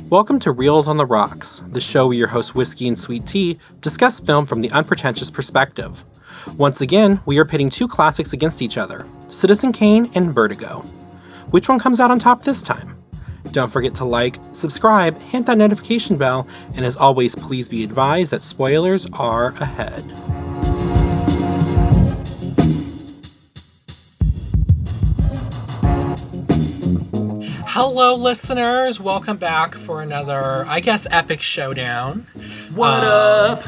Welcome to Reels on the Rocks, the show where your hosts Whiskey and Sweet Tea discuss film from the unpretentious perspective. Once again, we are pitting two classics against each other, Citizen Kane and Vertigo. Which one comes out on top this time? Don't forget to like, subscribe, hit that notification bell, and as always, please be advised that spoilers are ahead. Hello, listeners. Welcome back for another, I guess, epic showdown. What up?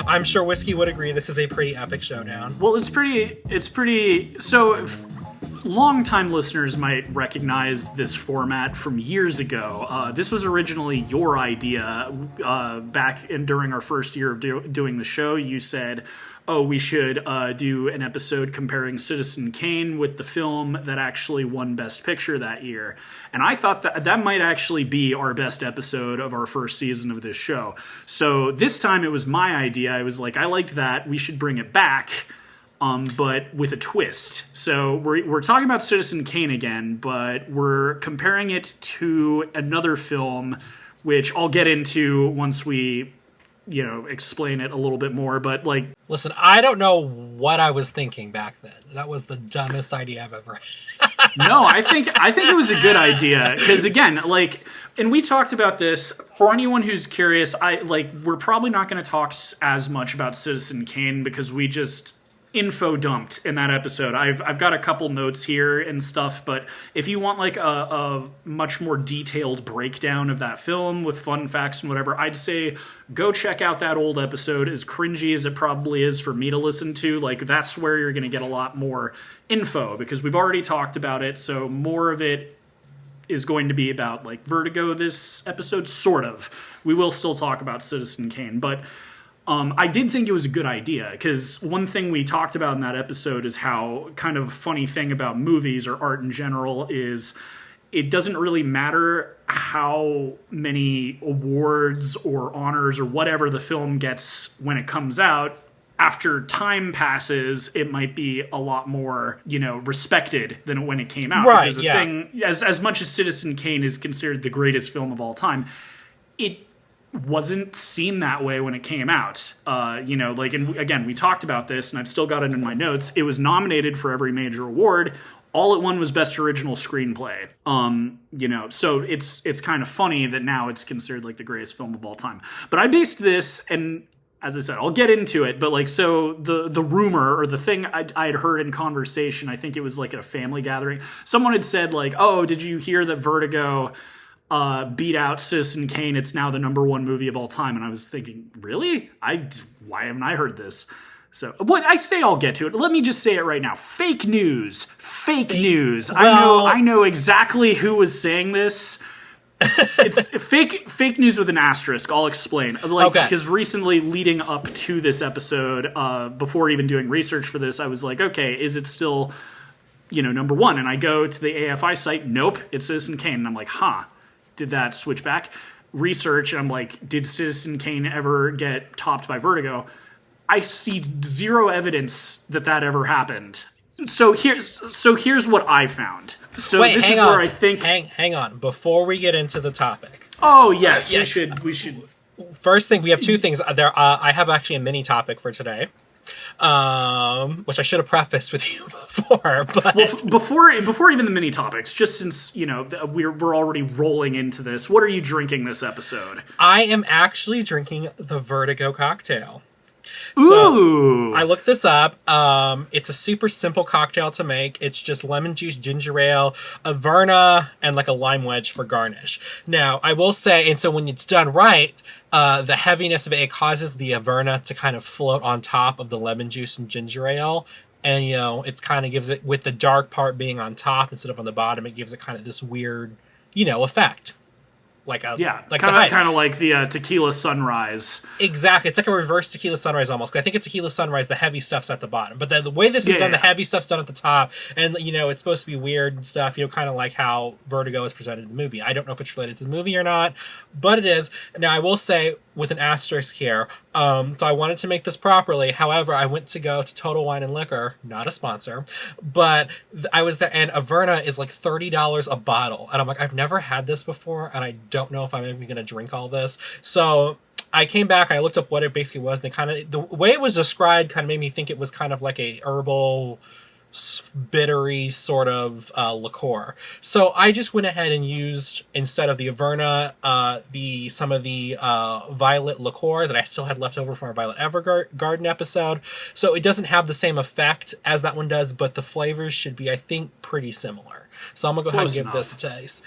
I'm sure Whiskey would agree this is a pretty epic showdown. Well, it's pretty, so long-time listeners might recognize this format from years ago. This was originally your idea back during our first year of doing the show. You said, oh, we should do an episode comparing Citizen Kane with the film that actually won Best Picture that year. And I thought that might actually be our best episode of our first season of this show. So this time it was my idea. I was like, I liked that. We should bring it back, but with a twist. So we're talking about Citizen Kane again, but we're comparing it to another film, which I'll get into once we explain it a little bit more, but listen, I don't know what I was thinking back then. That was the dumbest idea I've ever had. No, I think it was a good idea, because again, and we talked about this, for anyone who's curious, we're probably not going to talk as much about Citizen Kane because we just info dumped in that episode. I've got a couple notes here and stuff, but if you want a much more detailed breakdown of that film with fun facts and whatever, I'd say go check out that old episode. As cringy as it probably is for me to listen to, that's where you're going to get a lot more info, because we've already talked about it, so more of it is going to be about Vertigo this episode, sort of. We will still talk about Citizen Kane, but I did think it was a good idea, because one thing we talked about in that episode is how kind of a funny thing about movies or art in general is it doesn't really matter how many awards or honors or whatever the film gets when it comes out. After time passes, it might be a lot more, respected than when it came out. Right, because thing, as much as Citizen Kane is considered the greatest film of all time, it wasn't seen that way when it came out. And again, we talked about this, and I've still got it in my notes. It was nominated for every major award. All it won was Best Original Screenplay. So it's kind of funny that now it's considered the greatest film of all time. But I based this, and as I said, I'll get into it, but so the rumor or the thing I had heard in conversation, I think it was at a family gathering, someone had said oh, did you hear that Vertigo beat out Citizen Kane? It's now the number one movie of all time. And I was thinking, really? Why haven't I heard this? So what I say, I'll get to it. Let me just say it right now. Fake news. Fake news. Well, I know exactly who was saying this. It's fake news with an asterisk. I'll explain. Because recently, leading up to this episode, before even doing research for this, I was like, okay, is it still, number one? And I go to the AFI site. Nope, it's Citizen Kane. And I'm like, did that switch back? Research, and I'm like, did Citizen Kane ever get topped by Vertigo? I see zero evidence that ever happened. So here's what I found. So wait, this hang is on. where I think. Hang on. Before we get into the topic. Oh yes, we should. First thing, we have two things there. I have actually a mini topic for today, which I should have prefaced with you before. But before even the mini topics, just since we're already rolling into this, what are you drinking this episode? I am actually drinking the Vertigo cocktail. Ooh! So, I looked this up. It's a super simple cocktail to make. It's just lemon juice, ginger ale, Averna, and a lime wedge for garnish. Now, I will say, and so when it's done right, the heaviness of it causes the Averna to kind of float on top of the lemon juice and ginger ale. And, it's kind of gives it, with the dark part being on top instead of on the bottom, it gives it kind of this weird, effect. Kind of like the tequila sunrise. Exactly, it's like a reverse tequila sunrise almost. I think it's tequila sunrise. The heavy stuff's at the bottom, but the way this is done, the heavy stuff's done at the top, and it's supposed to be weird and stuff. Kind of like how Vertigo is presented in the movie. I don't know if it's related to the movie or not, but it is. Now, I will say, with an asterisk here. So I wanted to make this properly. However, I went to go to Total Wine and Liquor, not a sponsor, but I was there, and Averna is like $30 a bottle, and I'm like, I've never had this before, and I don't know if I'm even gonna drink all this. So I came back, I looked up what it basically was, and the way it was described kind of made me think it was kind of like a herbal, bittery sort of liqueur. So I just went ahead and used, instead of the Averna, some of the violet liqueur that I still had left over from our Violet Evergarden episode. So it doesn't have the same effect as that one does, but the flavors should be, I think, pretty similar. So I'm gonna go ahead and give this a taste.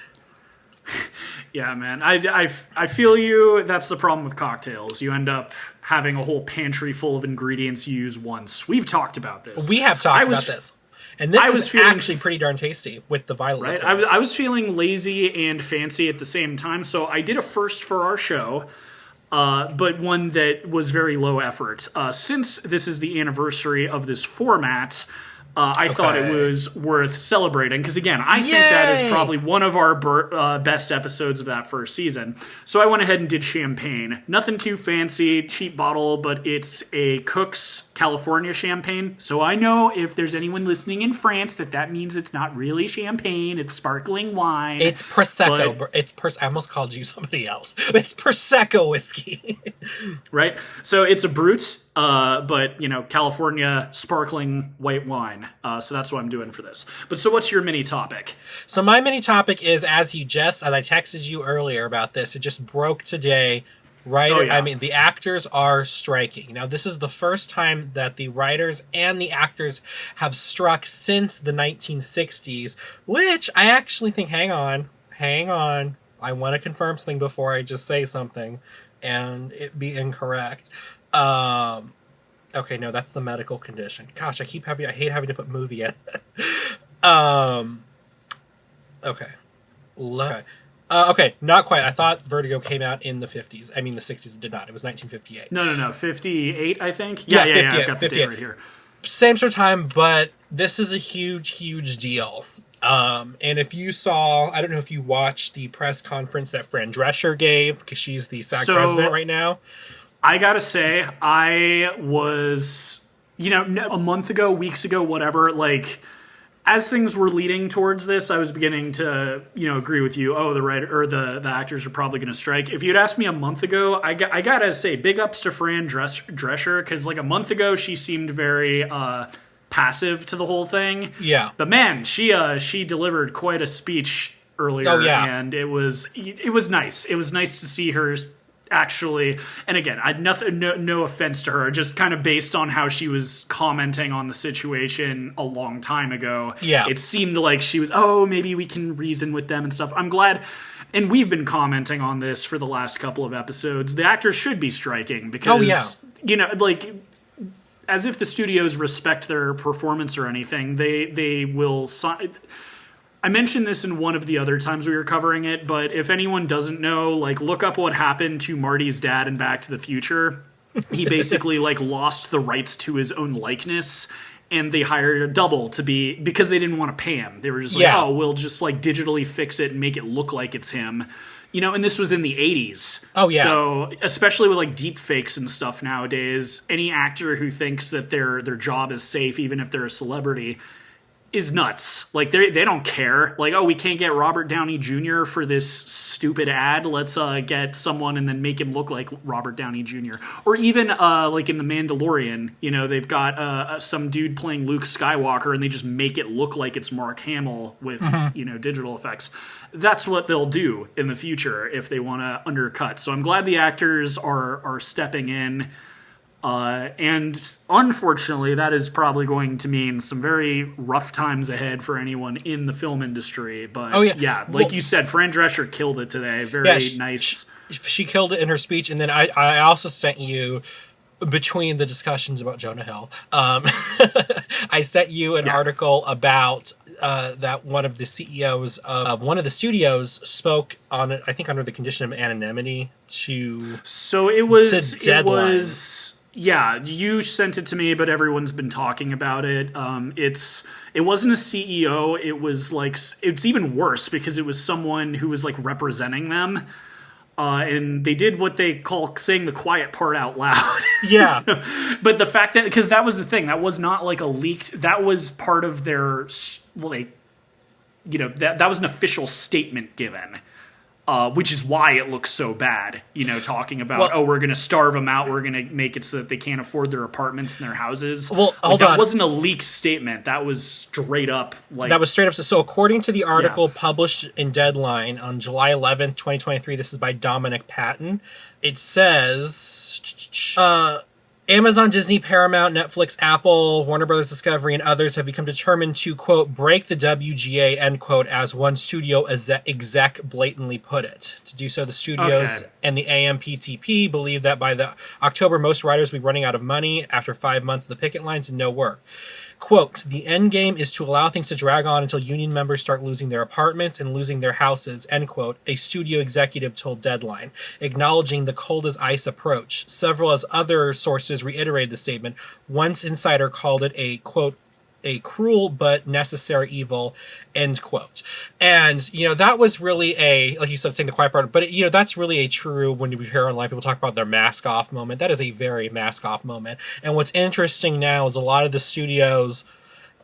Yeah, man. I feel you. That's the problem with cocktails. You end up having a whole pantry full of ingredients you use once. We've talked about this. We have talked about this. And this is actually pretty darn tasty with the violet. Right? I was feeling lazy and fancy at the same time, so I did a first for our show, but one that was very low effort. Since this is the anniversary of this format, I thought it was worth celebrating, because again, I think that is probably one of our best episodes of that first season. So I went ahead and did champagne. Nothing too fancy, cheap bottle, but it's a Cook's California champagne. So I know if there's anyone listening in France that means it's not really champagne, it's sparkling wine. It's Prosecco. I almost called you somebody else. It's Prosecco whiskey. Right? So it's a Brut. But, California sparkling white wine. So that's what I'm doing for this. But so what's your mini topic? So my mini topic is, as I texted you earlier about this, it just broke today, right? Oh, yeah. I mean, the actors are striking. Now, this is the first time that the writers and the actors have struck since the 1960s, which I actually think, hang on. I want to confirm something before I just say something and it be incorrect. Okay, no, that's the medical condition. Gosh, I hate having to put movie in. Okay. Okay, not quite. I thought Vertigo came out in the 50s. I mean, the 60s. It did not. It was 1958. No. 58, I think? Yeah, 58, I've got the date right here. Same sort of time, but this is a huge deal. And if you saw, I don't know if you watched the press conference that Fran Drescher gave, because she's the SAG president right now. I gotta say, I was, a month ago, weeks ago, whatever, like, as things were leading towards this, I was beginning to, agree with you. Oh, the writer or the actors are probably going to strike. If you'd asked me a month ago, I gotta say, big ups to Fran Drescher, because like a month ago, she seemed very passive to the whole thing. Yeah. But man, she delivered quite a speech earlier. Oh, yeah. And it was nice. It was nice to see her actually, and again, no offense to her, just kind of based on how she was commenting on the situation a long time ago. Yeah. It seemed like she was, maybe we can reason with them and stuff. I'm glad, and we've been commenting on this for the last couple of episodes. The actors should be striking because, like, as if the studios respect their performance or anything, they will. I mentioned this in one of the other times we were covering it, but if anyone doesn't know, like, look up what happened to Marty's dad in Back to the Future. He basically, like, lost the rights to his own likeness, and they hired a double because they didn't want to pay him. They were just like, we'll just, like, digitally fix it and make it look like it's him. And this was in the 80s. Oh, yeah. So, especially with, like, deep fakes and stuff nowadays, any actor who thinks that their job is safe, even if they're a celebrity, is nuts. Like, they don't care. Like, we can't get Robert Downey Jr. for this stupid ad. Let's get someone and then make him look like Robert Downey Jr. Or even like in The Mandalorian, they've got some dude playing Luke Skywalker and they just make it look like it's Mark Hamill with digital effects. That's what they'll do in the future if they want to undercut. So I'm glad the actors are stepping in. And unfortunately, that is probably going to mean some very rough times ahead for anyone in the film industry. But you said, Fran Drescher killed it today. Very nice. She killed it in her speech. And then I also sent you, between the discussions about Jonah Hill, I sent you an article about that one of the CEOs of one of the studios spoke on it, I think under the condition of anonymity to deadlines. Yeah, you sent it to me, but everyone's been talking about it. It wasn't a CEO. It was like, it's even worse because it was someone who was like representing them. and they did what they call saying the quiet part out loud. Yeah. But the fact that, because that was the thing, that was not like a leaked, that was part of their, like, you know, that was an official statement given. Which is why it looks so bad, you know, talking about, we're going to starve them out, we're going to make it so that they can't afford their apartments and their houses. Well, like, hold that on. wasn't a leaked statement. That was straight up. Like, that was straight up. So according to the article published in Deadline on July 11th, 2023, this is by Dominic Patton, it says... Amazon, Disney, Paramount, Netflix, Apple, Warner Brothers Discovery, and others have become determined to, quote, break the WGA, end quote, as one studio exec blatantly put it. To do so, the studios and the AMPTP believe that by the October, most writers will be running out of money after 5 months of the picket lines and no work. Quote, the end game is to allow things to drag on until union members start losing their apartments and losing their houses, end quote, a studio executive told Deadline, acknowledging the cold as ice approach. Several as other sources reiterated the statement. Once insider called it a, quote, a cruel but necessary evil, end quote. And, you know, that was really a, like you said, saying the quiet part, but, you know, that's really a true, when we hear online people talk about their mask off moment, that is a very mask off moment. And what's interesting now is a lot of the studios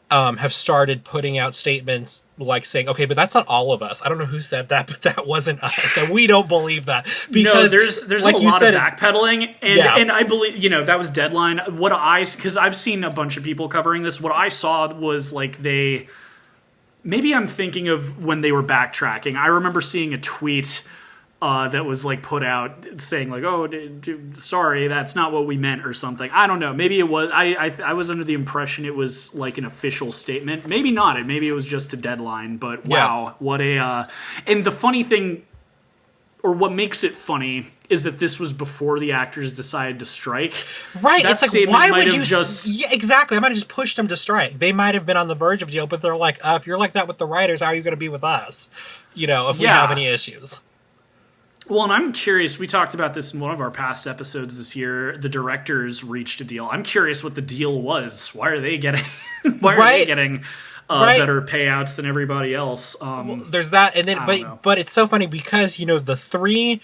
have started putting out statements like saying, okay, but that's not all of us. I don't know who said that, but that wasn't us. And we don't believe that. Because there's like a lot of backpedaling. And I believe, you know, that was Deadline. Because I've seen a bunch of people covering this. What I saw was like maybe I'm thinking of when they were backtracking. I remember seeing a tweet that was like put out saying like, oh, sorry, that's not what we meant or something. I don't know. Maybe it was, I was under the impression it was like an official statement. Maybe not. Maybe it was just a Deadline, but wow, what a, and the funny thing, or what makes it funny, is that this was before the actors decided to strike. Right. That it's like, why would you yeah, exactly. I might have just pushed them to strike. They might have been on the verge of a deal, but they're like, if you're like that with the writers, how are you going to be with us? You know, if we have any issues. Well, and I'm curious, we talked about this in one of our past episodes this year. The directors reached a deal. I'm curious what the deal was. Why are they getting better payouts than everybody else? Well, there's that, and then but it's so funny because, you know, the three,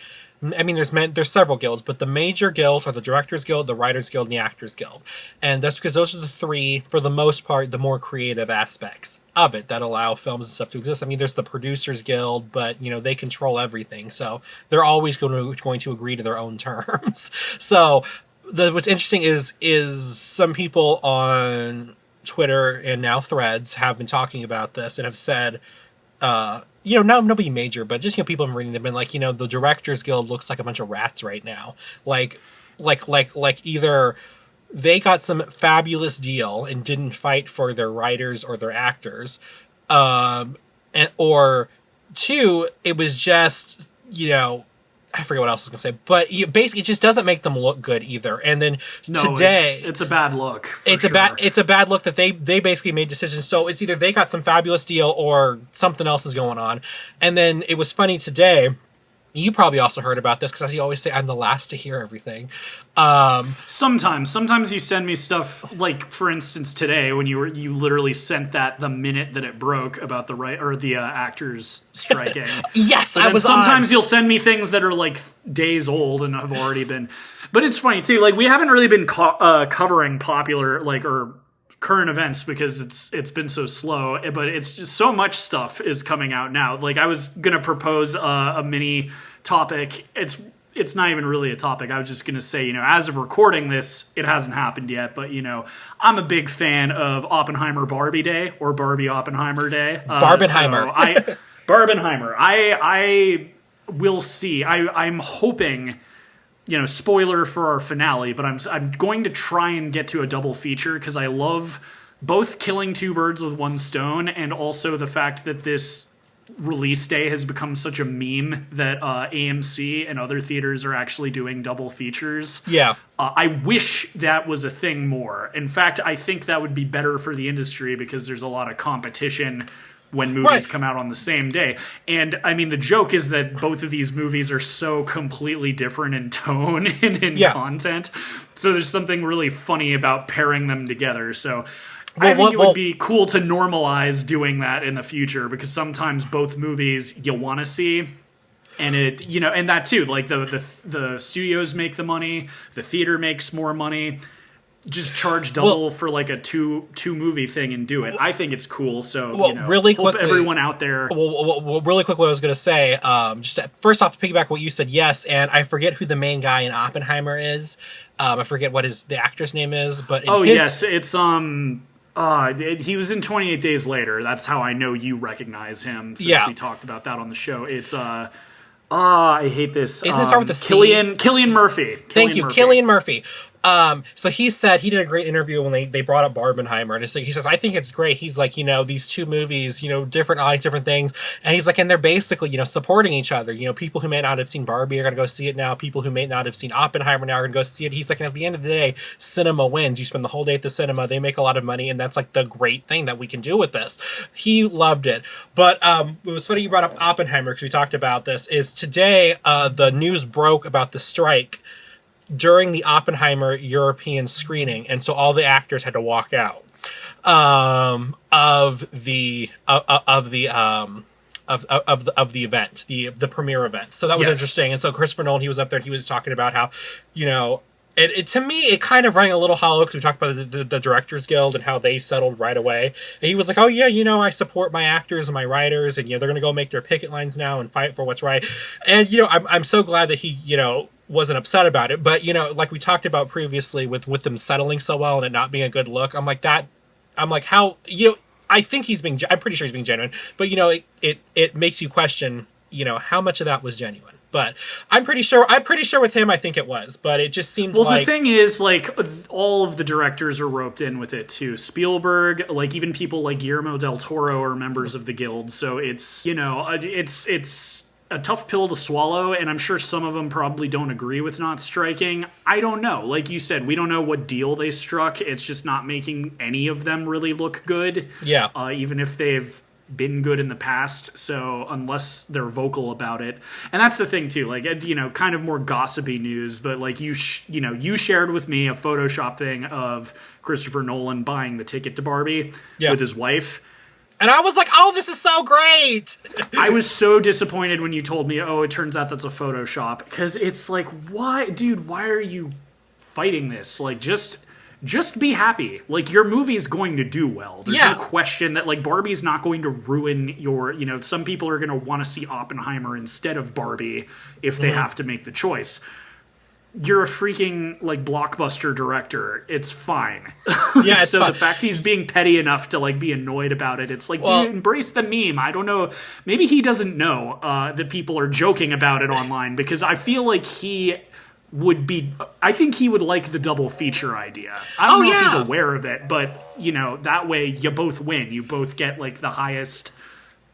I mean, there's several guilds, but the major guilds are the Directors Guild, the Writers Guild, and the Actors Guild. And that's because those are the three, for the most part, the more creative aspects of it that allow films and stuff to exist. I mean, there's the Producers Guild, but, you know, they control everything. So they're always going to agree to their own terms. So what's interesting is some people on Twitter and now Threads have been talking about this and have said, you know, nobody major, but just, you know, people have been reading, they've been like, you know, the Directors Guild looks like a bunch of rats right now. Like either they got some fabulous deal and didn't fight for their writers or their actors, or two, it was just, you know, I forget what else I was going to say, but basically it just doesn't make them look good either. And then today... It's a bad look. It's a bad look that they basically made decisions. So it's either they got some fabulous deal or something else is going on. And then it was funny today... You probably also heard about this because, as you always say, I'm the last to hear everything. Sometimes you send me stuff like, for instance, today when you literally sent that the minute that it broke about the actors striking. Yes, I was. Sometimes you'll send me things that are like days old and have already been. But it's funny too. Like we haven't really been covering popular or current events because it's been so slow, but it's just so much stuff is coming out now. Like I was gonna propose a mini topic. It's not even really a topic. I was just gonna say, you know, as of recording this, it hasn't happened yet, but you know, I'm a big fan of Oppenheimer Barbie Day or Barbie Oppenheimer Day. Barbenheimer. Barbenheimer. I will see. I'm hoping. You know, spoiler for our finale, but I'm going to try and get to a double feature because I love both killing two birds with one stone and also the fact that this release day has become such a meme that AMC and other theaters are actually doing double features. Yeah. I wish that was a thing more. In fact, I think that would be better for the industry because there's a lot of competition when movies come out on the same day. And, I mean, the joke is that both of these movies are so completely different in tone and in content. So there's something really funny about pairing them together. So I think it would be cool to normalize doing that in the future because sometimes both movies you'll want to see. And it, and that too, like the studios make the money, the theater makes more money. Just charge double for like a two movie thing and do it. I think it's cool. So really hope quickly, everyone out there. Really quick, what I was going to say. First off, to piggyback what you said, yes, and I forget who the main guy in Oppenheimer is. I forget what the actor's name is, but yes, it's he was in 28 Days Later. That's how I know you recognize him. Since we talked about that on the show. It's I hate this. Isn't it start with a C? Cillian Murphy. Thank you, Cillian Murphy. So he said he did a great interview when they brought up Barbenheimer, and he says, I think it's great. He's like, these two movies, different audience, different things. And he's like, and they're basically, people each other. People who may not have seen Barbie are going to go see it now. People who may not have seen Oppenheimer now are going to go see it. He's like, and at the end of the day, cinema wins. You spend the whole day at the cinema. They make a lot of money. And that's like the great thing that we can do with this. He loved it. But it was funny you brought up Oppenheimer because we talked about this, is today the news broke about the strike during the Oppenheimer European screening, and so all the actors had to walk out of the event, the premiere event. So that was interesting. And so Christopher Nolan, he was up there and he was talking about how, it to me, it kind of rang a little hollow because we talked about the Directors Guild and how they settled right away. And he was like, oh yeah, I support my actors and my writers, and they're going to go make their picket lines now and fight for what's right. And I'm so glad that he wasn't upset about it. But like we talked about previously with them settling so well and it not being a good look, I'm like how I think I'm pretty sure he's being genuine, but it makes you question how much of that was genuine. But I'm pretty sure with him, I think it was. But it just seemed the thing is, like, all of the directors are roped in with it, too. Spielberg, like, even people like Guillermo del Toro are members of the guild. So it's, it's a tough pill to swallow, and I'm sure some of them probably don't agree with not striking. I don't know. Like you said, we don't know what deal they struck. It's just not making any of them really look good. Yeah. Even if they've been good in the past, so unless they're vocal about it. And that's the thing too, like, kind of more gossipy news, but like you shared with me a Photoshop thing of Christopher Nolan buying the ticket to Barbie with his wife. And I was like, oh, this is so great. I was so disappointed when you told me, oh, it turns out that's a Photoshop, because it's like, why, dude, why are you fighting this? Like, just be happy. Like, your movie is going to do well. There's no question that, like, Barbie's not going to ruin your, some people are going to want to see Oppenheimer instead of Barbie if they have to make the choice. You're a freaking, like, blockbuster director. It's fine. Yeah, it's so fine. The fact he's being petty enough to, like, be annoyed about it, it's like, dude, embrace the meme. I don't know. Maybe he doesn't know that people are joking about it online, because I feel like I think he would like the double feature idea. I don't know if he's aware of it, but, that way you both win. You both get, like, the highest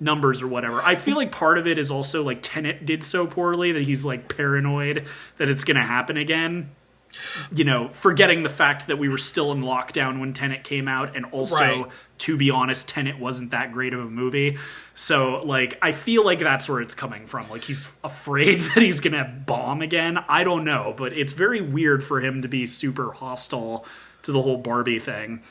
numbers or whatever. I feel like part of it is also, like, Tenet did so poorly that he's, like, paranoid that it's going to happen again. Forgetting the fact that we were still in lockdown when Tenet came out, and also, to be honest, Tenet wasn't that great of a movie. So, like, I feel like that's where it's coming from. Like, he's afraid that he's gonna bomb again. I don't know, but it's very weird for him to be super hostile to the whole Barbie thing.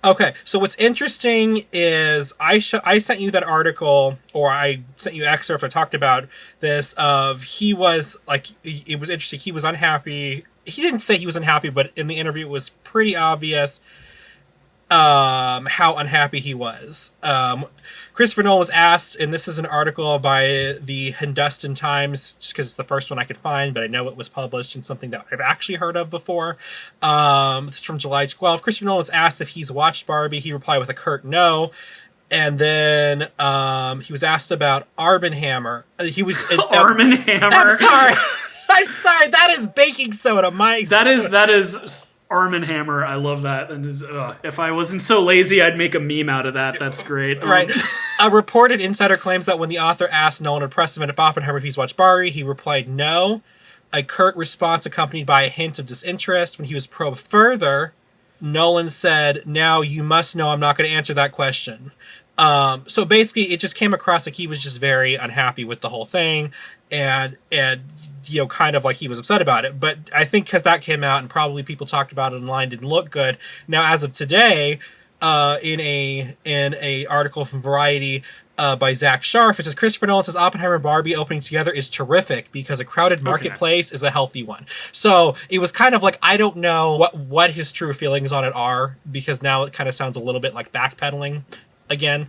Okay, so what's interesting is I sent you that article, or I sent you excerpts. I talked about this of it was interesting. He was unhappy. He didn't say he was unhappy, but in the interview it was pretty obvious how unhappy he was. Christopher Nolan was asked, and this is an article by the Hindustan Times, just because it's the first one I could find, but I know it was published in something that I've actually heard of before. This is from July 12th. Christopher Nolan was asked if he's watched Barbie. He replied with a curt no. And then he was asked about Arm & Hammer. He was Arm & Hammer. I'm sorry. I'm sorry. That is baking soda. That is Arm & Hammer. I love that. And if I wasn't so lazy, I'd make a meme out of that. That's great. Right. A reported insider claims that when the author asked Nolan to press him at Oppenheimer if he's watched Barbie, he replied no. A curt response accompanied by a hint of disinterest. When he was probed further, Nolan said, "Now you must know I'm not going to answer that question." So basically, it just came across like he was just very unhappy with the whole thing, and kind of like he was upset about it. But I think because that came out and probably people talked about it online, didn't look good. Now, as of today, in a article from Variety by Zach Sharf. It says Christopher Nolan says Oppenheimer and Barbie opening together is terrific because a crowded marketplace is a healthy one. So it was kind of like, I don't know what his true feelings on it are, because now it kind of sounds a little bit like backpedaling again.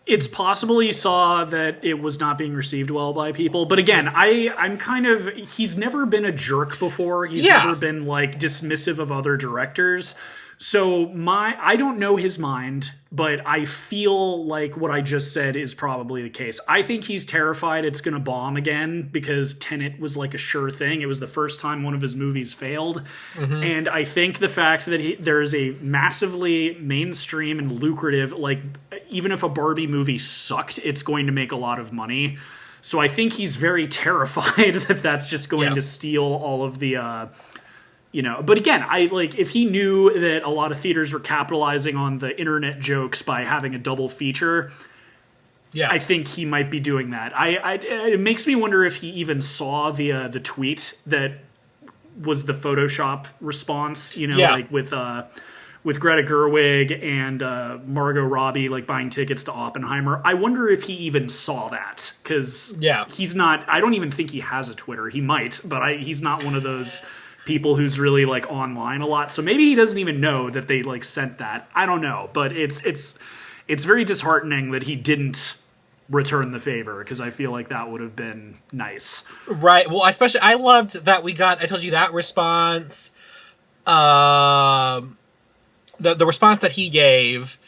It's possible he saw that it was not being received well by people. But again, I'm kind of... He's never been a jerk before. He's never been, like, dismissive of other directors. So I don't know his mind, but I feel like what I just said is probably the case. I think he's terrified it's going to bomb again because Tenet was like a sure thing. It was the first time one of his movies failed. Mm-hmm. And I think the fact that there's a massively mainstream and lucrative, like, even if a Barbie movie sucked, it's going to make a lot of money. So I think he's very terrified that that's just going to steal all of the... but again, if he knew that a lot of theaters were capitalizing on the internet jokes by having a double feature, I think he might be doing that. It makes me wonder if he even saw the tweet that was the Photoshop response, like with Greta Gerwig and Margot Robbie like buying tickets to Oppenheimer. I wonder if he even saw that, because he's not. I don't even think he has a Twitter. He might, but he's not one of those people who's really like online a lot, so maybe he doesn't even know that they like sent that. I don't know, but it's very disheartening that he didn't return the favor, because I feel like that would have been nice. Right. Well, especially I loved that we got. I told you that response. The response that he gave.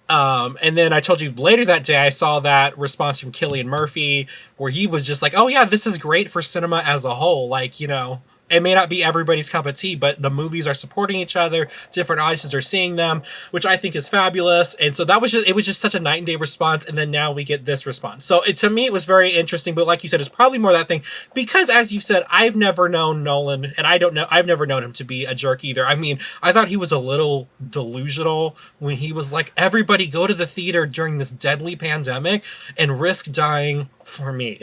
And then I told you later that day I saw that response from Cillian Murphy where he was just like, "Oh yeah, this is great for cinema as a whole." Like, it may not be everybody's cup of tea, but the movies are supporting each other. Different audiences are seeing them, which I think is fabulous. And so it was just such a night and day response. And then now we get this response. So to me, it was very interesting. But like you said, it's probably more that thing, because as you said, I've never known Nolan, and I've never known him to be a jerk either. I mean, I thought he was a little delusional when he was like, everybody go to the theater during this deadly pandemic and risk dying for me.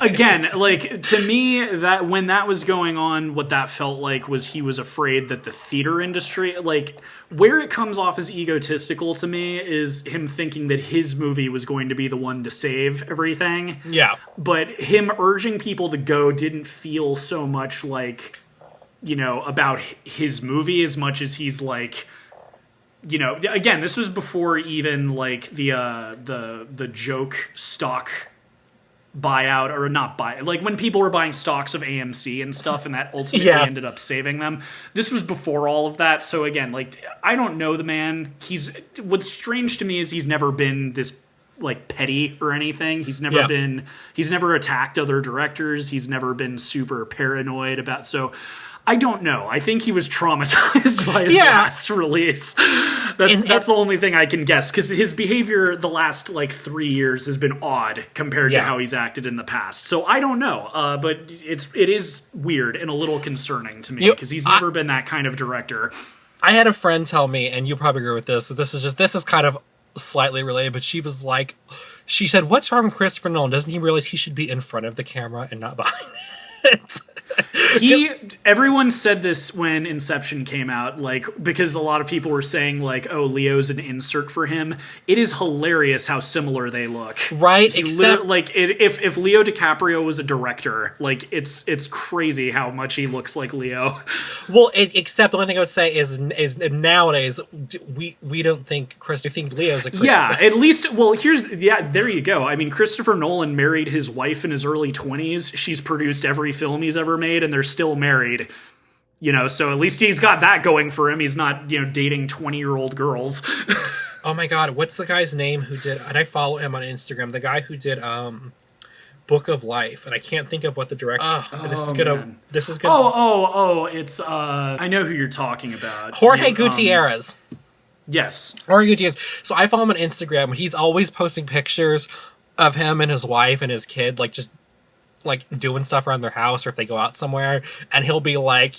Again, like, to me, that when that was going on, what that felt like was he was afraid that the theater industry, like, where it comes off as egotistical to me is him thinking that his movie was going to be the one to save everything. Yeah. But him urging people to go didn't feel so much like, about his movie as much as he's like, again, this was before even like the joke stock buyout, or not buy, like when people were buying stocks of AMC and stuff, and that ultimately ended up saving them. This was before all of that. So again, like, I don't know the man. What's strange to me is he's never been this like petty or anything. He's never attacked other directors. He's never been super paranoid about, so I don't know. I think he was traumatized by his last release. That's the only thing I can guess, because his behavior the last like 3 years has been odd compared to how he's acted in the past. So I don't know, but it is weird and a little concerning to me, because he's never been that kind of director. I had a friend tell me, and you probably agree with this, that this is kind of slightly related, but she said, "What's wrong with Christopher Nolan? Doesn't he realize he should be in front of the camera and not behind it?" Everyone said this when Inception came out, like, because a lot of people were saying like, "Oh, Leo's an insert for him." It is hilarious how similar they look. Right, except if Leo DiCaprio was a director, like, it's crazy how much he looks like Leo. Well, except the only thing I would say is nowadays we don't think we think Leo's a creep. Yeah, at least, well, there you go. I mean, Christopher Nolan married his wife in his early 20s. She's produced every film he's ever made, and they're still married. So at least he's got that going for him. He's not, dating 20-year-old girls. Oh my God, what's the guy's name who did, and I follow him on Instagram, the guy who did Book of Life, and I can't think of what the director. This is gonna. It's I know who you're talking about. Jorge Gutierrez. Yes. Jorge Gutierrez. So I follow him on Instagram, and he's always posting pictures of him and his wife and his kid, like just like doing stuff around their house or if they go out somewhere, and he'll be like,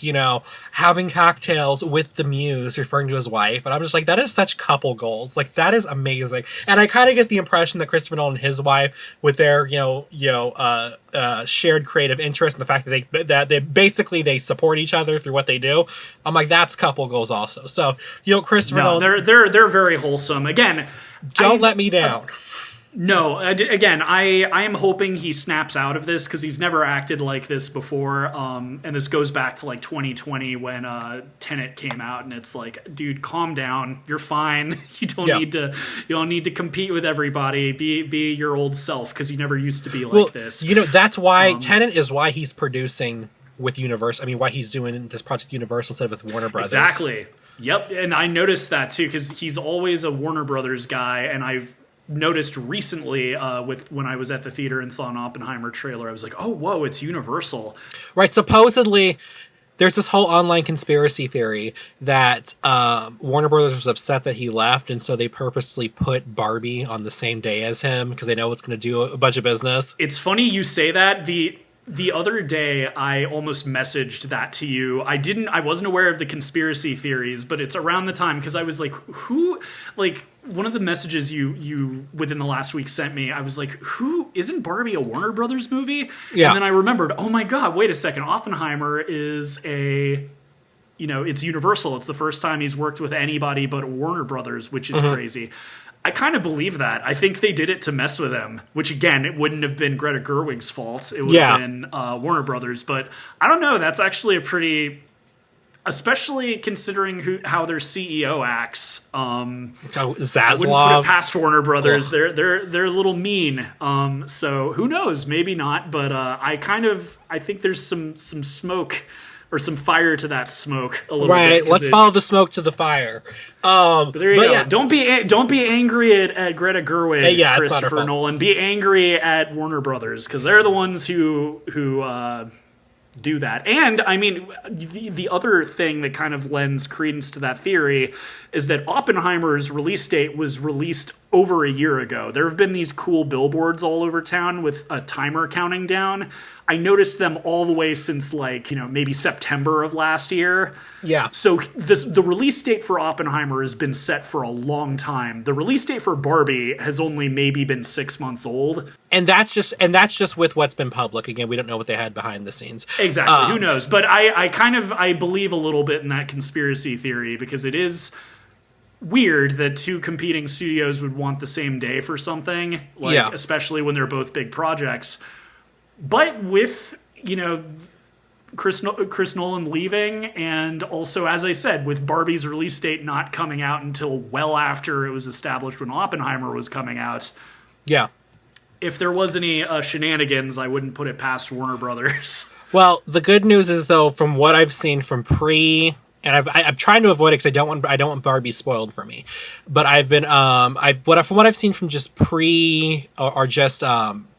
having cocktails with the muse, referring to his wife. And I'm just like, that is such couple goals. Like, that is amazing. And I kind of get the impression that Christopher Nolan and his wife, with their, shared creative interest and the fact that they basically they support each other through what they do. I'm like, that's couple goals also. So, Christopher Nolan. They're very wholesome. Again, don't let me down. No, again, I am hoping he snaps out of this because he's never acted like this before. And this goes back to like 2020 when Tenet came out, and it's like, dude, calm down. You're fine. You don't need to compete with everybody. Be your old self because you never used to be like this. That's why Tenet is why he's producing with Universal. I mean, why he's doing this project Universal instead of with Warner Brothers. Exactly. Yep, and I noticed that too because he's always a Warner Brothers guy, and I've noticed recently when I was at the theater and saw an Oppenheimer trailer, I was like, oh, whoa, it's Universal. Right, supposedly there's this whole online conspiracy theory that Warner Brothers was upset that he left, and so they purposely put Barbie on the same day as him because they know it's going to do a bunch of business. It's funny you say that. The other day, I almost messaged that to you. I wasn't aware of the conspiracy theories, but it's around the time because I was like, one of the messages you within the last week sent me, I was like, who isn't Barbie a Warner Brothers movie? Yeah. And then I remembered, oh my God, wait a second. Oppenheimer is it's Universal. It's the first time he's worked with anybody but Warner Brothers, which is crazy. I kind of believe that. I think they did it to mess with him, which again, it wouldn't have been Greta Gerwig's fault. It would have been Warner Brothers. But I don't know. That's actually a pretty, especially considering how their CEO acts. Zaslav. I wouldn't put it past Warner Brothers. They're a little mean. So who knows? Maybe not. But I think there's some smoke or some fire to that smoke a little bit. Right, let's follow the smoke to the fire. But there you go. Yeah. Don't be angry at Greta Gerwig, Christopher Nolan. Be angry at Warner Brothers because they're the ones who do that. And I mean, the other thing that kind of lends credence to that theory is that Oppenheimer's release date was released over a year ago. There have been these cool billboards all over town with a timer counting down. I noticed them all the way since maybe September of last year. Yeah. So the release date for Oppenheimer has been set for a long time. The release date for Barbie has only maybe been 6 months old. And that's just with what's been public. Again, we don't know what they had behind the scenes. Exactly. Who knows? But I believe a little bit in that conspiracy theory because it is weird that two competing studios would want the same day for something, especially when they're both big projects. But with, Chris Nolan leaving, and also, as I said, with Barbie's release date not coming out until well after it was established when Oppenheimer was coming out. Yeah. If there was any shenanigans, I wouldn't put it past Warner Brothers. Well, the good news is, though, from what I've seen from and I'm trying to avoid it because I don't want Barbie spoiled for me. But I've been from what I've seen from just or just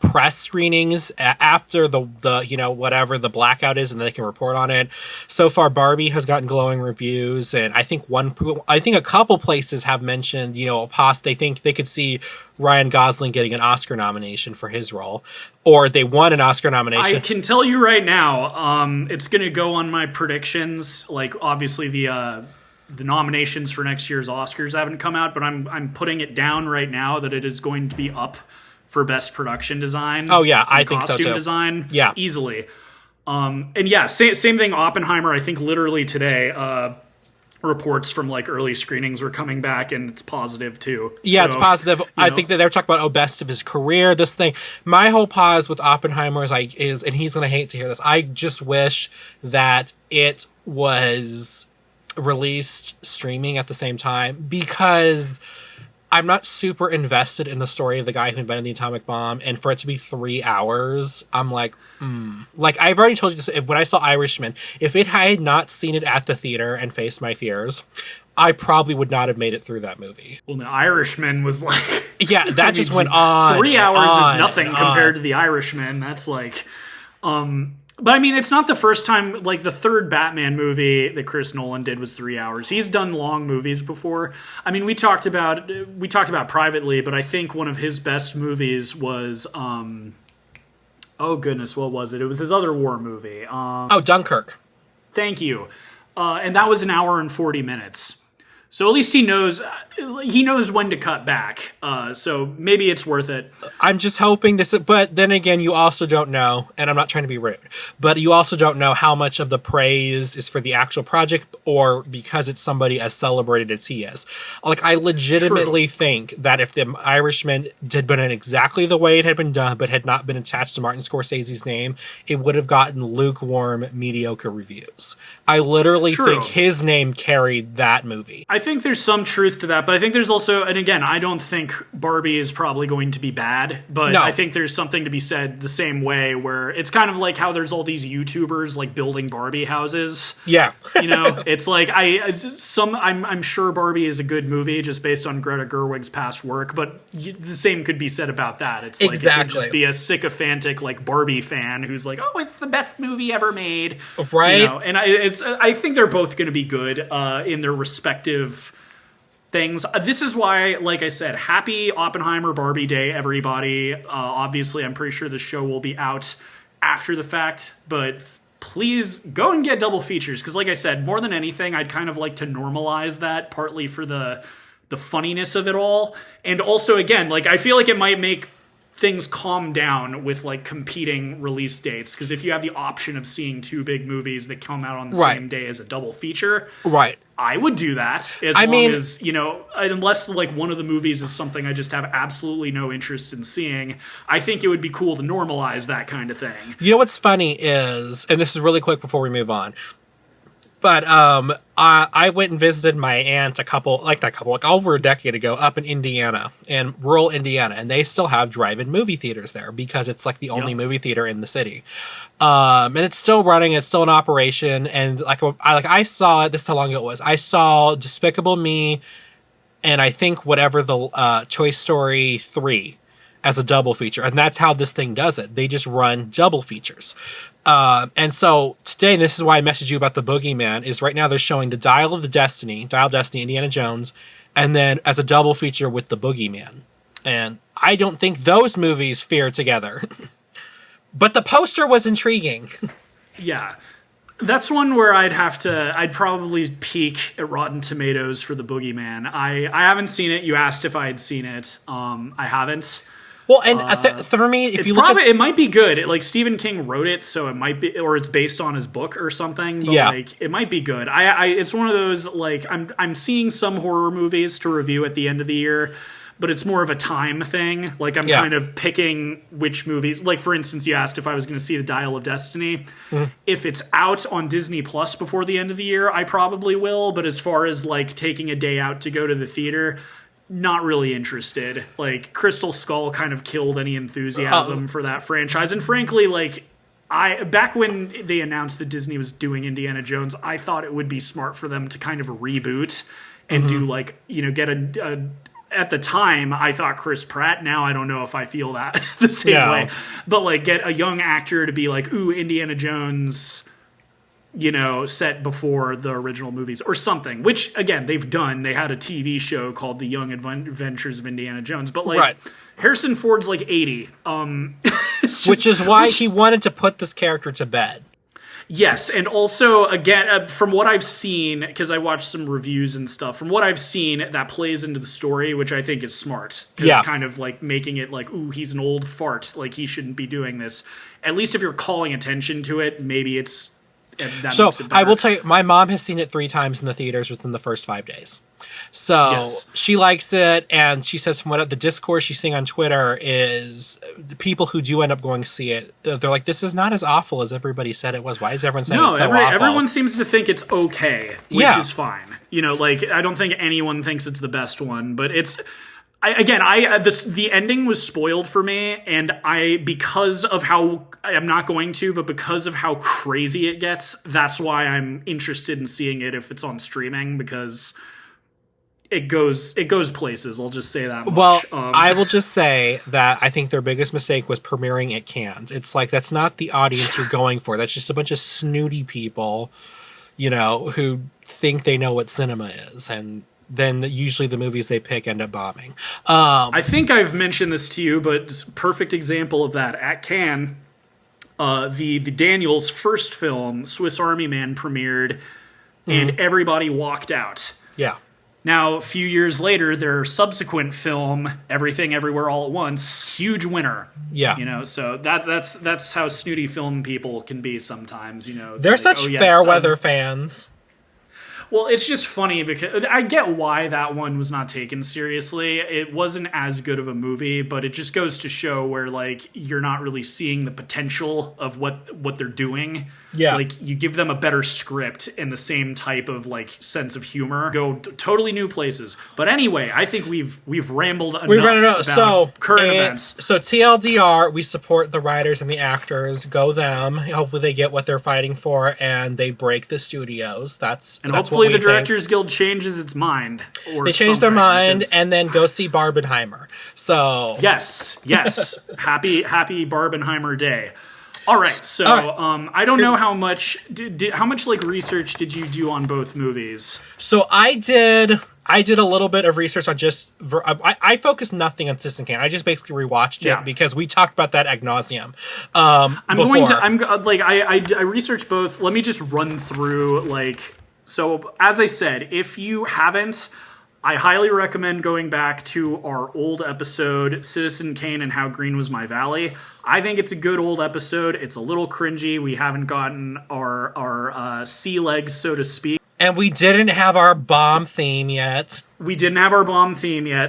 press screenings after the whatever the blackout is, and they can report on it. So far, Barbie has gotten glowing reviews, and I think a couple places have mentioned they think they could see Ryan Gosling getting an Oscar nomination for his role, or they won an Oscar nomination. I can tell you right now, it's going to go on my predictions. Like obviously the nominations for next year's Oscars haven't come out, but I'm putting it down right now that it is going to be up for best production design. Oh yeah, I think so too. Costume design, yeah, easily. And yeah, same thing. Oppenheimer. I think literally today, reports from like early screenings were coming back, and it's positive too. Yeah, so, it's positive. I think that they're talking about best of his career. This thing. My whole pause with Oppenheimer is, and he's gonna hate to hear this. I just wish that it was released streaming at the same time because I'm not super invested in the story of the guy who invented the atomic bomb, and for it to be 3 hours, I'm like, Like, I've already told you this, when I saw Irishman, if I had not seen it at the theater and faced my fears, I probably would not have made it through that movie. Well, the Irishman was like... Yeah, that just went on. 3 hours is nothing compared to the Irishman. That's like... But I mean, it's not the first time, like the third Batman movie that Chris Nolan did was 3 hours. He's done long movies before. I mean, we talked about privately, but I think one of his best movies was Oh goodness, what was it? It was his other war movie. Oh, Dunkirk. Thank you. And that was an hour and 40 minutes. So at least he knows when to cut back. So maybe it's worth it. I'm just hoping this, but then again, you also don't know, and I'm not trying to be rude, but you also don't know how much of the praise is for the actual project or because it's somebody as celebrated as he is. Like, I legitimately think that if The Irishman had been in exactly the way it had been done, but had not been attached to Martin Scorsese's name, it would have gotten lukewarm, mediocre reviews. I literally think his name carried that movie. I think there's some truth to that, but I think there's also, and again, I don't think Barbie is probably going to be bad, but no. I think there's something to be said the same way where it's kind of like how there's all these YouTubers like building Barbie houses. Yeah. You know, it's like I'm sure Barbie is a good movie just based on Greta Gerwig's past work, but the same could be said about that. It's like it would just be a sycophantic like Barbie fan who's like, oh, it's the best movie ever made. Right. You know? And I think they're both going to be good in their respective things. This is why, like I said, happy Oppenheimer Barbie Day, everybody. Obviously, I'm pretty sure the show will be out after the fact, but please go and get double features, because like I said, more than anything, I'd kind of like to normalize that, partly for the funniness of it all, and also, again, like I feel like it might make things calm down with like competing release dates, because if you have the option of seeing two big movies that come out on the same day as a double feature, right, I would do that as long as, you know, unless like one of the movies is something I just have absolutely no interest in seeing. I think it would be cool to normalize that kind of thing. You know what's funny is, and this is really quick before we move on, but I went and visited my aunt over a decade ago up in Indiana, in rural Indiana, and they still have drive-in movie theaters there because it's like the only movie theater in the city. And it's still running, it's still in operation, and I saw it, this is how long ago it was. I saw Despicable Me and I think whatever the Toy Story 3 as a double feature, and that's how this thing does it. They just run double features. And so today, and this is why I messaged you about the Boogeyman, is right now they're showing the Dial of Destiny, Indiana Jones, and then as a double feature with the Boogeyman. And I don't think those movies fare together. But the poster was intriguing. Yeah. That's one where I'd probably peek at Rotten Tomatoes for the Boogeyman. I haven't seen it. You asked if I had seen it. I haven't. Well, and for me, if you look it might be good. Like Stephen King wrote it, so it might be, or it's based on his book or something. But like, it might be good. It's one of those, like, I'm seeing some horror movies to review at the end of the year, but it's more of a time thing. Like, I'm kind of picking which movies. Like, for instance, you asked if I was going to see The Dial of Destiny. If it's out on Disney Plus before the end of the year, I probably will. But as far as like taking a day out to go to the theater, not really interested. Like, Crystal Skull kind of killed any enthusiasm for that franchise. And frankly, like, back when they announced that Disney was doing Indiana Jones, I thought it would be smart for them to kind of reboot and do, like, you know, get at the time, I thought Chris Pratt. Now I don't know if I feel that the same way. But, like, get a young actor to be like, ooh, Indiana Jones, you know, set before the original movies or something, which, again, they've done. They had a TV show called The Young Adventures of Indiana Jones, but, like, Harrison Ford's like 80. Which is why he wanted to put this character to bed. Yes, and also, again, from what I've seen, because I watched some reviews and stuff, from what I've seen, that plays into the story, which I think is smart. Yeah. Kind of like making it like, ooh, he's an old fart, like he shouldn't be doing this. At least if you're calling attention to it, maybe it's... So I will tell you, my mom has seen it 3 times in the theaters within the first 5 days. So she likes it, and she says from what the discourse she's seeing on Twitter is the people who do end up going to see it, they're like, this is not as awful as everybody said it was. Why is everyone saying it's so awful? Everyone seems to think it's okay, which is fine. You know, like, I don't think anyone thinks it's the best one, but it's... the ending was spoiled for me, and because of how crazy it gets, that's why I'm interested in seeing it if it's on streaming, because it goes places. I'll just say that much. Well, I will just say that I think their biggest mistake was premiering at Cannes. It's like, that's not the audience you're going for. That's just a bunch of snooty people, you know, who think they know what cinema is, and then usually the movies they pick end up bombing. I think I've mentioned this to you, but perfect example of that. At Cannes, the Daniels' first film, Swiss Army Man, premiered, and everybody walked out. Yeah. Now, a few years later, their subsequent film, Everything Everywhere All at Once, huge winner. Yeah. You know, so that's how snooty film people can be sometimes, you know. They're like, such oh, yes, fair weather fans. Well, it's just funny because I get why that one was not taken seriously. It wasn't as good of a movie, but it just goes to show where, like, you're not really seeing the potential of what they're doing. Yeah. Like, you give them a better script and the same type of, like, sense of humor. Go totally new places. But anyway, I think we've rambled enough about current events. So TLDR, we support the writers and the actors. Go them. Hopefully they get what they're fighting for and they break the studios. That's hopefully what we the Directors think. Guild changes its mind. Or they change their mind because... and then go see Barbenheimer. So yes. happy Barbenheimer Day. All right, so I don't know how much how much like research did you do on both movies? So I did a little bit of research on just I focused nothing on Citizen Kane. I just basically rewatched it because we talked about that ad nauseum. I researched both. Let me just run through so as I said, if you haven't, I highly recommend going back to our old episode, Citizen Kane and How Green Was My Valley. I think it's a good old episode. It's a little cringy. We haven't gotten our sea legs, so to speak. And we didn't have our bomb theme yet.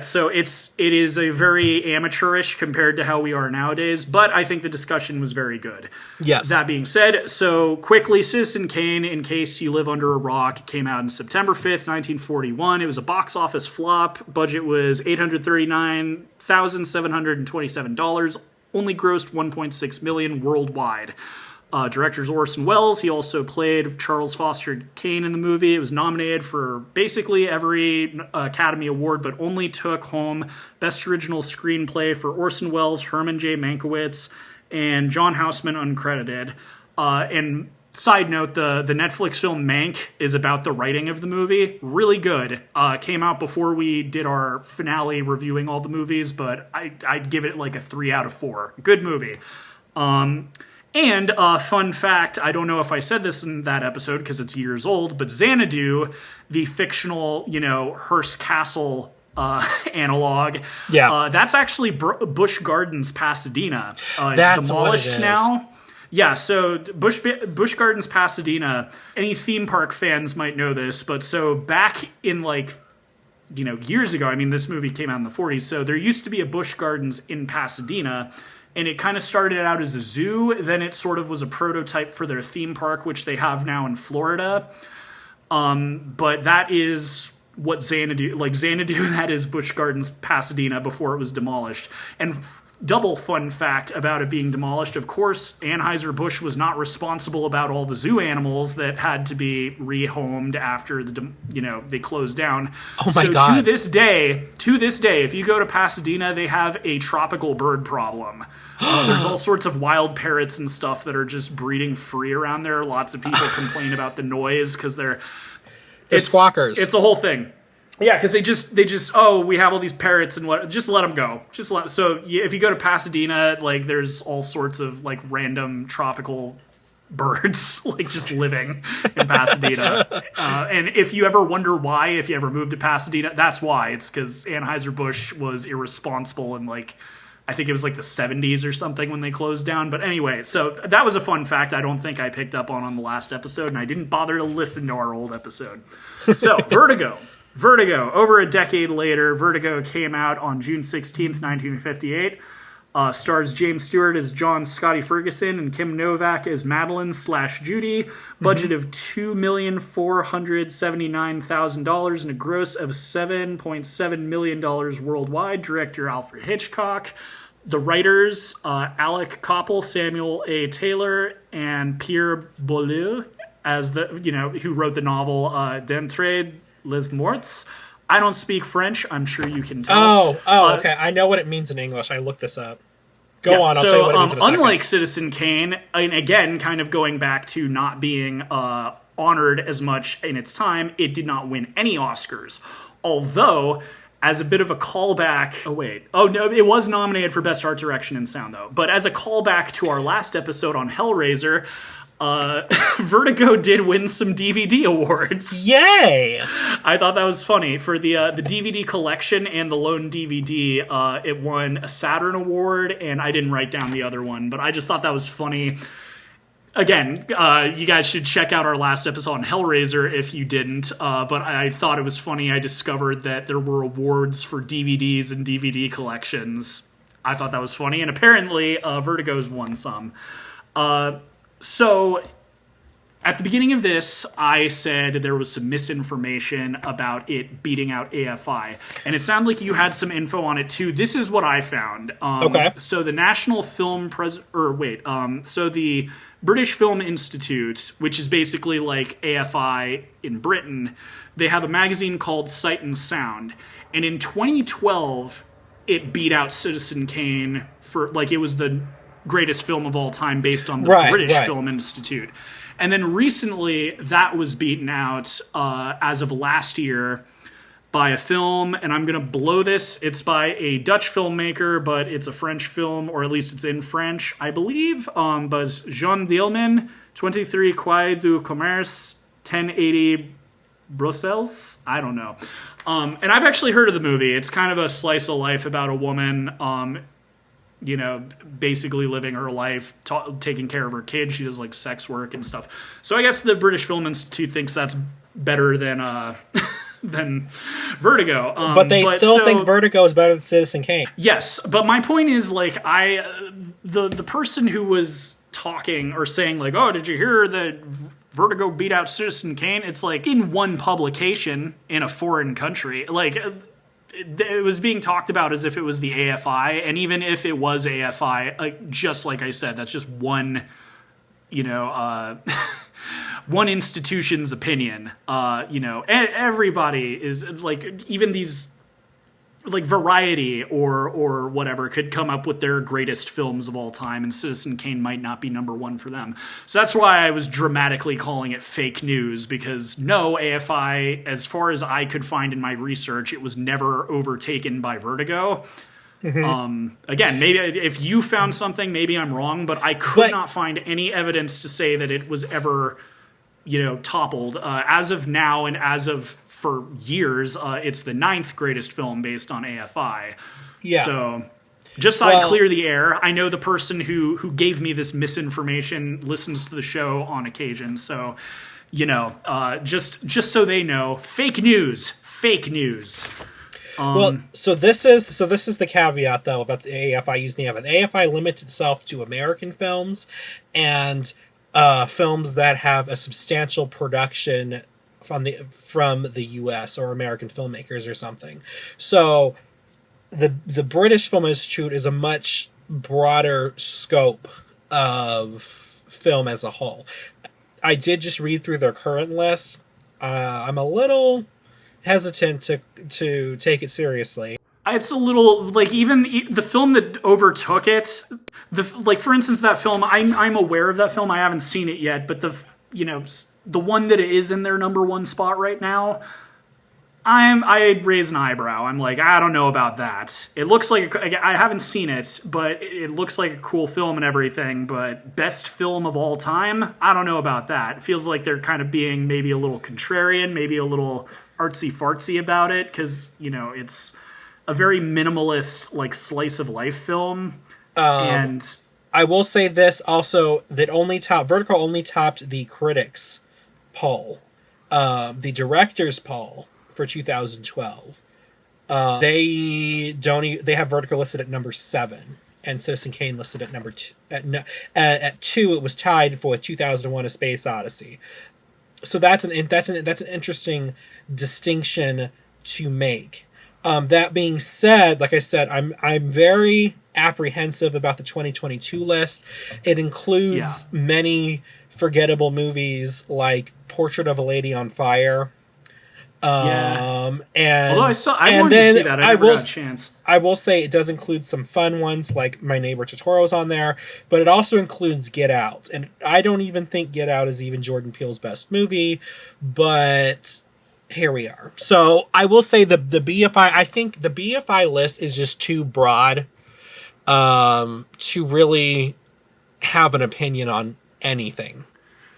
So it is a very amateurish compared to how we are nowadays, but I think the discussion was very good. Yes. That being said, so quickly, Citizen Kane, in case you live under a rock, came out on September 5th, 1941. It was a box office flop. Budget was $839,727. Only grossed $1.6 million worldwide. Director's Orson Welles. He also played Charles Foster Kane in the movie. It was nominated for basically every Academy Award, but only took home Best Original Screenplay for Orson Welles, Herman J. Mankiewicz, and John Houseman, uncredited. And side note, the Netflix film Mank is about the writing of the movie. Really good. Came out before we did our finale reviewing all the movies, but I'd give it like a 3 out of 4. Good movie. And fun fact, I don't know if I said this in that episode because it's years old, but Xanadu, the fictional, Hearst Castle analog, that's actually Busch Gardens, Pasadena. It's demolished now. Yeah, so Busch Gardens, Pasadena, any theme park fans might know this, but so back in years ago, I mean, this movie came out in the 40s, so there used to be a Busch Gardens in Pasadena, and it kind of started out as a zoo, then it sort of was a prototype for their theme park, which they have now in Florida. But that is what Xanadu, that is Busch Gardens, Pasadena before it was demolished. And double fun fact about it being demolished, of course, Anheuser-Busch was not responsible about all the zoo animals that had to be rehomed after they closed down. Oh my God. To this day, if you go to Pasadena, they have a tropical bird problem. There's all sorts of wild parrots and stuff that are just breeding free around there. Lots of people complain about the noise because they're squawkers. It's a whole thing. Yeah, because they just we have all these parrots and what? Just let them go. So if you go to Pasadena, there's all sorts of random tropical birds just living in Pasadena. And if you ever wonder why, if you ever moved to Pasadena, that's why. It's because Anheuser-Busch was irresponsible and I think it was the 70s or something when they closed down. But anyway, so that was a fun fact I don't think I picked up on the last episode, and I didn't bother to listen to our old episode. So, Vertigo, over a decade later, Vertigo came out on June 16th, 1958. Stars James Stewart as John Scotty Ferguson and Kim Novak as Madeline/Judy. Budget of $2,479,000 and a gross of $7.7 million worldwide. Director Alfred Hitchcock. The writers, Alec Koppel, Samuel A. Taylor, and Pierre Boileau, as who wrote the novel D'Entrée les Morts. I don't speak French. I'm sure you can tell. Okay. I know what it means in English. I looked this up. Go on. I'll tell you what it means in a second. Unlike Citizen Kane, and again, kind of going back to not being honored as much in its time, it did not win any Oscars. Although, as a bit of a callback. Oh, wait. Oh, no, it was nominated for Best Art Direction and Sound, though. But as a callback to our last episode on Hellraiser, Vertigo did win some DVD awards. Yay! I thought that was funny. For the DVD collection and the lone DVD, it won a Saturn Award, and I didn't write down the other one, but I just thought that was funny. Again, you guys should check out our last episode on Hellraiser if you didn't, but I thought it was funny. I discovered that there were awards for DVDs and DVD collections. I thought that was funny, and apparently Vertigo's won some. So, at the beginning of this, I said there was some misinformation about it beating out AFI. And it sounded like you had some info on it, too. This is what I found. Okay. So, the National Film... so the British Film Institute, which is basically like AFI in Britain, they have a magazine called Sight and Sound. And in 2012, it beat out Citizen Kane for... Like, it was the greatest film of all time based on the British Film Institute. And then recently, that was beaten out as of last year by a film, and I'm going to blow this. It's by a Dutch filmmaker, but it's a French film, or at least it's in French, I believe. But Jean Dielman, 23 Quai du Commerce, 1080 Bruxelles? I don't know. And I've actually heard of the movie. It's kind of a slice of life about a woman basically living her life, taking care of her kids. She does like sex work and stuff. So I guess the British Film Institute thinks that's better than than Vertigo. But they still think Vertigo is better than Citizen Kane. Yes, but my point is, like, the person who was talking or saying, like, oh, did you hear that Vertigo beat out Citizen Kane? It's like in one publication in a foreign country. Like, it was being talked about as if it was the AFI, and even if it was AFI, just like I said, that's just one, one institution's opinion. Everybody is like, even these, like Variety or whatever could come up with their greatest films of all time, and Citizen Kane might not be number one for them. So that's why I was dramatically calling it fake news, because no, AFI, as far as I could find in my research, it was never overtaken by Vertigo. Mm-hmm. Again, maybe if you found something, maybe I'm wrong, but I could not find any evidence to say that it was ever, toppled. As of now, and as of for years, it's the 9th greatest film based on AFI. Yeah. So, just so I clear the air, I know the person who gave me this misinformation listens to the show on occasion. So, just so they know, fake news. So this is the caveat though about the AFI using the AFI. The AFI limits itself to American films and films that have a substantial production from the U.S. or American filmmakers or something. So the British Film Institute is a much broader scope of film as a whole. I did just read through their current list. I'm a little hesitant to take it seriously. It's a little, like, even the film that overtook it, for instance, that film, I'm aware of that film. I haven't seen it yet, but the one that is in their number one spot right now, I raise an eyebrow. I'm like, I don't know about that. It looks like, I haven't seen it, but it looks like a cool film and everything, but best film of all time? I don't know about that. It feels like they're kind of being maybe a little contrarian, maybe a little artsy-fartsy about it, because, it's a very minimalist, like, slice of life film. And I will say this also, that Vertigo only topped the critics poll. The director's poll for 2012. They have Vertigo listed at number 7 and Citizen Kane listed at number 2. At 2, it was tied for 2001: A Space Odyssey. So that's an interesting distinction to make. That being said, like I said, I'm very apprehensive about the 2022 list. It includes many forgettable movies like Portrait of a Lady on Fire. And although I wanted to see that, I never got a chance. I will say it does include some fun ones, like My Neighbor Totoro's on there, but it also includes Get Out, and I don't even think Get Out is even Jordan Peele's best movie, but here we are. So I will say the BFI. I think the BFI list is just too broad to really have an opinion on anything.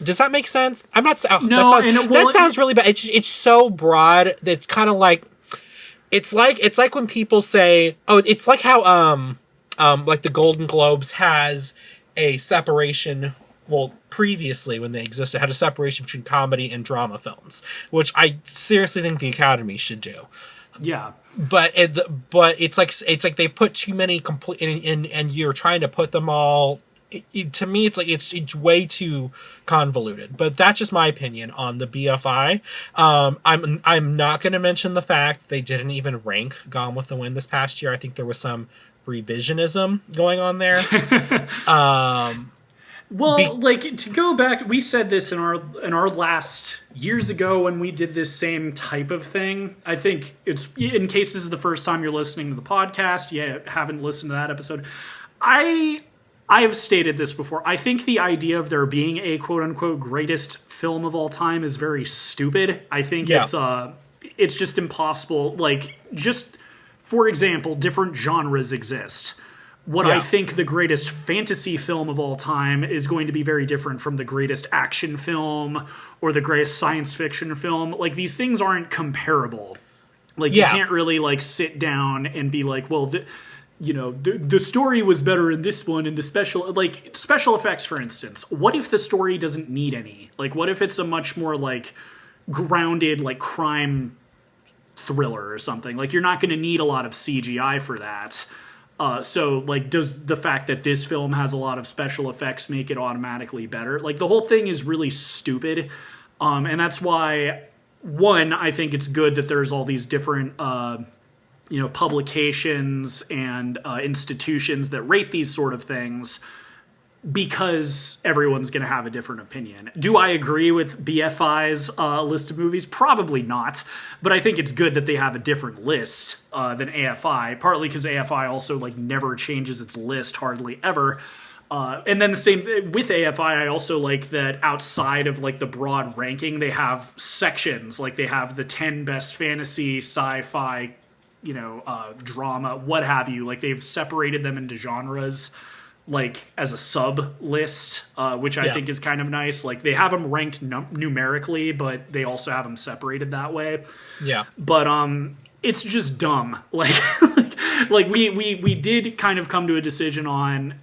Does that make sense? I'm not. Oh, No, that sounds really bad. It's so broad that it's kind of like. It's like when people say, oh, it's like how like the Golden Globes has a separation. Well, previously when they existed, had a separation between comedy and drama films, which I seriously think the Academy should do. Yeah. But it's like they put too many complete in and you're trying to put them all. To me, it's like it's way too convoluted. But that's just my opinion on the BFI. I'm not going to mention the fact they didn't even rank Gone with the Wind this past year. I think there was some revisionism going on there. Well, like, to go back, we said this in our last years ago when we did this same type of thing. I think it's, in case this is the first time you're listening to the podcast, you haven't listened to that episode. I have stated this before. I think the idea of there being a quote unquote greatest film of all time is very stupid. I think it's just impossible. Like, just for example, different genres exist. I think the greatest fantasy film of all time is going to be very different from the greatest action film or the greatest science fiction film. Like, these things aren't comparable. Like, you can't really, like, sit down and be like, well, the story was better in this one, and the special effects, for instance. What if the story doesn't need any? Like, what if it's a much more, like, grounded, like, crime thriller or something? Like, you're not going to need a lot of CGI for that. So, like, does the fact that this film has a lot of special effects make it automatically better? Like, the whole thing is really stupid. And that's why, one, I think it's good that there's all these different, publications and institutions that rate these sort of things, because everyone's going to have a different opinion. Do I agree with BFI's list of movies? Probably not. But I think it's good that they have a different list than AFI, partly because AFI also, like, never changes its list hardly ever. And then the same with AFI, I also like that outside of, like, the broad ranking, they have sections. Like, they have the 10 best fantasy, sci-fi, drama, what have you. Like, they've separated them into genres, like, as a sub list, which I think is kind of nice. Like, they have them ranked numerically, but they also have them separated that way. Yeah. But it's just dumb. Like, we did kind of come to a decision on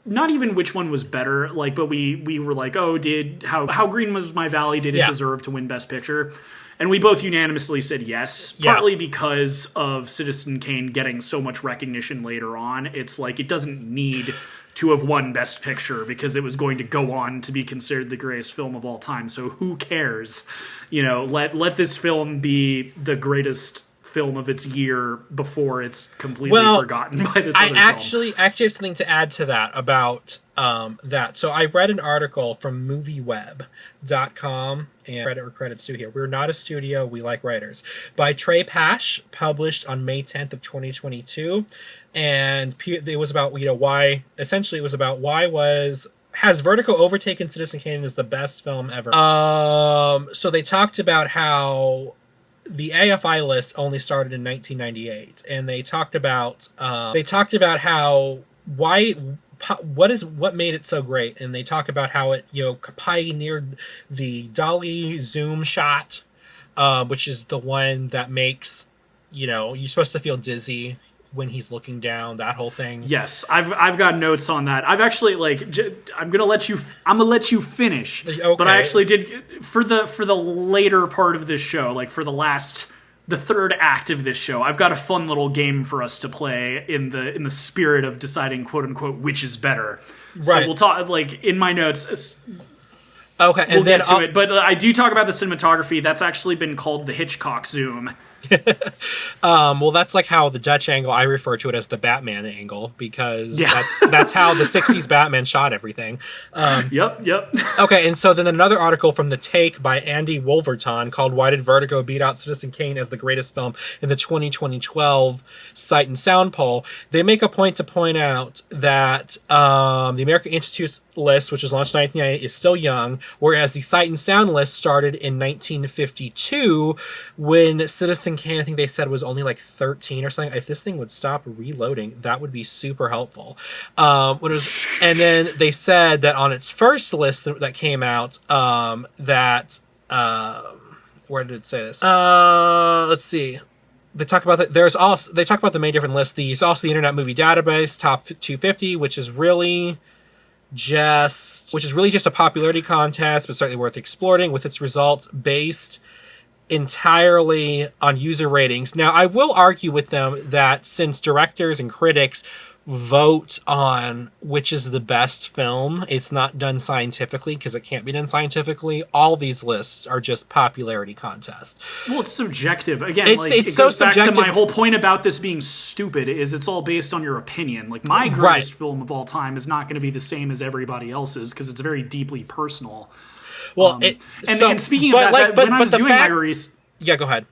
not even which one was better. Like, but we were like, oh, how Green Was My Valley? Did it deserve to win Best Picture? And we both unanimously said yes, partly because of Citizen Kane getting so much recognition later on. It's like, it doesn't need to have won Best Picture because it was going to go on to be considered the greatest film of all time. So who cares? Let this film be the greatest film of its year before it's completely forgotten by this other film. I actually have something to add to that about that. So I read an article from movieweb.com, and credit where credit's due here. We're not a studio, we like writers, by Trey Pash, published on May 10th of 2022. And it was about, why has Vertigo overtaken Citizen Kane as the best film ever? So they talked about how the AFI list only started in 1998, and they talked about how what made it so great, and they talk about how it pioneered the dolly zoom shot, which is the one that makes you're supposed to feel dizzy when he's looking down, that whole thing. Yes, I've got notes on that. I've actually, like, I'm gonna let you finish. Okay. But I actually did for the later part of this show, like for the third act of this show. I've got a fun little game for us to play in the spirit of deciding, quote unquote, which is better. Right. So we'll talk, like, in my notes. Okay, and we'll get to it. But I do talk about the cinematography. That's actually been called the Hitchcock zoom. Well, that's like how the Dutch angle, I refer to it as the Batman angle, because that's how the 60s Batman shot everything. Yep. Okay, and so then another article from The Take by Andy Wolverton called Why Did Vertigo Beat Out Citizen Kane as the Greatest Film in the 2012 Sight and Sound poll. They make a point to point out that the American Institute's list, which was launched in 1998, is still young, whereas the Sight and Sound list started in 1952 when Citizen Kane, I think they said, was only like 13 or something. If this thing would stop reloading, that would be super helpful. And then they said that on its first list that came out, where did it say this? Let's see. They talk about that. They talk about the many different lists. There's also the Internet Movie Database Top 250, which is really just a popularity contest, but certainly worth exploring, with its results based entirely on user ratings. Now, I will argue with them that since directors and critics vote on which is the best film, it's not done scientifically, because it can't be done scientifically. All these lists are just popularity contests. Well, it's subjective. Again, it goes so back subjective. to my whole point about this being stupid, is it's all based on your opinion. Like, my greatest film of all time is not going to be the same as everybody else's, because it's very deeply personal. Well, and speaking of that, when I was doing my research... Yeah, go ahead.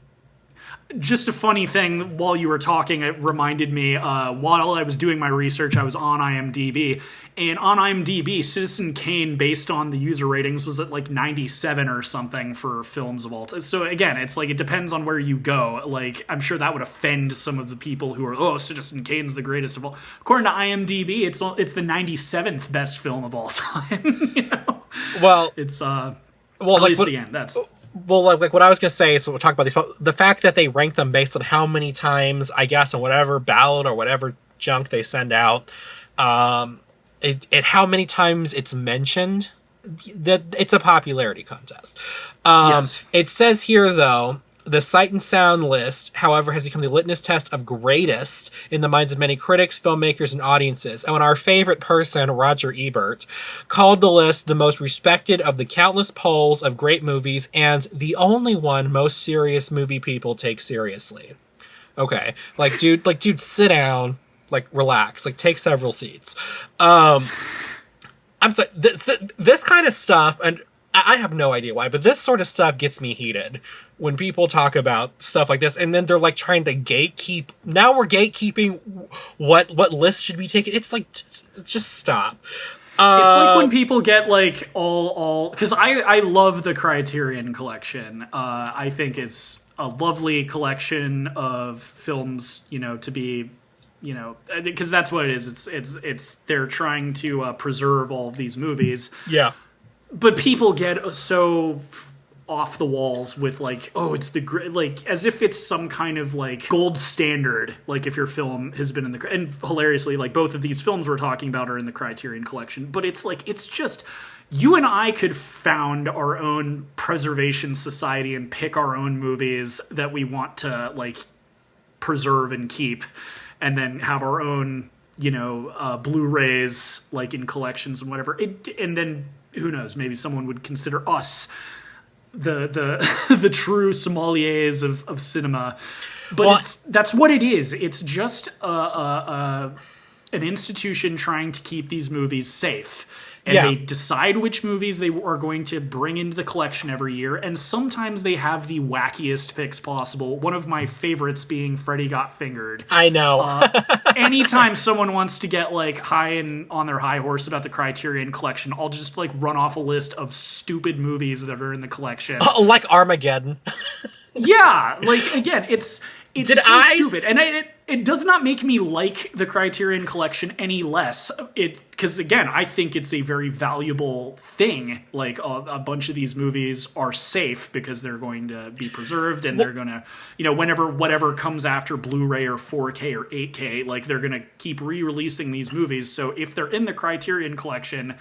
Just a funny thing, while you were talking, it reminded me, while I was doing my research, I was on IMDb, and on IMDb, Citizen Kane, based on the user ratings, was at like 97 or something for films of all time. So again, it's like, it depends on where you go. Like, I'm sure that would offend some of the people who are, Citizen Kane's the greatest of all. According to IMDb, it's the 97th best film of all time. You know? Well, it's well, at like, least again, that's... Well, like what I was going to say, so we'll talk about these. The fact that they rank them based on how many times, I guess, on whatever ballot or whatever junk they send out, how many times it's mentioned, that it's a popularity contest. Yes. It says here, though, the Sight and Sound list, however, has become the litmus test of greatest in the minds of many critics, filmmakers, and audiences. And when our favorite person, Roger Ebert, called the list the most respected of the countless polls of great movies and the only one most serious movie people take seriously. Okay. Dude, sit down, relax, take several seats. I'm sorry, this kind of stuff, and I have no idea why, but this sort of stuff gets me heated when people talk about stuff like this, and then they're trying to gatekeep. Now we're gatekeeping what list should be taken. It's just stop. It's like when people get all because I love the Criterion Collection. I think it's a lovely collection of films, to be, because that's what it is. It's they're trying to preserve all of these movies. Yeah. But people get so off the walls with it's the great, as if it's some kind of gold standard, if your film has been in the, and hilariously both of these films we're talking about are in the Criterion Collection, but it's just, you and I could found our own preservation society and pick our own movies that we want to preserve and keep, and then have our own Blu-rays in collections and whatever, and then who knows, maybe someone would consider us the true sommeliers of cinema. But that's what it is. It's just an institution trying to keep these movies safe. And they decide which movies they are going to bring into the collection every year. And sometimes they have the wackiest picks possible. One of my favorites being Freddy Got Fingered. I know. Anytime someone wants to get high and on their high horse about the Criterion Collection, I'll just run off a list of stupid movies that are in the collection. Like Armageddon. Yeah, again, it's stupid, and it does not make me like the Criterion Collection any less. Because again, I think it's a very valuable thing. A bunch of these movies are safe because they're going to be preserved, and they're going to, whatever comes after Blu-ray or 4K or 8K, they're going to keep re-releasing these movies. So if they're in the Criterion Collection,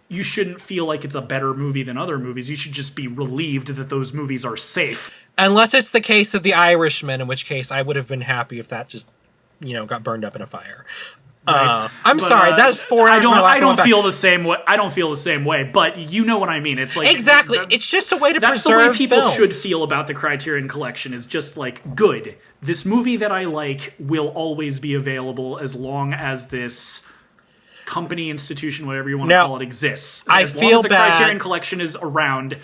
you shouldn't feel like it's a better movie than other movies. You should just be relieved that those movies are safe. Unless it's the case of The Irishman, in which case I would have been happy if that just, got burned up in a fire. Right. I'm sorry, that is 4 hours of my life. I don't feel the same way. I don't feel the same way, but you know what I mean. It's exactly. It's just a way to preserve. That's the way people films should feel about the Criterion Collection. Is just good. This movie that I like will always be available as long as this company, institution, whatever you want to call it, exists. As long as the Criterion Collection is around,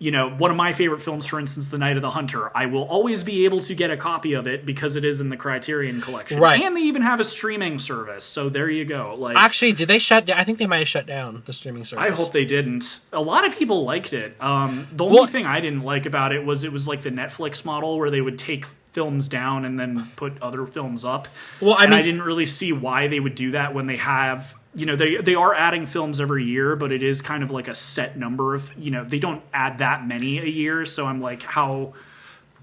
one of my favorite films, for instance, The Night of the Hunter, I will always be able to get a copy of it because it is in the Criterion Collection. Right. And they even have a streaming service, so there you go. Like, actually, did they shut down? I think they might have shut down the streaming service. I hope they didn't. A lot of people liked it. The only thing I didn't like about it was like the Netflix model where they would take films down and then put other films up. Well, I didn't really see why they would do that when they have... they are adding films every year, but it is kind of like a set number of, they don't add that many a year. So I'm like, how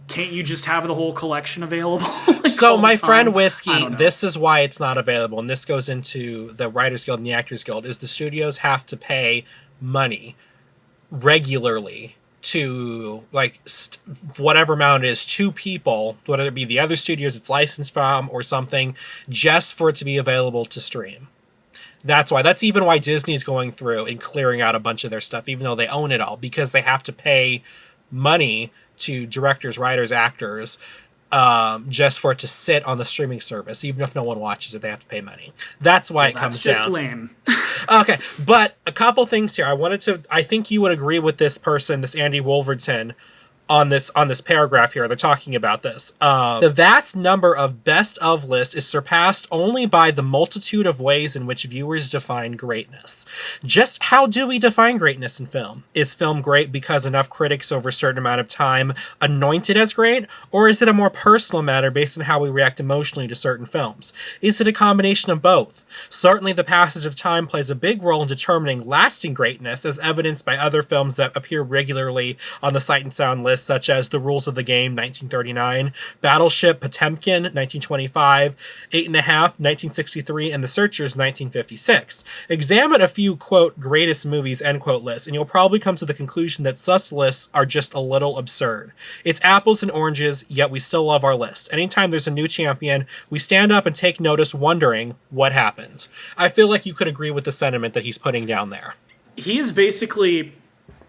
can't you just have the whole collection available? So my friend Whiskey, this is why it's not available. And this goes into the Writers Guild and the Actors Guild, is the studios have to pay money regularly to whatever amount it is to people, whether it be the other studios it's licensed from or something, just for it to be available to stream. That's even why Disney's going through and clearing out a bunch of their stuff, even though they own it all, because they have to pay money to directors, writers, actors, just for it to sit on the streaming service. Even if no one watches it, they have to pay money. That's why it comes down. That's just lame. Okay, but a couple things here. I think you would agree with this person, this Andy Wolverton, on this paragraph here. They're talking about this. The vast number of best of lists is surpassed only by the multitude of ways in which viewers define greatness. Just how do we define greatness in film? Is film great because enough critics over a certain amount of time anoint it as great? Or is it a more personal matter based on how we react emotionally to certain films? Is it a combination of both? Certainly the passage of time plays a big role in determining lasting greatness, as evidenced by other films that appear regularly on the Sight and Sound list, such as The Rules of the Game, 1939, Battleship Potemkin, 1925, 8½, 1963, and The Searchers, 1956. Examine a few, quote, greatest movies, end quote, lists, and you'll probably come to the conclusion that such lists are just a little absurd. It's apples and oranges, yet we still love our lists. Anytime there's a new champion, we stand up and take notice, wondering what happened. I feel like you could agree with the sentiment that he's putting down there. He is basically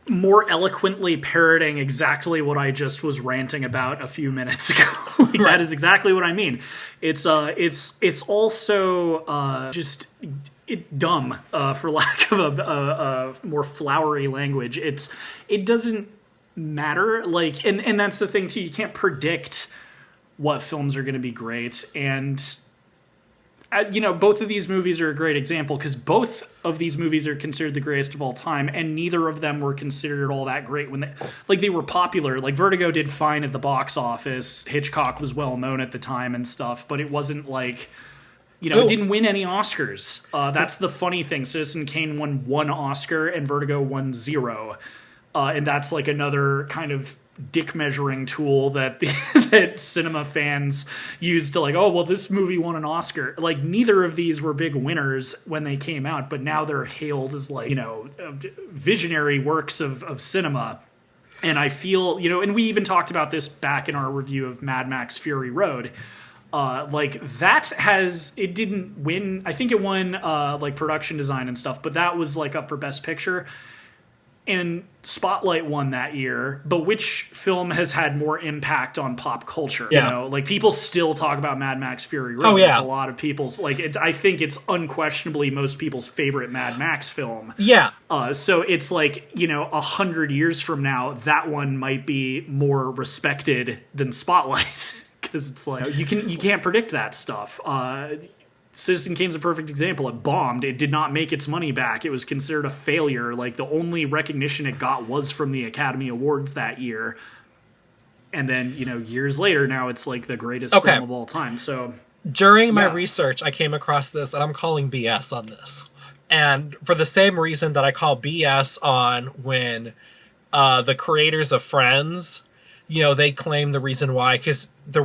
more eloquently parroting exactly what I just was ranting about a few minutes ago. Right. That is exactly what I mean. It's also just dumb, for lack of a more flowery language. It doesn't matter. And that's the thing too. You can't predict what films are going to be great, and both of these movies are a great example because both of these movies are considered the greatest of all time, and neither of them were considered all that great when they were popular. Like Vertigo did fine at the box office. Hitchcock was well known at the time and stuff, but it wasn't like, it didn't win any Oscars. That's the funny thing. Citizen Kane won 1 Oscar and Vertigo won 0. And that's like another kind of dick measuring tool that that cinema fans use to this movie won an Oscar. Like, neither of these were big winners when they came out, but now they're hailed as visionary works of cinema. And I feel, and we even talked about this back in our review of Mad Max Fury Road. It didn't win. I think it won production design and stuff, but that was up for Best Picture. And Spotlight won that year, but which film has had more impact on pop culture? Yeah. People still talk about Mad Max Fury Road. Oh, yeah. It's a lot of people's, I think it's unquestionably most people's favorite Mad Max film. Yeah. So it's 100 years from now, that one might be more respected than Spotlight. Because it's you can't predict that stuff. Citizen Kane's a perfect example. It bombed. It did not make its money back. It was considered a failure. The only recognition it got was from the Academy Awards that year. And then, years later, now it's the greatest film of all time. So during my research, I came across this, and I'm calling BS on this. And for the same reason that I call BS on when the creators of Friends, they claim the reason why, because the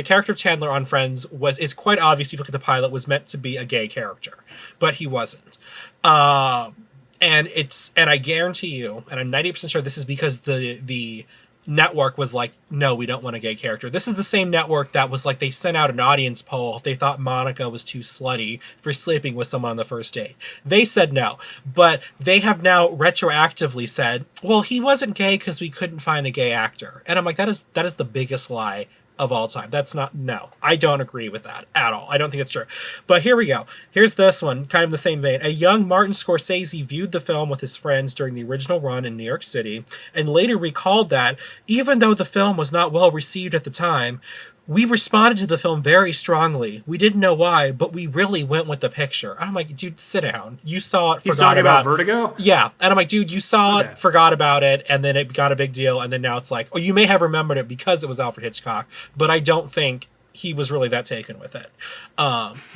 character of Chandler on Friends is quite obvious. If you look at the pilot, was meant to be a gay character, but he wasn't. And I guarantee you, and I'm 90% sure this is because the network was no, we don't want a gay character. This is the same network that was they sent out an audience poll if they thought Monica was too slutty for sleeping with someone on the first date. They said no, but they have now retroactively said, well, he wasn't gay because we couldn't find a gay actor. And I'm that is the biggest lie of all time. That's not, no, I don't agree with that at all. I don't think it's true. But here we go. Here's this one, kind of the same vein. A young Martin Scorsese viewed the film with his friends during the original run in New York City and later recalled that even though the film was not well received at the time, we responded to the film very strongly. We didn't know why, but we really went with the picture. And I'm like, dude, sit down. You saw it, He's forgot talking about Vertigo? Yeah. And I'm like, dude, you saw Okay. it, forgot about it, and then it got a big deal, and then now it's like, oh, you may have remembered it because it was Alfred Hitchcock, but I don't think he was really that taken with it.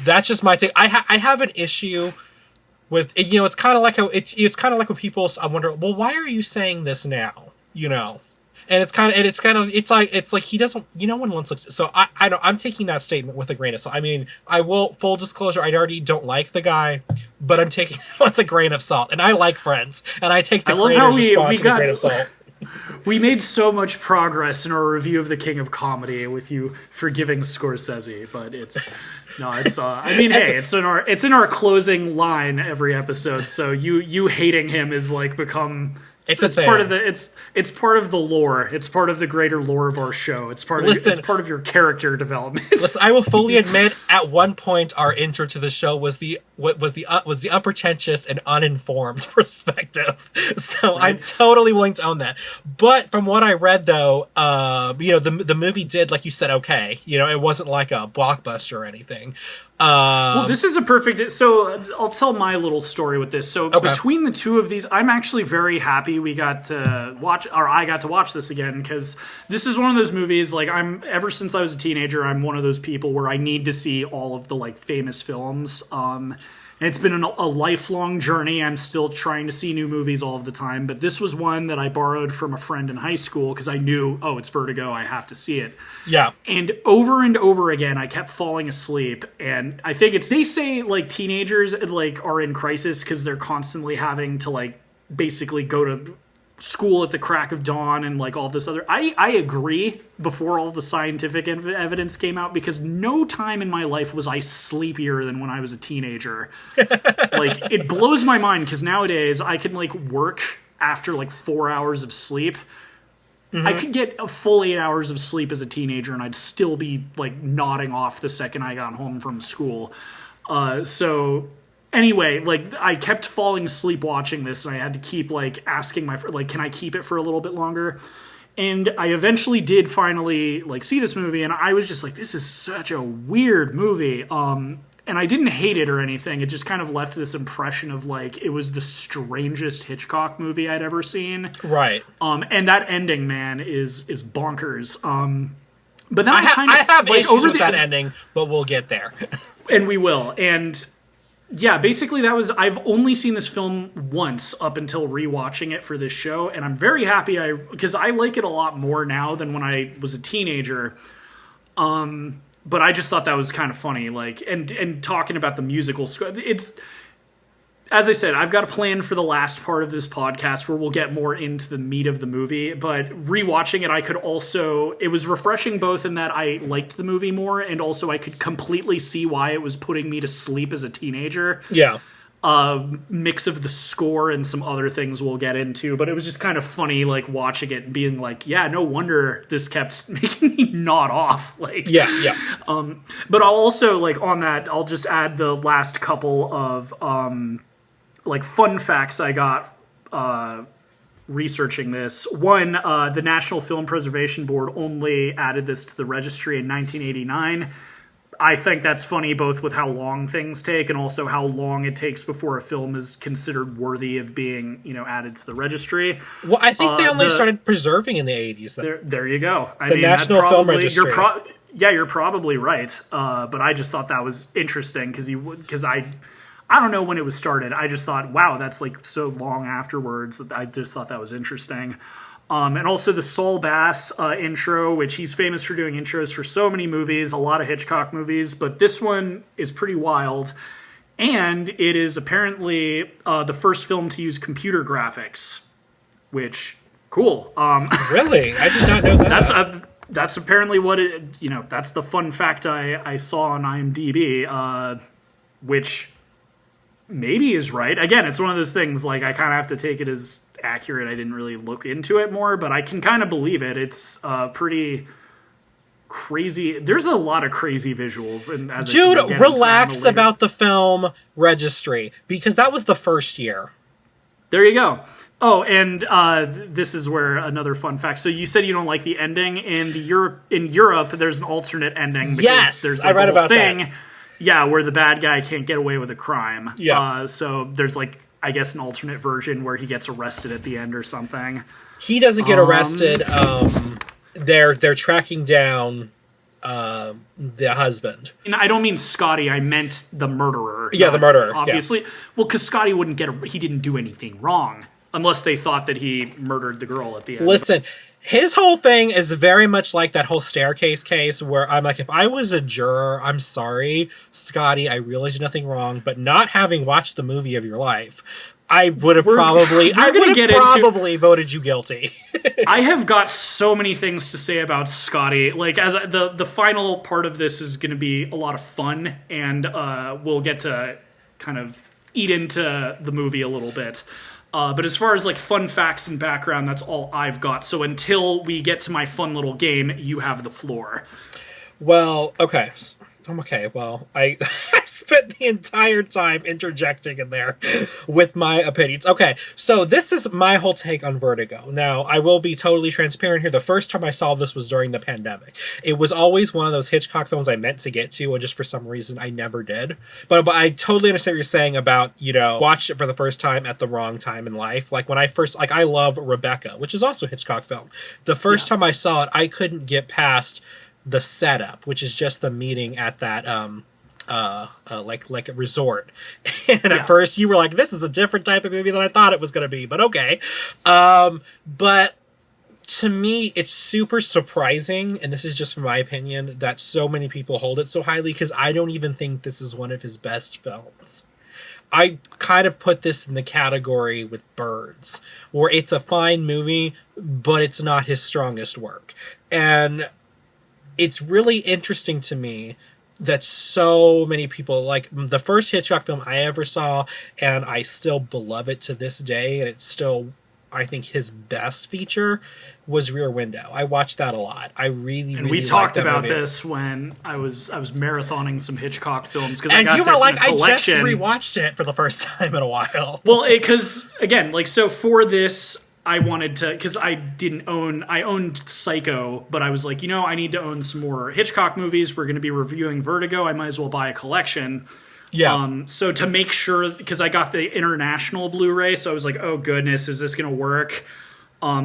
That's just my take. I have an issue with, you know, it's kind of like how it's kind of like when people, I wonder, well, why are you saying this now? You know? And it's like he doesn't, you know, when one looks, so I don't, I'm taking that statement with a grain of salt. I mean, I will, full disclosure, I already don't like the guy, but I'm taking it with a grain of salt, and I like Friends, and I take the creator's response with a grain of salt. We made so much progress in our review of The King of Comedy with you forgiving Scorsese, but it's I mean, hey, it's in our closing line every episode. So you hating him is like become it's part of the it's part of the lore. It's part of the greater lore of our show. It's part of your character development. Listen, I will fully admit, at one point, our intro to the show was the unpretentious and uninformed perspective. So right. I'm totally willing to own that. But from what I read, though, you know, the movie did, like you said, okay. You know, it wasn't like a blockbuster or anything. Well, this is a perfect. So I'll tell my little story with this. So between the two of these, I'm actually very happy we got to watch, or I got to watch this again, because this is one of those movies. Like ever since I was a teenager, I'm one of those people where I need to see all of the like famous films. And it's been a lifelong journey. I'm still trying to see new movies all of the time. But this was one that I borrowed from a friend in high school because I knew, oh, it's Vertigo. I have to see it. Yeah. And over again, I kept falling asleep. And I think they say like teenagers like are in crisis because they're constantly having to like basically go to school at the crack of dawn and like all this other. I agree before all the scientific evidence came out, because no time in my life was I sleepier than when I was a teenager. Like it blows my mind because nowadays I can like work after like 4 hours of sleep. Mm-hmm. I could get a full 8 hours of sleep as a teenager and I'd still be like nodding off the second I got home from school. So anyway, like I kept falling asleep watching this, and I had to keep like asking my friend, like, can I keep it for a little bit longer? And I eventually did finally like see this movie, and I was just like, this is such a weird movie. And I didn't hate it or anything. It just kind of left this impression of like it was the strangest Hitchcock movie I'd ever seen. Right. And that ending, man, is bonkers. But then I have like, issues with that ending, but we'll get there. And we will. And yeah, basically I've only seen this film once up until rewatching it for this show, and I'm very happy because I like it a lot more now than when I was a teenager. But I just thought that was kind of funny, like, and talking about the musical score, it's, as I said, I've got a plan for the last part of this podcast where we'll get more into the meat of the movie, but rewatching it, it was refreshing both in that I liked the movie more, and also I could completely see why it was putting me to sleep as a teenager. Yeah. Mix of the score and some other things we'll get into, but it was just kind of funny, like, watching it and being like, yeah, no wonder this kept making me nod off. Like, yeah. But I'll also, like, on that, I'll just add the last couple of, like, fun facts I got researching this. One, the National Film Preservation Board only added this to the registry in 1989. I think that's funny, both with how long things take and also how long it takes before a film is considered worthy of being, you know, added to the registry. Well, I think they only started preserving in the 80s. There you go. The National Film Registry. You're probably right. But I just thought that was interesting because I don't know when it was started. I just thought, wow, that's like so long afterwards. That I just thought that was interesting. And also the Saul Bass intro, which he's famous for doing intros for so many movies, a lot of Hitchcock movies, but this one is pretty wild. And it is apparently the first film to use computer graphics, which, cool. Really? I did not know that. That's apparently what it, you know, that's the fun fact I saw on IMDb, which maybe is right. Again, it's one of those things, like, I kind of have to take it as accurate. I didn't really look into it more, but I can kind of believe it. It's pretty crazy. There's a lot of crazy visuals. And as Dude, relax about the film Registry, because that was the first year. There you go. Oh, and this is where another fun fact. So you said you don't like the ending. In Europe, there's an alternate ending. Yes, there's I read about that. Yeah, where the bad guy can't get away with a crime. Yeah. So there's like, I guess, an alternate version where he gets arrested at the end or something. He doesn't get arrested. They're tracking down the husband. And I don't mean Scotty. I meant the murderer. Yeah, the murderer. Obviously. Yeah. Well, because Scotty wouldn't he didn't do anything wrong. Unless they thought that he murdered the girl at the end. Listen, his whole thing is very much like that whole staircase case where I'm like, if I was a juror, I'm sorry, Scotty, I realize nothing wrong, but not having watched the movie of your life, I would have probably voted you guilty. I have got so many things to say about Scotty. Like, as the final part of this is going to be a lot of fun, and we'll get to kind of eat into the movie a little bit. But as far as like fun facts and background, that's all I've got. So until we get to my fun little game, you have the floor. Well, okay. Okay, well, I spent the entire time interjecting in there with my opinions. Okay, so this is my whole take on Vertigo. Now, I will be totally transparent here. The first time I saw this was during the pandemic. It was always one of those Hitchcock films I meant to get to, and just for some reason I never did. But I totally understand what you're saying about, watched it for the first time at the wrong time in life. Like, when I first, I love Rebecca, which is also a Hitchcock film. The first time I saw it, I couldn't get past the setup, which is just the meeting at that like a resort. And at first you were like, this is a different type of movie than I thought it was going to be, but okay. But to me, it's super surprising, and this is just from my opinion, that so many people hold it so highly, because I don't even think this is one of his best films. I kind of put this in the category with Birds, where it's a fine movie, but it's not his strongest work. And it's really interesting to me that so many people, like, the first Hitchcock film I ever saw, and I still beloved it to this day, and it's still, I think, his best feature, was Rear Window. I watched that a lot. I really, and we talked about this when I was marathoning some Hitchcock films, because and you were like, I just rewatched it for the first time in a while. Well, because again, like, so for this, I wanted to, because I owned Psycho, but I was like, I need to own some more Hitchcock movies. We're going to be reviewing Vertigo. I might as well buy a collection. Yeah. So to make sure, because I got the international Blu-ray, so I was like, oh goodness, is this going to work?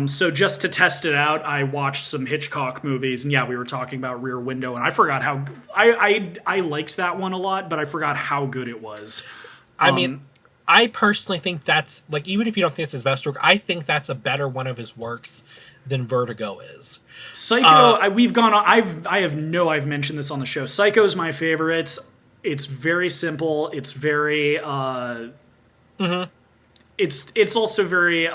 So just to test it out, I watched some Hitchcock movies, and yeah, we were talking about Rear Window, and I forgot how, I liked that one a lot, but I forgot how good it was. I mean, I personally think that's, like, even if you don't think it's his best work, I think that's a better one of his works than Vertigo is. Psycho, I've mentioned this on the show. Psycho is my favorite. It's very simple. It's very, it's also very,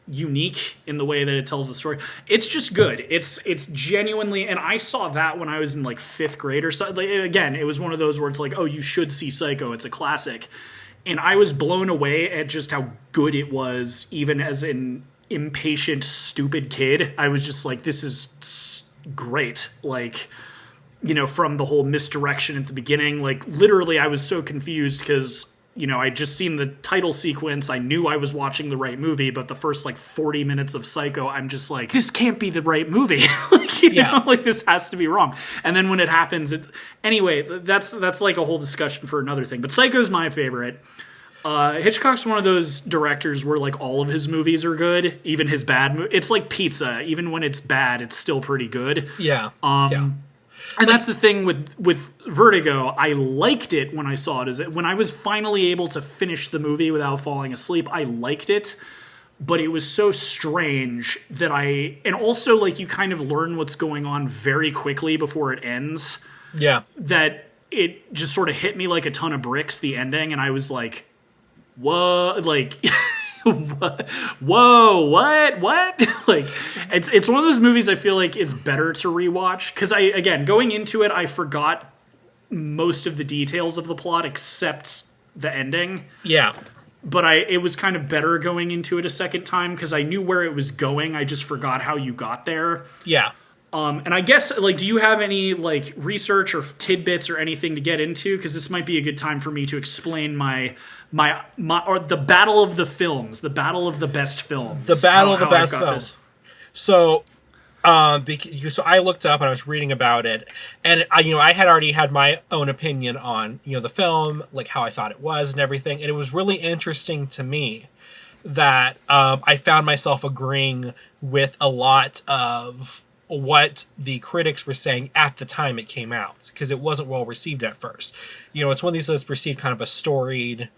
unique in the way that it tells the story. It's just good. It's genuinely, and I saw that when I was in like 5th grade or so. Like, again, it was one of those where it's like, oh, you should see Psycho. It's a classic. And I was blown away at just how good it was, even as an impatient, stupid kid. I was just like, this is great. Like, from the whole misdirection at the beginning, like, literally I was so confused because, I'd just seen the title sequence. I knew I was watching the right movie, but the first, 40 minutes of Psycho, I'm just like, this can't be the right movie. This has to be wrong. And then when it happens, anyway, that's like a whole discussion for another thing. But Psycho's my favorite. Hitchcock's one of those directors where, all of his movies are good, even his bad it's like pizza. Even when it's bad, it's still pretty good. Yeah. And that's the thing with Vertigo. I liked it when I saw it. When I was finally able to finish the movie without falling asleep, I liked it. But it was so strange that and also, you kind of learn what's going on very quickly before it ends. Yeah. That it just sort of hit me like a ton of bricks, the ending, and I was like, whoa, whoa, what? It's one of those movies I feel like is better to rewatch, because going into it, I forgot most of the details of the plot except the ending. Yeah. But it was kind of better going into it a second time, because I knew where it was going. I just forgot how you got there. Yeah. And I guess, like, do you have any, like, research or tidbits or anything to get into? Because this might be a good time for me to explain my or the battle of the films, the battle of the best films. The battle of the best films. So, so I looked up and I was reading about it, and I had already had my own opinion on the film, like how I thought it was and everything, and it was really interesting to me that I found myself agreeing with a lot of what the critics were saying at the time it came out, because it wasn't well received at first. It's one of these that's perceived kind of a storied,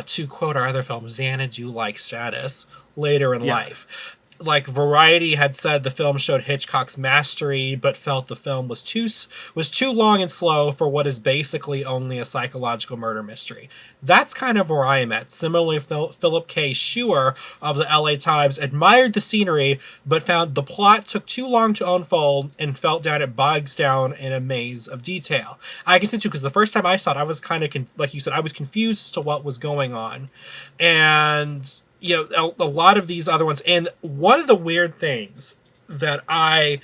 to quote our other film, Xanadu-like status later in life. Like Variety had said the film showed Hitchcock's mastery, but felt the film was too long and slow for what is basically only a psychological murder mystery. That's kind of where I am at. Similarly, Philip K. Scheuer of the LA Times admired the scenery, but found the plot took too long to unfold and felt down it bogs down in a maze of detail. I can see too, because the first time I saw it, I was kind of, like you said, I was confused as to what was going on. And a lot of these other ones. And one of the weird things that I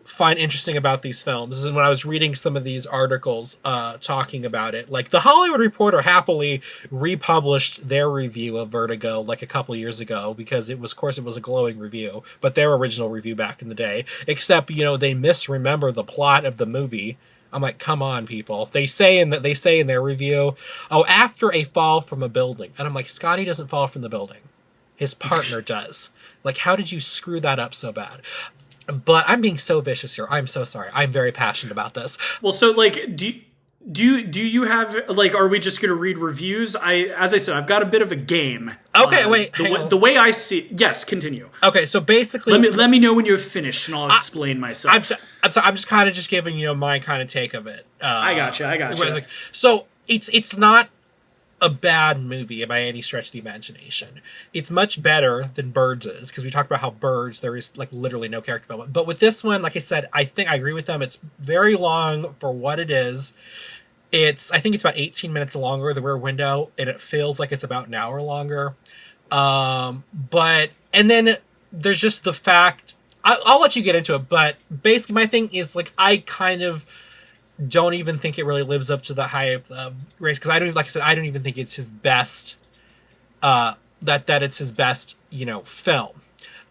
find interesting about these films is when I was reading some of these articles talking about it, like The Hollywood Reporter happily republished their review of Vertigo like a couple years ago, because it was a glowing review, but their original review back in the day, except, they misremember the plot of the movie. I'm like, come on, people. They say in their review, after a fall from a building. And I'm like, Scotty doesn't fall from the building. His partner does. Like, how did you screw that up so bad? But I'm being so vicious here. I'm so sorry. I'm very passionate about this. Well, so, like, do you have, like, are we just going to read reviews? As I said, I've got a bit of a game. Okay, wait. The way I see, yes, continue. Okay, so basically, let me know when you're finished, and I'll explain myself. I'm just kind of just giving my kind of take of it. I gotcha. So it's not a bad movie by any stretch of the imagination. It's much better than Birds is, because we talked about how Birds, there is like literally no character development. But with this one, like I said, I think I agree with them. It's very long for what it is. I think it's about 18 minutes longer, the Rear Window, and it feels like it's about an hour longer. And then there's just the fact, I'll let you get into it, but basically my thing is, like, I kind of don't even think it really lives up to the hype of Race, because I don't even think it's his best, that it's his best, film.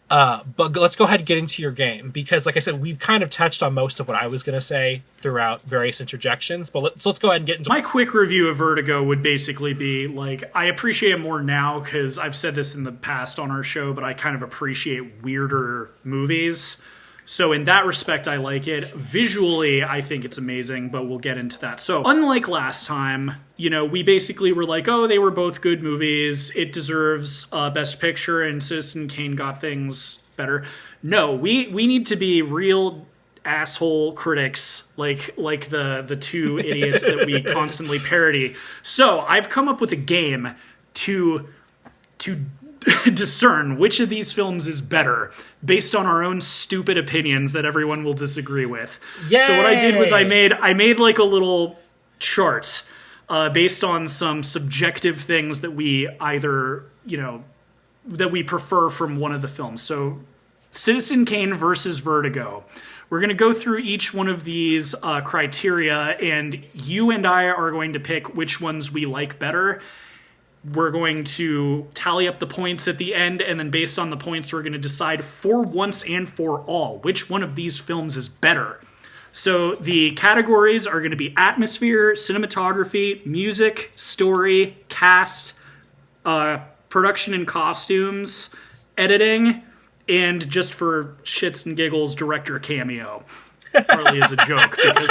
But let's go ahead and get into your game, because, like I said, we've kind of touched on most of what I was going to say throughout various interjections, but let's go ahead and get into... My quick review of Vertigo would basically be, like, I appreciate it more now, because I've said this in the past on our show, but I kind of appreciate weirder movies. So in that respect, I like it. Visually, I think it's amazing, but we'll get into that. So unlike last time, we basically were like, they were both good movies. It deserves Best Picture, and Citizen Kane got things better. No, we need to be real asshole critics, like the two idiots that we constantly parody. So I've come up with a game to discern which of these films is better based on our own stupid opinions that everyone will disagree with. Yay! So what I did was I made like a little chart based on some subjective things that we either, that we prefer from one of the films. So Citizen Kane versus Vertigo. We're going to go through each one of these criteria, and you and I are going to pick which ones we like better. We're going to tally up the points at the end, and then based on the points, we're going to decide for once and for all which one of these films is better. So the categories are going to be atmosphere, cinematography, music, story, cast, production and costumes, editing, and just for shits and giggles, director cameo. Partly as a joke, because...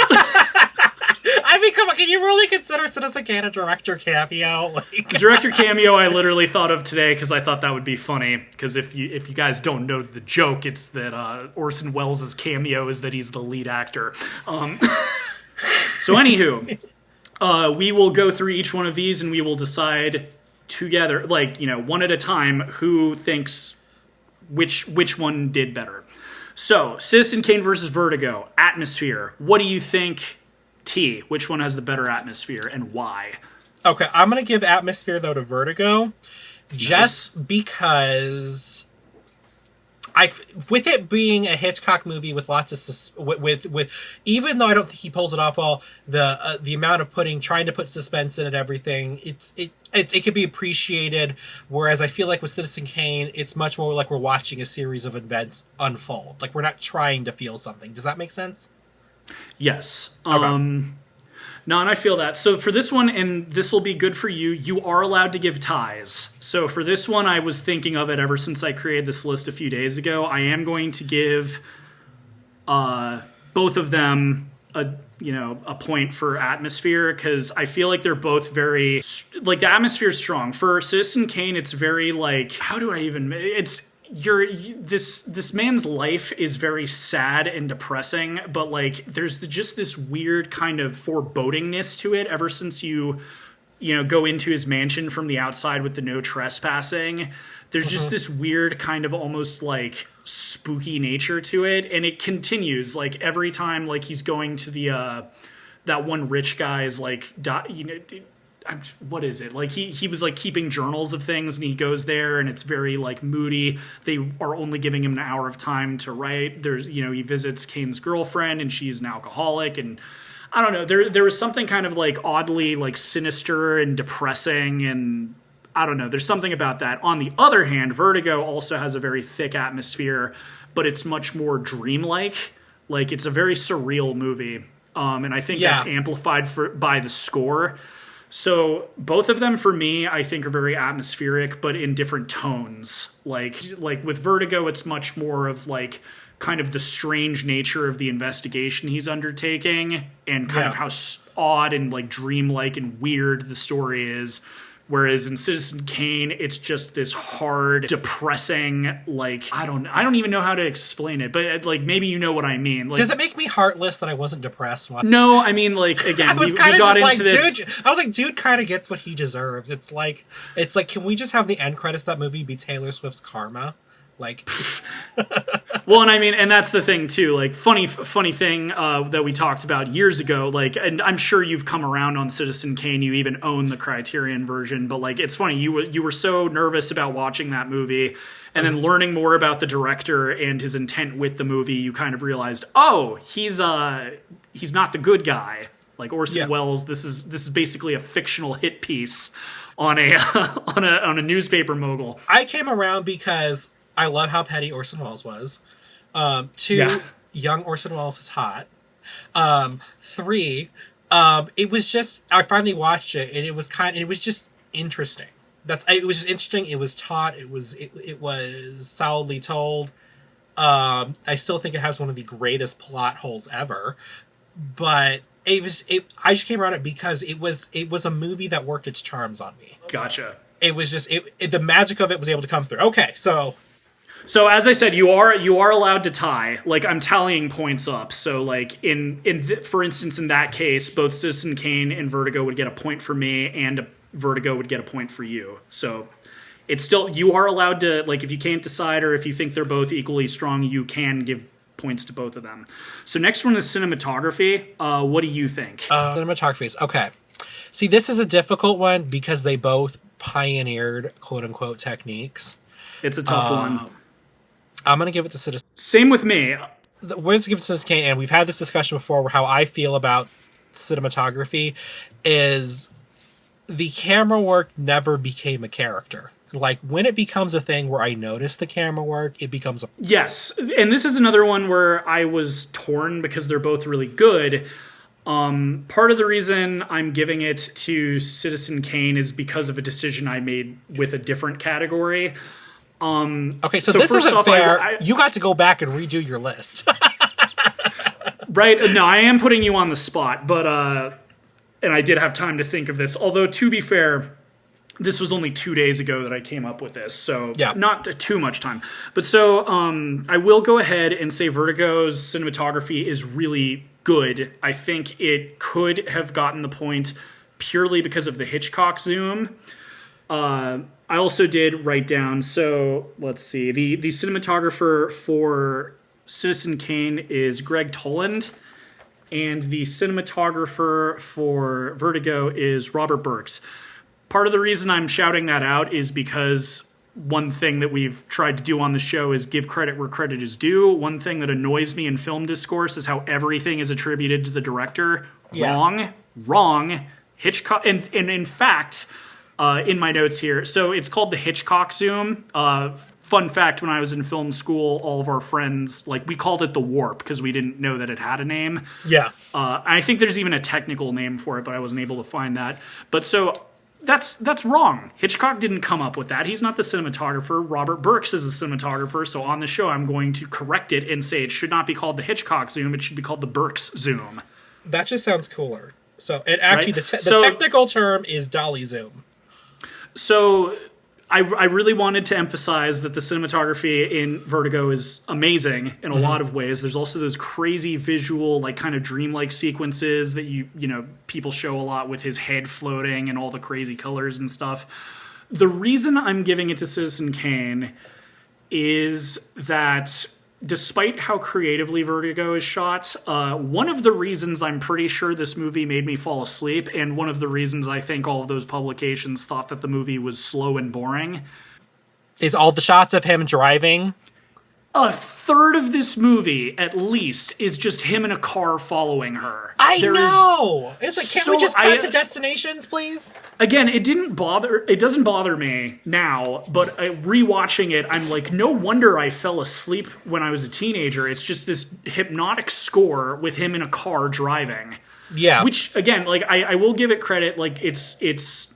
I mean, come on, can you really consider Citizen Kane a director cameo? Like... Director cameo I literally thought of today because I thought that would be funny. Because if you guys don't know the joke, it's that Orson Welles' cameo is that he's the lead actor. So anywho, we will go through each one of these and we will decide together, one at a time, who thinks which one did better. So, Citizen Kane versus Vertigo, atmosphere. What do you think, T? Which one has the better atmosphere and why? Okay, I'm going to give atmosphere, though, to Vertigo. Just because I with it being a Hitchcock movie with lots of with even though I don't think he pulls it off well, the amount of trying to put suspense in and everything, it can be appreciated. Whereas I feel like with Citizen Kane, it's much more like we're watching a series of events unfold. Like we're not trying to feel something. Does that make sense? Yes. Okay. No, and I feel that. So for this one, and this will be good for you, you are allowed to give ties. So for this one, I was thinking of it ever since I created this list a few days ago. I am going to give both of them a point for atmosphere, because I feel like they're both very, like, the atmosphere is strong. For Citizen Kane, it's very like, how do I even, it's, this man's life is very sad and depressing, but like there's just this weird kind of forebodingness to it ever since you go into his mansion from the outside with the no trespassing. There's just this weird kind of almost like spooky nature to it, and it continues like every time like he's going to the that one rich guy's like what is it, like he was like keeping journals of things, and he goes there and it's very like moody. They are only giving him an hour of time to write. There's he visits Kane's girlfriend and she's an alcoholic, and I don't know, there was something kind of like oddly like sinister and depressing, and I don't know, there's something about that. On the other hand, Vertigo also has a very thick atmosphere, but it's much more dreamlike. Like it's a very surreal movie, and I think that's amplified by the score. So both of them for me, I think, are very atmospheric, but in different tones. Like with Vertigo, it's much more of like kind of the strange nature of the investigation he's undertaking, and kind of how odd and like dreamlike and weird the story is. Whereas in Citizen Kane, it's just this hard, depressing, like, I don't even know how to explain it, but like maybe you know what I mean. Like, does it make me heartless that I wasn't depressed? No, I mean, like, again, we got into this. Dude, I was like, dude kind of gets what he deserves. It's like, can we just have the end credits of that movie be Taylor Swift's Karma? Like, well, and I mean, and that's the thing too. Like, funny thing that we talked about years ago. Like, and I'm sure you've come around on Citizen Kane. You even own the Criterion version. But like, it's funny. You were so nervous about watching that movie, and then learning more about the director and his intent with the movie, you kind of realized, oh, he's not the good guy. Like Orson Welles, this is basically a fictional hit piece on a on a newspaper mogul. I came around because I love how petty Orson Welles was. 2, young Orson Welles is hot. 3, it was just, I finally watched it, and it was just interesting. It was just interesting. It was taut. It was solidly told. I still think it has one of the greatest plot holes ever, but I just came around it because it was a movie that worked its charms on me. Gotcha. It was just the magic of it was able to come through. Okay, So as I said, you are allowed to tie. Like, I'm tallying points up. So like for instance, in that case, both Citizen Kane and Vertigo would get a point for me, and Vertigo would get a point for you. So it's still, you are allowed to, like, if you can't decide or if you think they're both equally strong, you can give points to both of them. So next one is cinematography. What do you think? Cinematography is okay. See, this is a difficult one because they both pioneered quote unquote techniques. It's a tough one. I'm going to give it to Citizen. Same with me. We're going to give it to Citizen Kane, and we've had this discussion before where how I feel about cinematography is the camera work never became a character. Like, when it becomes a thing where I notice the camera work, it becomes a... Yes, and this is another one where I was torn because they're both really good. Part of the reason I'm giving it to Citizen Kane is because of a decision I made with a different category. Okay, so this isn't fair. You got to go back and redo your list. Right? No, I am putting you on the spot, but and I did have time to think of this. Although, to be fair, this was only 2 days ago that I came up with this, so not too much time. But so I will go ahead and say Vertigo's cinematography is really good. I think it could have gotten the point purely because of the Hitchcock zoom. I also did write down, so let's see, the cinematographer for Citizen Kane is Greg Toland, and the cinematographer for Vertigo is Robert Burks. Part of the reason I'm shouting that out is because one thing that we've tried to do on the show is give credit where credit is due. One thing that annoys me in film discourse is how everything is attributed to the director. Yeah. Wrong. Hitchcock, and in fact, in my notes here, so it's called the Hitchcock zoom. Fun fact, when I was in film school, all of our friends, like, we called it the warp because we didn't know that it had a name. Yeah. I think there's even a technical name for it, but I wasn't able to find that. But so that's wrong. Hitchcock didn't come up with that. He's not the cinematographer. Robert Burks is the cinematographer. So on the show, I'm going to correct it and say it should not be called the Hitchcock zoom. It should be called the Burks zoom. That just sounds cooler. So it actually, Right? the technical term is dolly zoom. So I really wanted to emphasize that the cinematography in Vertigo is amazing in a lot of ways. There's also those crazy visual, like, kind of dreamlike sequences that you know people show a lot with his head floating and all the crazy colors and stuff. The reason I'm giving it to Citizen Kane is that despite how creatively Vertigo is shot, one of the reasons I'm pretty sure this movie made me fall asleep, and one of the reasons I think all of those publications thought that the movie was slow and boring, is all the shots of him driving. A third of this movie, at least, is just him in a car following her. I know! It's like, can't we just cut to destinations, please? Again, it doesn't bother me now, but rewatching it, I'm like, no wonder I fell asleep when I was a teenager. It's just this hypnotic score with him in a car driving. Yeah. Which, again, like, I will give it credit, like, it's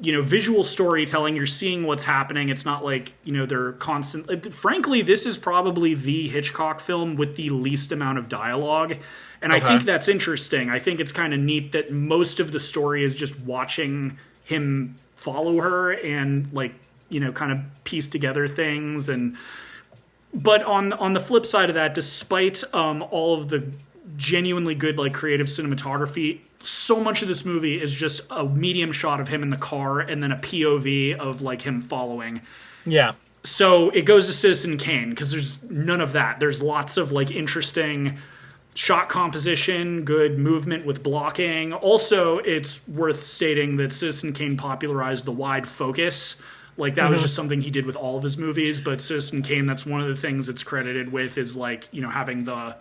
you know, visual storytelling. You're seeing what's happening. It's not like, you know, they're constant. Frankly, this is probably the Hitchcock film with the least amount of dialogue. And I think that's interesting. I think it's kind of neat that most of the story is just watching him follow her and, like, you know, kind of piece together things. But on the flip side of that, despite all of the genuinely good, like, creative cinematography, so much of this movie is just a medium shot of him in the car and then a POV of, like, him following. Yeah. So it goes to Citizen Kane because there's none of that. There's lots of, like, interesting shot composition, good movement with blocking. Also, it's worth stating that Citizen Kane popularized the wide focus. Like, that was just something he did with all of his movies, but Citizen Kane, that's one of the things it's credited with, is, like, you know, having the,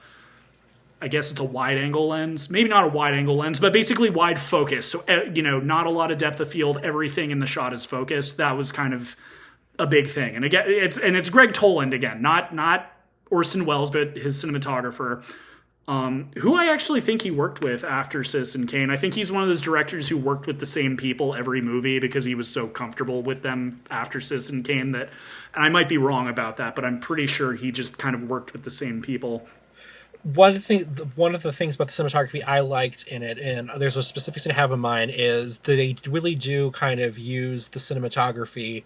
I guess it's a wide angle lens, maybe not a wide angle lens, but basically wide focus. So, you know, not a lot of depth of field. Everything in the shot is focused. That was kind of a big thing. And again, it's Greg Toland again, not Orson Welles, but his cinematographer, who I actually think he worked with after Citizen Kane. I think he's one of those directors who worked with the same people every movie because he was so comfortable with them after Citizen Kane that, and I might be wrong about that, but I'm pretty sure he just kind of worked with the same people. One of the things about the cinematography I liked in it, and there's a specific scene I have in mind, is that they really do kind of use the cinematography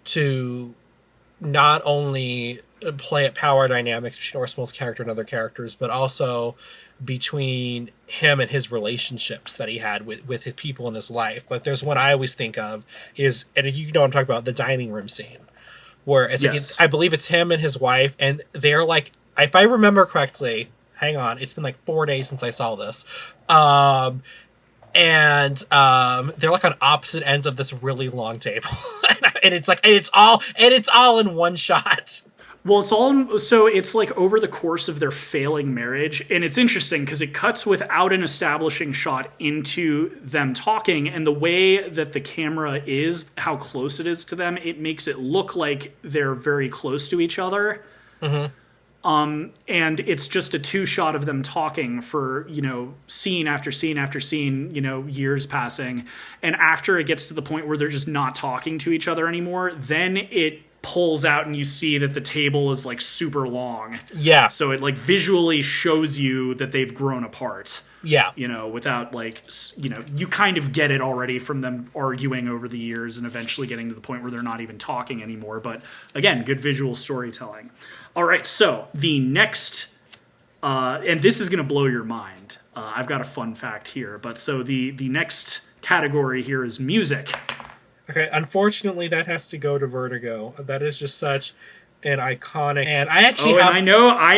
to not only play at power dynamics between Orson Welles' character and other characters, but also between him and his relationships that he had with his people in his life. Like, there's one I always think of is, and you know what I'm talking about, the dining room scene, where it's like, I believe it's him and his wife, and they're like, if I remember correctly, hang on, it's been like 4 days since I saw this. And they're like on opposite ends of this really long table. and it's all in one shot. Well, it's like over the course of their failing marriage, and it's interesting because it cuts without an establishing shot into them talking, and the way that the camera is, how close it is to them, it makes it look like they're very close to each other. And it's just a two shot of them talking for, you know, scene after scene after scene, you know, years passing. And after it gets to the point where they're just not talking to each other anymore, then it pulls out and you see that the table is, like, super long. Yeah. So it, like, visually shows you that they've grown apart. Yeah. You know, without, like, you know, you kind of get it already from them arguing over the years and eventually getting to the point where they're not even talking anymore. But again, good visual storytelling. All right, so the next, and this is going to blow your mind. I've got a fun fact here, but so the next category here is music. Okay, unfortunately, that has to go to Vertigo. That is just such an iconic, and I actually I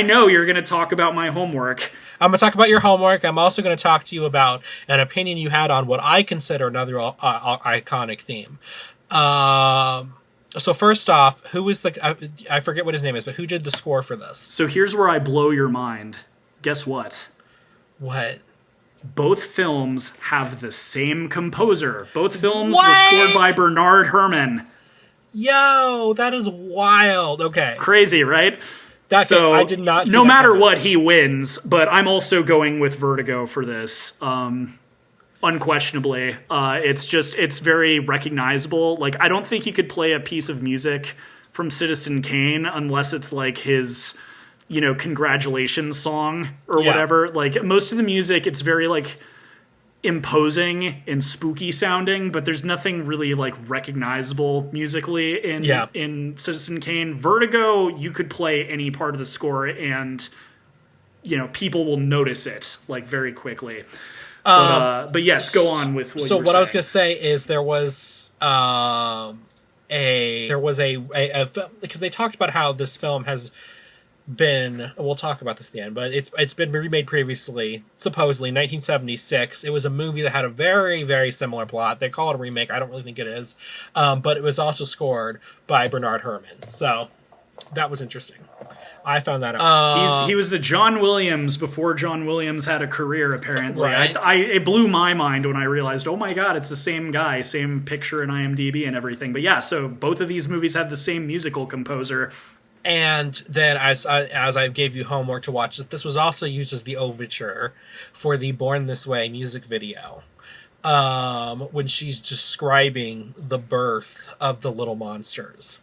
know you're going to talk about my homework. I'm going to talk about your homework. I'm also going to talk to you about an opinion you had on what I consider another iconic theme. So first off, who is I forget what his name is, but who did the score for this? So here's where I blow your mind. Guess what? What? Both films have the same composer. Both films What? were scored by Bernard Herrmann. Yo, that is wild. Okay. Crazy, right? So I did not see no that matter coming. what, he wins, but I'm also going with Vertigo for this. Unquestionably. It's very recognizable. Like, I don't think you could play a piece of music from Citizen Kane unless it's like his, congratulations song or whatever. Like, most of the music, it's very like imposing and spooky sounding, but there's nothing really like recognizable musically in Citizen Kane. Vertigo, you could play any part of the score and people will notice it like very quickly. But yes, go on with what you were saying. I was going to say is there was a film, because they talked about how this film has been, we'll talk about this at the end, but it's been remade previously, supposedly in 1976. It was a movie that had a very, very similar plot. They call it a remake. I don't really think it is. But it was also scored by Bernard Herrmann. So that was interesting. I found that out. He was the John Williams before John Williams had a career, apparently. Right. It blew my mind when I realized, oh my god, it's the same guy, same picture in IMDb and everything. But yeah, so both of these movies have the same musical composer. And then as I gave you homework to watch, this was also used as the overture for the Born This Way music video. When she's describing the birth of the little monsters.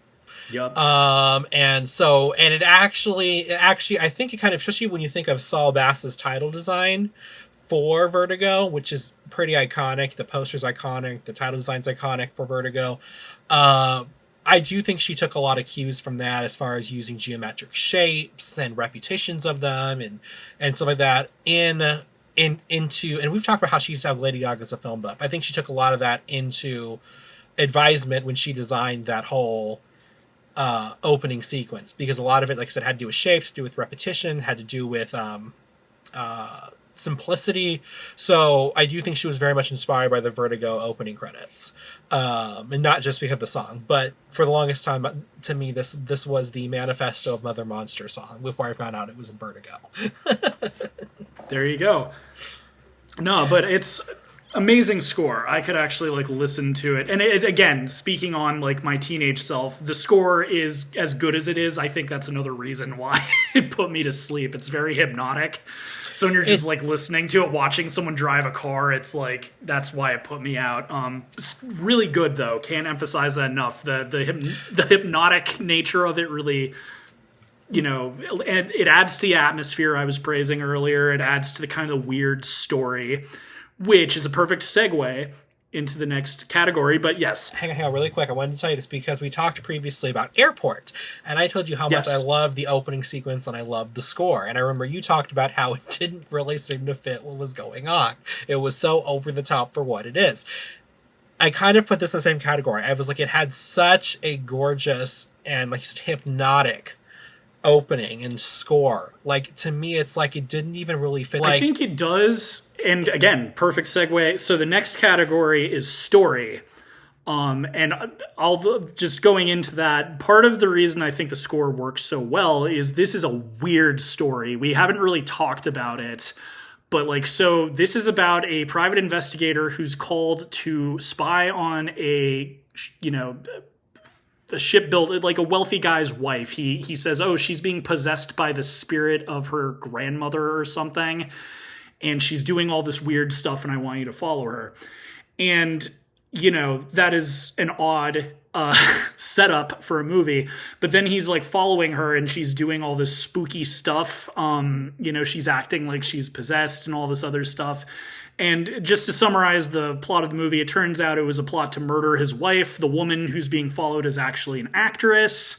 Yep. And it actually, I think it kind of, especially when you think of Saul Bass's title design for Vertigo, which is pretty iconic. The poster's iconic. The title design's iconic for Vertigo. I do think she took a lot of cues from that as far as using geometric shapes and repetitions of them and stuff like that into, and we've talked about how she used to have Lady Gaga as a film buff. I think she took a lot of that into Advisement when she designed that whole opening sequence, because a lot of it, like I said, had to do with shapes, to do with repetition, had to do with simplicity. So I do think she was very much inspired by the Vertigo opening credits, and not just because of the song, but for the longest time, to me, this was the manifesto of Mother Monster song before I found out it was in Vertigo. There you go. No, but it's amazing score. I could actually like listen to it. And it, again, speaking on like my teenage self, the score is as good as it is. I think that's another reason why it put me to sleep. It's very hypnotic. So when you're just like listening to it, watching someone drive a car, it's like, that's why it put me out. It's really good though. Can't emphasize that enough. The hypnotic nature of it really, it adds to the atmosphere I was praising earlier. It adds to the kind of weird story, which is a perfect segue into the next category. But yes. Hang on, really quick. I wanted to tell you this because we talked previously about Airport, and I told you how much I love the opening sequence and I love the score. And I remember you talked about how it didn't really seem to fit what was going on. It was so over the top for what it is. I kind of put this in the same category. I was like, it had such a gorgeous and, like you said, hypnotic opening and score. Like, to me, it's like it didn't even really fit. I think it does. And again, perfect segue. So the next category is story. And I'll just going into that, part of the reason I think the score works so well is this is a weird story. We haven't really talked about it, but so this is about a private investigator who's called to spy on a shipbuilder, like a wealthy guy's wife. He says, oh, she's being possessed by the spirit of her grandmother or something, and she's doing all this weird stuff, and I want you to follow her. And that is an odd setup for a movie. But then he's like following her, and she's doing all this spooky stuff. She's acting like she's possessed and all this other stuff. And just to summarize the plot of the movie, it turns out it was a plot to murder his wife. The woman who's being followed is actually an actress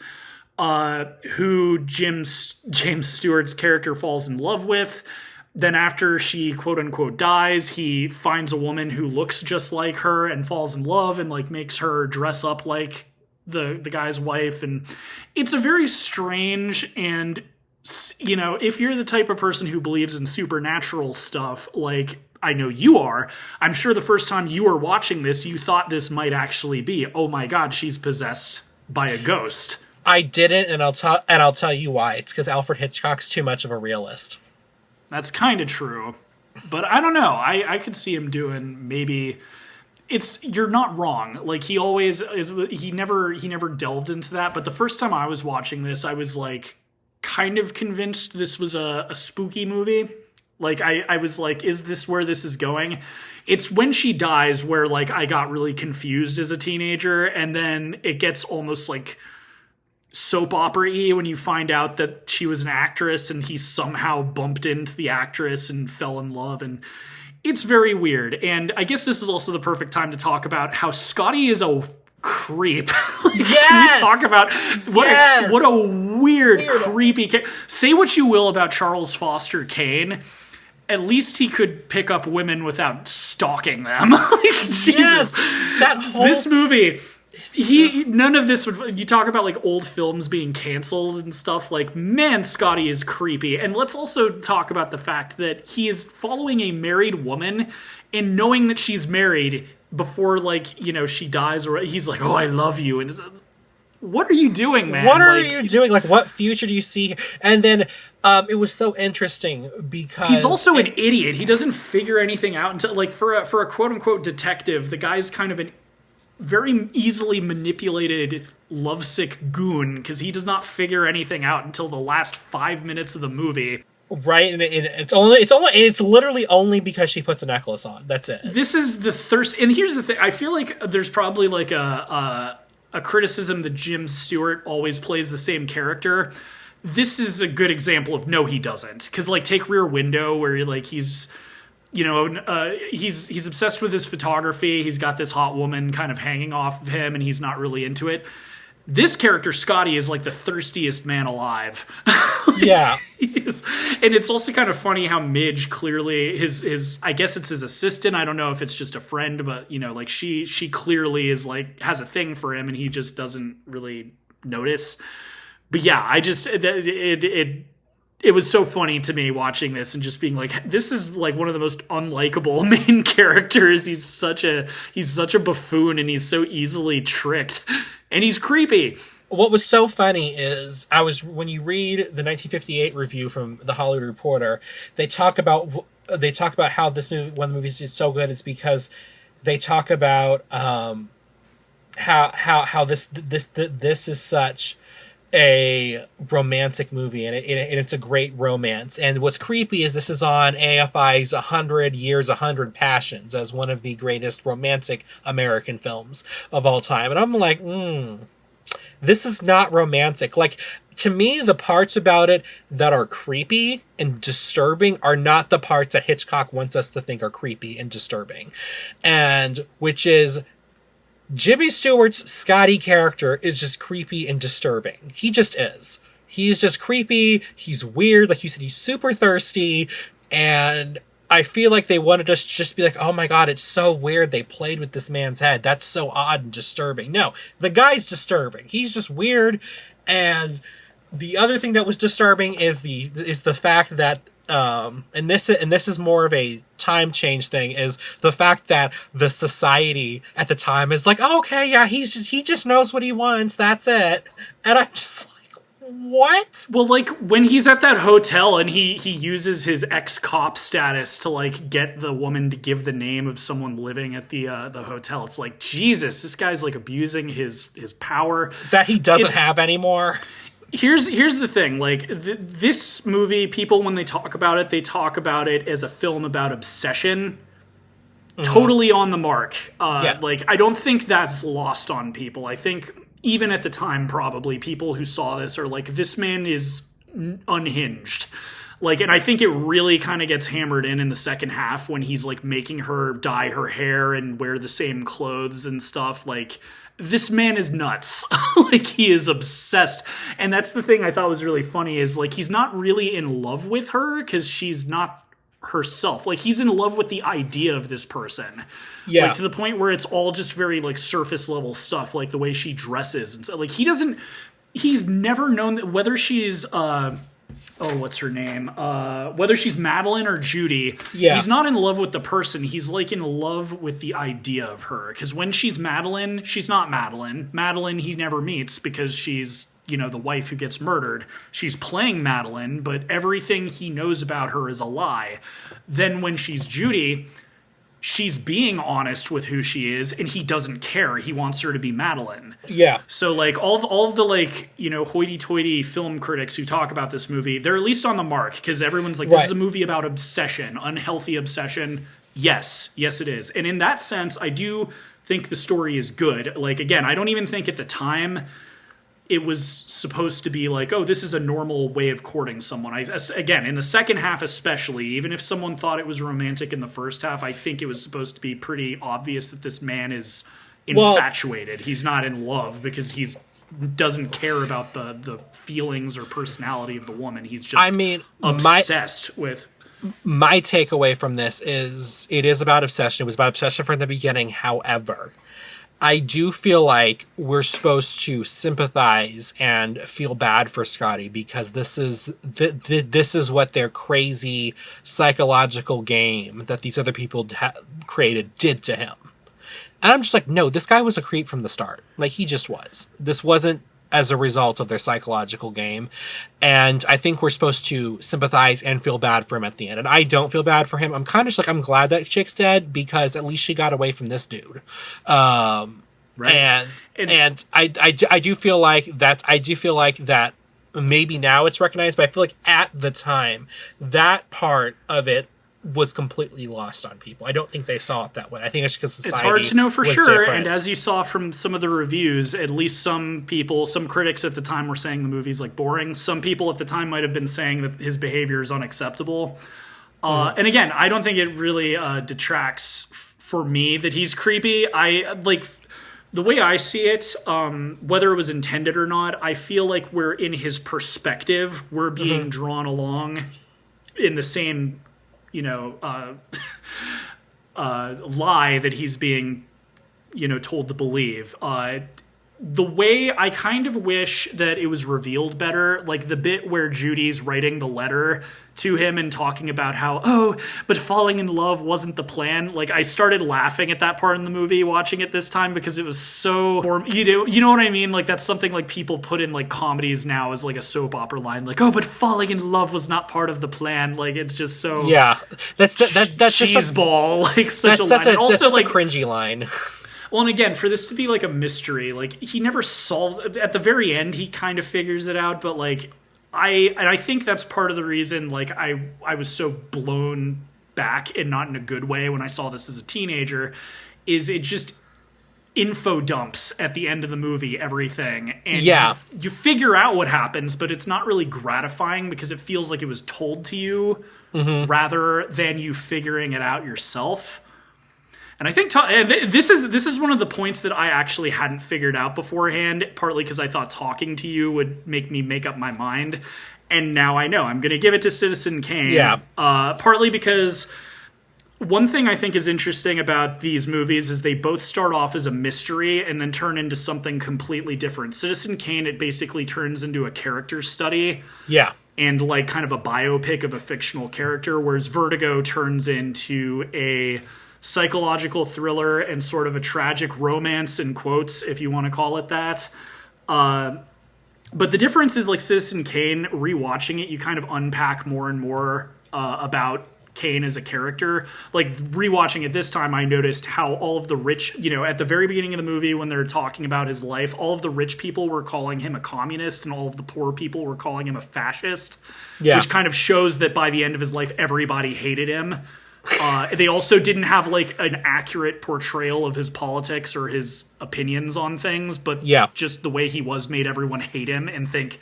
who James Stewart's character falls in love with. Then after she, quote unquote, dies, he finds a woman who looks just like her and falls in love and makes her dress up like the guy's wife. And it's a very strange, and if you're the type of person who believes in supernatural stuff, like I know you are, I'm sure the first time you were watching this, you thought this might actually be, oh my God, she's possessed by a ghost. I didn't, and I'll tell you why. It's because Alfred Hitchcock's too much of a realist. That's kind of true. But I don't know. I could see him doing maybe... You're not wrong. Like, he always is. He never delved into that. But the first time I was watching this, I was like kind of convinced this was a spooky movie. Like, I was like, is this where this is going? It's when she dies where, like, I got really confused as a teenager, and then it gets almost like soap opera-y when you find out that she was an actress and he somehow bumped into the actress and fell in love, and it's very weird. And I guess this is also the perfect time to talk about how Scotty is a creep. Yes! We talk about what a weird, creepy... Say what you will about Charles Foster Kane, at least he could pick up women without stalking them. Like, Jesus. Yes! This movie... none of this would... You talk about, like, old films being canceled and stuff. Like, man, Scotty is creepy. And let's also talk about the fact that he is following a married woman and knowing that she's married before, like, you know, she dies, or he's like, oh, I love you. And what are you doing, man? What are you doing? Like, what future do you see? And then it was so interesting because... He's also an idiot. He doesn't figure anything out until, like, for a quote-unquote detective, the guy's kind of an very easily manipulated, lovesick goon, because he does not figure anything out until the last 5 minutes of the movie. Right, and it's literally only because she puts a necklace on. That's it. This is the thirst, and here's the thing. I feel like there's probably like a criticism that Jim Stewart always plays the same character. This is a good example of no, he doesn't. Because, like, take Rear Window, where, like, he's obsessed with his photography. He's got this hot woman kind of hanging off of him, and he's not really into it. This character, Scotty, is like the thirstiest man alive. Yeah. And it's also kind of funny how Midge clearly, his I guess it's his assistant. I don't know if it's just a friend, but, you know, like, she clearly is like, has a thing for him, and he just doesn't really notice. But yeah, I just, it was so funny to me watching this and just being like, this is like one of the most unlikable main characters. He's such a buffoon, and he's so easily tricked, and he's creepy. What was so funny is when you read the 1958 review from the Hollywood Reporter, they talk about how this movie, one of the movies is so good, it's because they talk about how this is such a romantic movie, and it's a great romance. And what's creepy is this is on AFI's 100 Years, 100 Passions as one of the greatest romantic American films of all time. And I'm like, this is not romantic. Like, to me, the parts about it that are creepy and disturbing are not the parts that Hitchcock wants us to think are creepy and disturbing. And which is, Jimmy Stewart's Scotty character is just creepy and disturbing. He just is. He's just creepy. He's weird. Like you said, he's super thirsty. And I feel like they wanted us to just be like, oh my God, it's so weird they played with this man's head. That's so odd and disturbing. No, the guy's disturbing. He's just weird. And the other thing that was disturbing is the fact that and this is more of a time change thing, is the fact that the society at the time is like, oh, okay, yeah, he just knows what he wants, that's it. And I'm just like, what? Well, like, when he's at that hotel and he uses his ex-cop status to, like, get the woman to give the name of someone living at the hotel, it's like, Jesus, this guy's, like, abusing his power that he doesn't have anymore. Here's the thing, like, this movie, people, when they talk about it as a film about obsession. Mm-hmm. Totally on the mark. Like, I don't think that's lost on people. I think even at the time, probably, people who saw this are like, this man is unhinged. Like, and I think it really kind of gets hammered in the second half when he's, like, making her dye her hair and wear the same clothes and stuff. Like, this man is nuts. Like, he is obsessed. And that's the thing I thought was really funny, is, like, he's not really in love with her because she's not herself. Like, he's in love with the idea of this person. Yeah. Like, to the point where it's all just very, like, surface level stuff, like the way she dresses and stuff. Like, he's never known that whether she's what's her name? Whether she's Madeline or Judy, Yeah. he's not in love with the person. He's like in love with the idea of her. Because when she's Madeline, she's not Madeline. Madeline he never meets because she's, the wife who gets murdered. She's playing Madeline, but everything he knows about her is a lie. Then when she's Judy, she's being honest with who she is, and he doesn't care. He wants her to be Madeline. Yeah. So, like, all of the, like, hoity-toity film critics who talk about this movie, they're at least on the mark, because everyone's like, this is a movie about obsession, unhealthy obsession. Yes, it is. And in that sense, I do think the story is good. Like, again, I don't even think at the time it was supposed to be like, oh, this is a normal way of courting someone. Again, in the second half especially, even if someone thought it was romantic in the first half, I think it was supposed to be pretty obvious that this man is infatuated. He's not in love because he doesn't care about the feelings or personality of the woman. He's just obsessed with... My takeaway from this is it is about obsession. It was about obsession from the beginning. However, I do feel like we're supposed to sympathize and feel bad for Scotty because this is what their crazy psychological game that these other people created did to him. And I'm just like, no, this guy was a creep from the start. Like, he just was. This wasn't as a result of their psychological game. And I think we're supposed to sympathize and feel bad for him at the end. And I don't feel bad for him. I'm kind of just like, I'm glad that chick's dead because at least she got away from this dude. Right. And I do feel like that maybe now it's recognized, but I feel like at the time that part of it was completely lost on people. I don't think they saw it that way. I think it's because society it's hard to know for sure. Different. And as you saw from some of the reviews, at least some critics at the time were saying the movie's like boring. Some people at the time might have been saying that his behavior is unacceptable. And again, I don't think it really detracts for me that he's creepy. The way I see it, whether it was intended or not, I feel like we're in his perspective. We're being drawn along in the same lie that he's being, told to believe. The way I kind of wish that it was revealed better, like the bit where Judy's writing the letter to him and talking about how, but falling in love wasn't the plan. Like, I started laughing at that part in the movie watching it this time because it was so, you know what I mean? Like, that's something like people put in like comedies now as like a soap opera line, like, but falling in love was not part of the plan. Like, it's just so that's cheese ball, like such that's a line. And also, that's such like, a cringy line. Well, and again, for this to be like a mystery, like he never solves. At the very end, he kind of figures it out, but like I think that's part of the reason. Like I was so blown back, and not in a good way, when I saw this as a teenager. Is it just info dumps at the end of the movie everything, and you figure out what happens, but it's not really gratifying because it feels like it was told to you rather than you figuring it out yourself. And I think this is one of the points that I actually hadn't figured out beforehand, partly because I thought talking to you would make me make up my mind. And now I know. I'm going to give it to Citizen Kane. Yeah. Partly because one thing I think is interesting about these movies is they both start off as a mystery and then turn into something completely different. Citizen Kane, it basically turns into a character study. Yeah. And like kind of a biopic of a fictional character, whereas Vertigo turns into a psychological thriller and sort of a tragic romance, in quotes, if you want to call it that. But the difference is, like, Citizen Kane, rewatching it, you kind of unpack more and more about Kane as a character. Like, rewatching it this time, I noticed how all of the rich, at the very beginning of the movie when they're talking about his life, all of the rich people were calling him a communist and all of the poor people were calling him a fascist. Yeah. Which kind of shows that by the end of his life, everybody hated him. They also didn't have like an accurate portrayal of his politics or his opinions on things, but just the way he was made everyone hate him and think,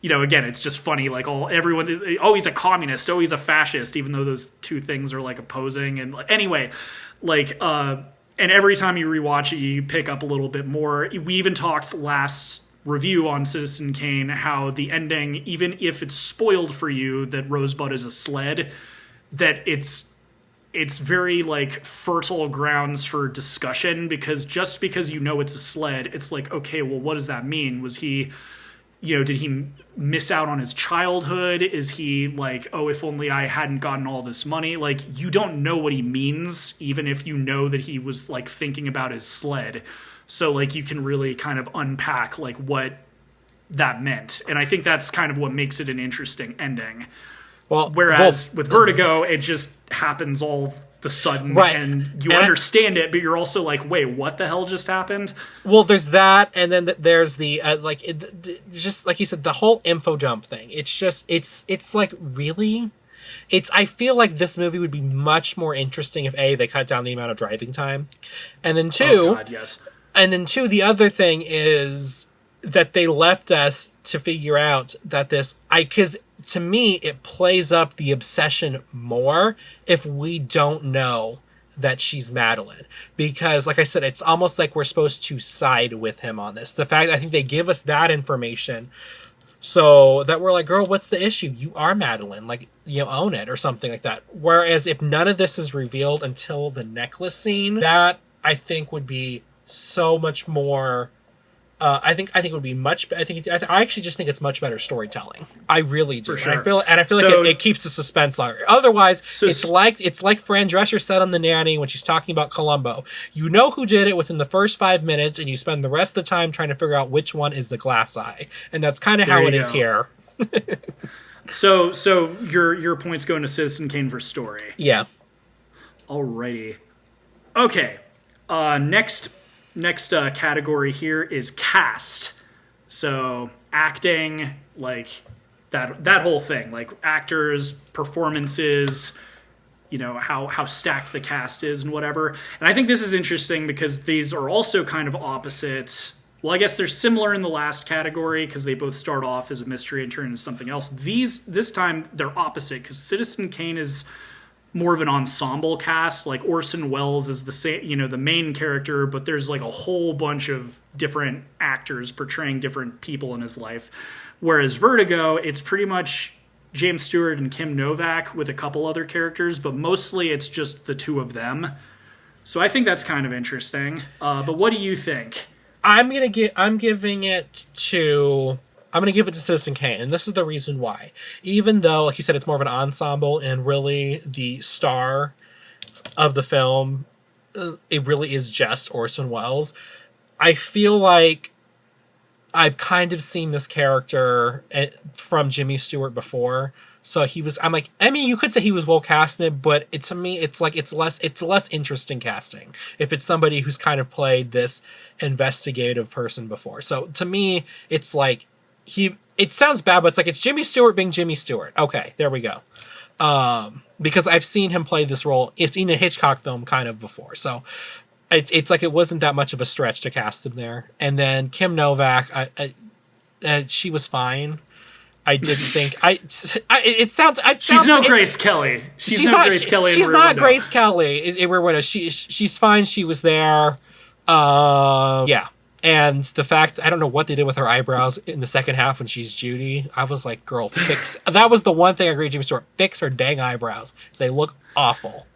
again, it's just funny. Like everyone is, he's a communist, he's a fascist, even though those two things are like opposing. And anyway, like, and every time you rewatch it, you pick up a little bit more. We even talked last review on Citizen Kane how the ending, even if it's spoiled for you that Rosebud is a sled, that it's very like fertile grounds for discussion, because just because it's a sled, it's like, okay, well, what does that mean? Was he, did he miss out on his childhood? Is he like, oh, if only I hadn't gotten all this money? Like, you don't know what he means, even if you know that he was like thinking about his sled. So like you can really kind of unpack like what that meant. And I think that's kind of what makes it an interesting ending. Well, whereas with Vertigo, it just happens all of the sudden, right. And you understand it, but you're also like, wait, what the hell just happened? Well, there's that, and then there's the just like you said, the whole info dump thing. It's just it's like really, I feel like this movie would be much more interesting if A, they cut down the amount of driving time, and then two, oh God, yes, and then two, the other thing is that they left us to figure out that because to me, it plays up the obsession more if we don't know that she's Madeline. Because, like I said, it's almost like we're supposed to side with him on this. The fact, I think they give us that information so that we're like, girl, what's the issue? You are Madeline. Like, own it or something like that. Whereas if none of this is revealed until the necklace scene, that I think would be so much more... I think it would be much. I actually just think it's much better storytelling. I really do. For sure. And I feel like it keeps the suspense longer. Otherwise, it's like Fran Drescher said on The Nanny when she's talking about Columbo. You know who did it within the first 5 minutes, and you spend the rest of the time trying to figure out which one is the glass eye, and that's kind of how it is here. So your point's going to Citizen Kane for story. Yeah. Alrighty. Okay. Next category here is cast. So acting, like that whole thing, like actors, performances, how stacked the cast is and whatever. And I think this is interesting because these are also kind of opposite. Well, I guess they're similar in the last category because they both start off as a mystery and turn into something else. This time they're opposite because Citizen Kane is more of an ensemble cast. Like Orson Welles is the same, the main character, but there's like a whole bunch of different actors portraying different people in his life. Whereas Vertigo, it's pretty much James Stewart and Kim Novak with a couple other characters, but mostly it's just the two of them. So I think that's kind of interesting. But what do you think? I'm giving it to Citizen Kane, and this is the reason why. Even though, like you said, it's more of an ensemble, and really the star of the film, it really is just Orson Welles. I feel like I've kind of seen this character from Jimmy Stewart before, so you could say he was well casted, but to me, it's less interesting casting if it's somebody who's kind of played this investigative person before. So to me, it's like, it sounds bad, but it's Jimmy Stewart being Jimmy Stewart. Okay, there we go. Because I've seen him play this role. It's in a Hitchcock film kind of before. So it's like it wasn't that much of a stretch to cast him there. And then Kim Novak, she was fine. I didn't think She's no Grace Kelly. She's not Grace Kelly. She's not Grace Kelly. She's fine. She was there. Yeah. And the fact, I don't know what they did with her eyebrows in the second half when she's Judy. I was like, girl, fix. That was the one thing I agreed with Jimmy Stewart. Fix her dang eyebrows. They look awful.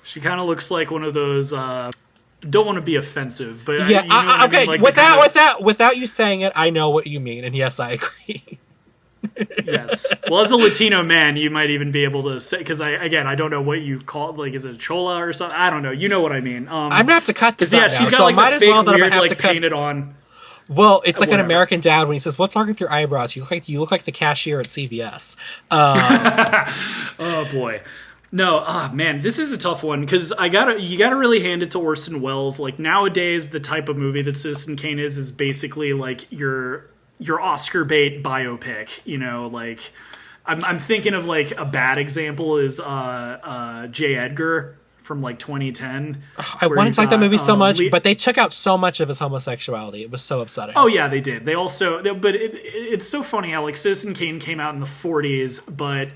She kind of looks like one of those, don't want to be offensive, but yeah, okay. I mean? Like without you saying it, I know what you mean. And yes, I agree. Yes. Well, as a Latino man, you might even be able to say, because I don't know what you call it. Like, is it a chola or something? I don't know. You know what I mean. I'm gonna have to cut this out. Yeah, she's got so like might the as fake well that weird, I'm gonna have like to cut. painted on. Well, it's like whatever. an American Dad when he says, "What's wrong with your eyebrows? You look like the cashier at CVS." Oh boy. No, man, this is a tough one because you gotta really hand it to Orson Welles. Like nowadays, the type of movie that Citizen Kane is basically like your Oscar bait biopic. Like I'm thinking of like a bad example is J. Edgar from like 2010. I wanted to like that movie so much, but they took out so much of his homosexuality. It was so upsetting. Oh yeah, they did. They also, but it's so funny how like Citizen Kane came out in the 40s, but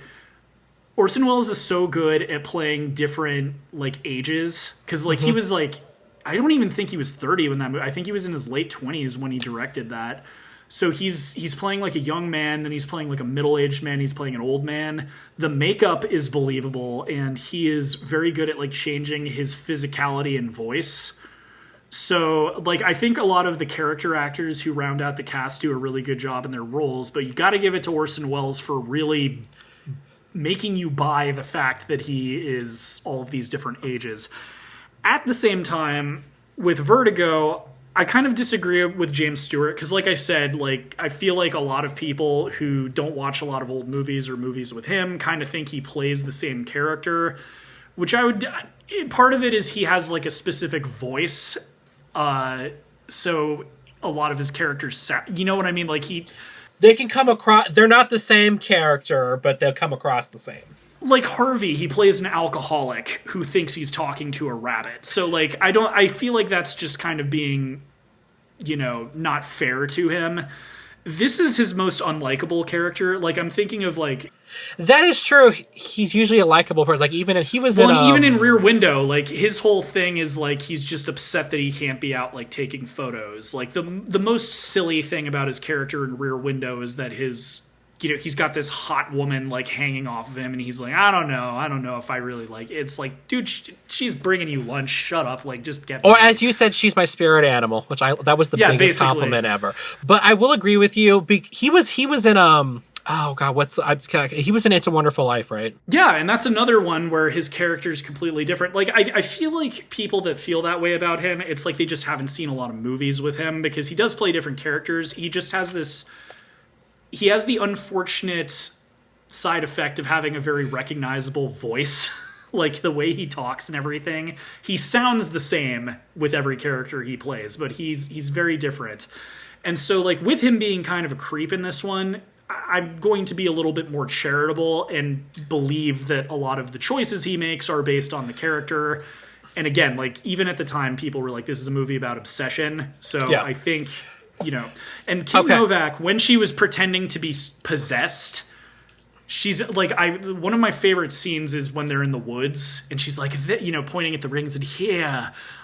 Orson Welles is so good at playing different like ages because like he was like, I don't even think he was 30 when that movie. I think he was in his late 20s when he directed that. So he's playing like a young man, then he's playing like a middle-aged man, he's playing an old man. The makeup is believable, and he is very good at like changing his physicality and voice. So, like, I think a lot of the character actors who round out the cast do a really good job in their roles, but you got to give it to Orson Welles for really making you buy the fact that he is all of these different ages. At the same time, with Vertigo, I kind of disagree with James Stewart because, like I said, like I feel like a lot of people who don't watch a lot of old movies or movies with him kind of think he plays the same character, which I would. Part of it is he has like a specific voice, so a lot of his characters, you know what I mean? Like they can come across. They're not the same character, but they'll come across the same. Like Harvey, he plays an alcoholic who thinks he's talking to a rabbit. So like I feel like that's just kind of being, you know, not fair to him. This is his most unlikable character. Like I'm thinking of like that is true. He's usually a likable person. Like even even in Rear Window, like his whole thing is like he's just upset that he can't be out like taking photos. Like the most silly thing about his character in Rear Window is that he's got this hot woman like hanging off of him, and he's like, I don't know if I really like it. It's like, dude, she's bringing you lunch. Shut up, like just get. Or as you said, she's my spirit animal, which that was the biggest basically. Compliment ever. But I will agree with you. He was in oh god, he was in It's a Wonderful Life, right? Yeah, and that's another one where his character is completely different. Like I feel like people that feel that way about him, it's like they just haven't seen a lot of movies with him because he does play different characters. He just has this. He has the unfortunate side effect of having a very recognizable voice, like the way he talks and everything. He sounds the same with every character he plays, but he's very different. And so, like, with him being kind of a creep in this one, I'm going to be a little bit more charitable and believe that a lot of the choices he makes are based on the character. And again, like, even at the time, people were like, this is a movie about obsession. So yeah. I think... You know, and Kim Novak, when she was pretending to be possessed, she's like, one of my favorite scenes is when they're in the woods and she's like, you know, pointing at the rings and